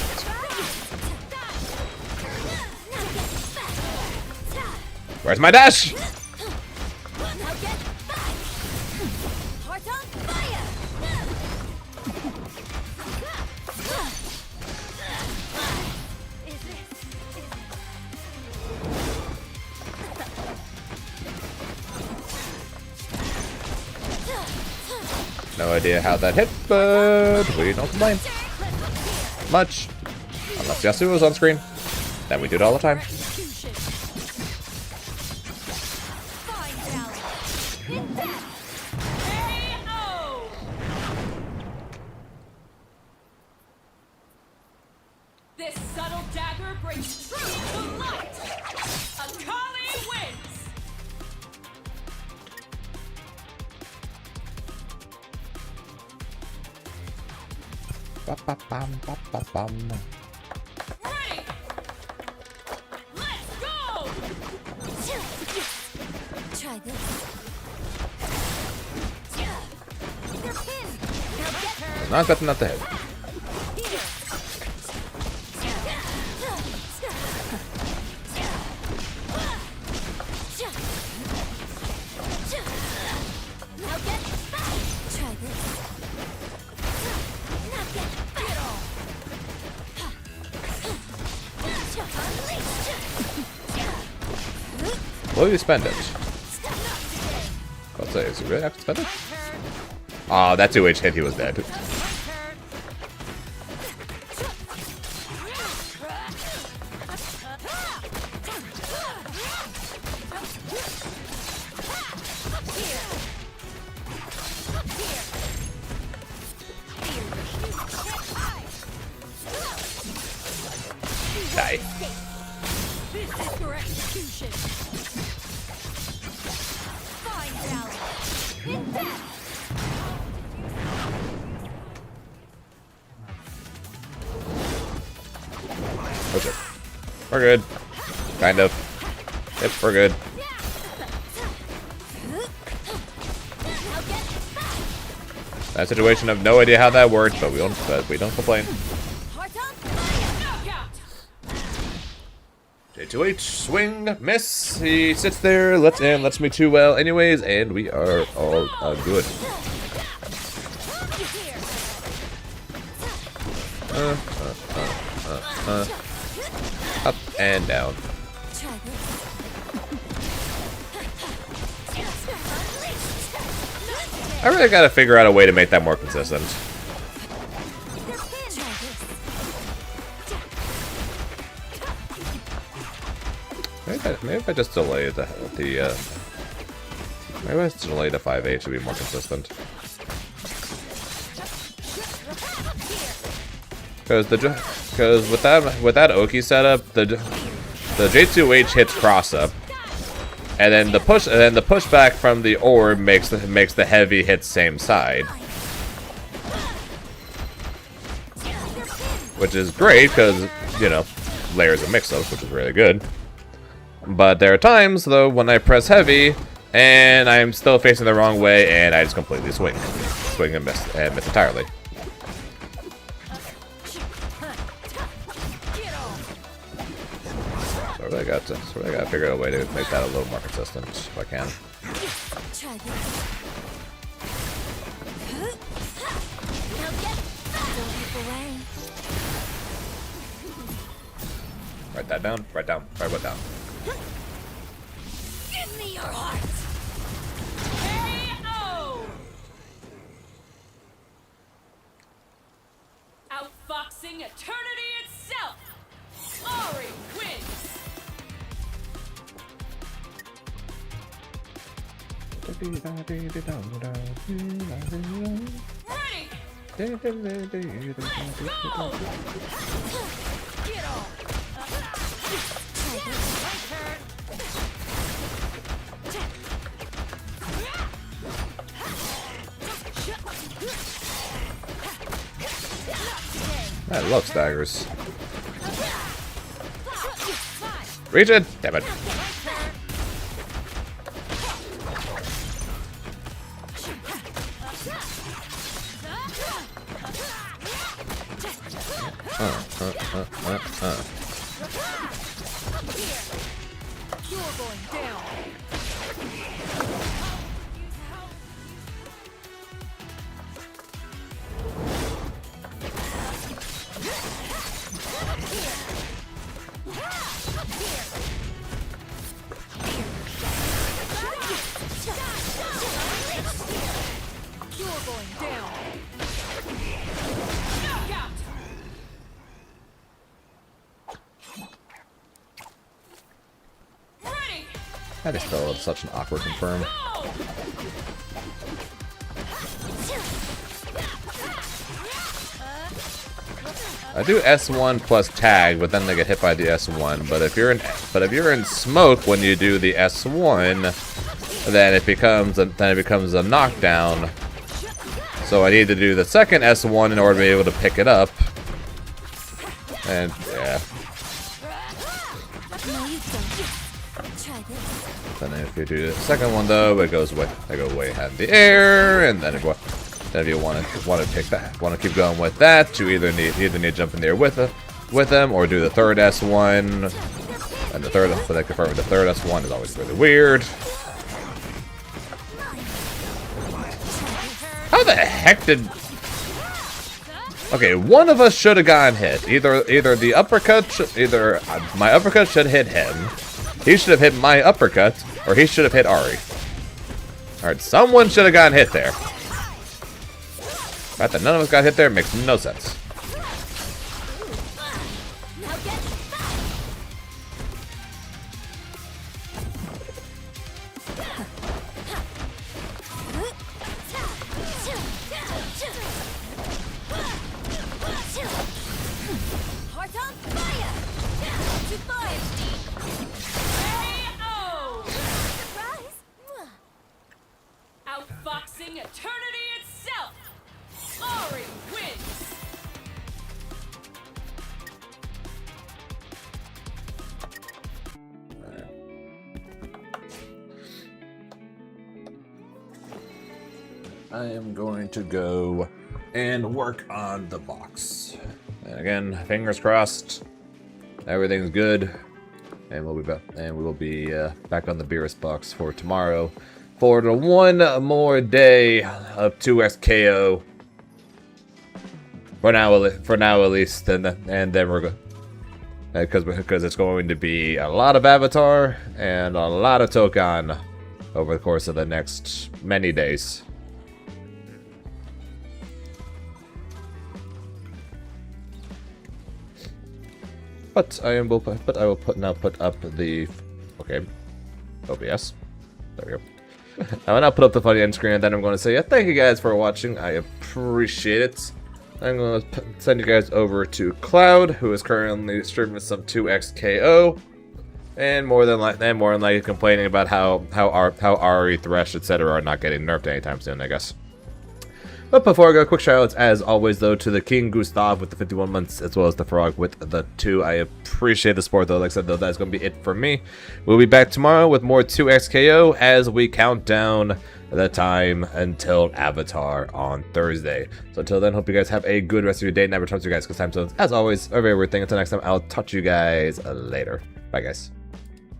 Where's my dash?
Now get back! Heart on fire! Is this...
No idea how that hit, but we don't complain much. Unless Yasuo's on screen. Then we do it all the time.
Execution. Fine balance. Hit that!
KO! This subtle dagger brings truth to light. Akali wins.
Ba-ba-bam, ba-ba-bam.
Ready. Let's go.
Try this. You're pinned. Now get her.
Not good enough to hit.
Here. Now get back. Try this. Now get back.
Will you spend it? I'll say, is he really have to spend it? Oh, that 2H hit, he was dead. Die.
This is your execution. Fine balance. Hit that.
Okay. We're good. Kind of. Yep, we're good.
Now get back.
That situation of no idea how that worked, but we don't complain.
Heart on fire.
Knockout.
J2H, swing, miss. He sits there, lets me too well anyways, and we are all good. Up and down.
Try this.
I really gotta figure out a way to make that more consistent.
Try this.
Maybe if I just delay maybe I just delay the 5H to be more consistent. Because with that Oki setup, the J2H hits cross up, and then the pushback from the orb makes the heavy hit same side, which is great because layers of mix-ups, which is really good. But there are times though when I press heavy and I'm still facing the wrong way and I just completely swing and miss entirely. So I really got to figure out a way to make that a little more consistent if I can.
Try this. Now get back. Don't leap away.
Write that down. Write what down.
Give me your heart.
KO. Outfoxing eternity itself. Ori wins. Ready. Go.
Get off.
I love staggers. Reach it! Damn it.
You're going down.
I just felt it was such an awkward confirm. I do S1 plus tag, but then they get hit by the S1. But if you're in smoke when you do the S1, then it becomes a knockdown. So I need to do the second S1 in order to be able to pick it up. And yeah.
No, you don't. Try this.
Then if you do the second one though, it goes way ahead in the air, and then if you want to pick that, want to keep going with that, you either need to jump in there with them, or do the third S1. And the third, but they confirm the third S1 is always really weird. How the heck did? Okay, one of us should have gotten hit. Either the uppercut, my uppercut should hit him. He should have hit my uppercut, or he should have hit Ari. Alright, someone should have gotten hit there. The fact that none of us got hit there makes no sense.
Now get back. Heart on fire. To fire. Surprise.
Outboxing eternity itself! Ari wins!
I am going to go and work on the box. And again, fingers crossed, everything's good, and we'll be back. And we will be back on the Beerus box for tomorrow for the one more day of 2x KO. For now at least, and then we're good. Because it's going to be a lot of Avatar and a lot of Tokon over the course of the next many days. But I will put up the OBS. There we go. I will now put up the funny end screen, and then I'm going to say, yeah, thank you guys for watching. I appreciate it. I'm going to send you guys over to Cloud, who is currently streaming some 2xKO, and more than likely complaining about how Ari, Thresh, etc. are not getting nerfed anytime soon, I guess. But before I go, quick shoutouts as always though to the King Gustav with the 51 months, as well as the Frog with the 2. I appreciate the support though. Like I said though, that's going to be it for me. We'll be back tomorrow with more 2xKO as we count down the time until Avatar on Thursday. So until then, hope you guys have a good rest of your day. And never talk to you guys because time zones, as always, are very weird thing. Until next time, I'll talk to you guys later. Bye guys.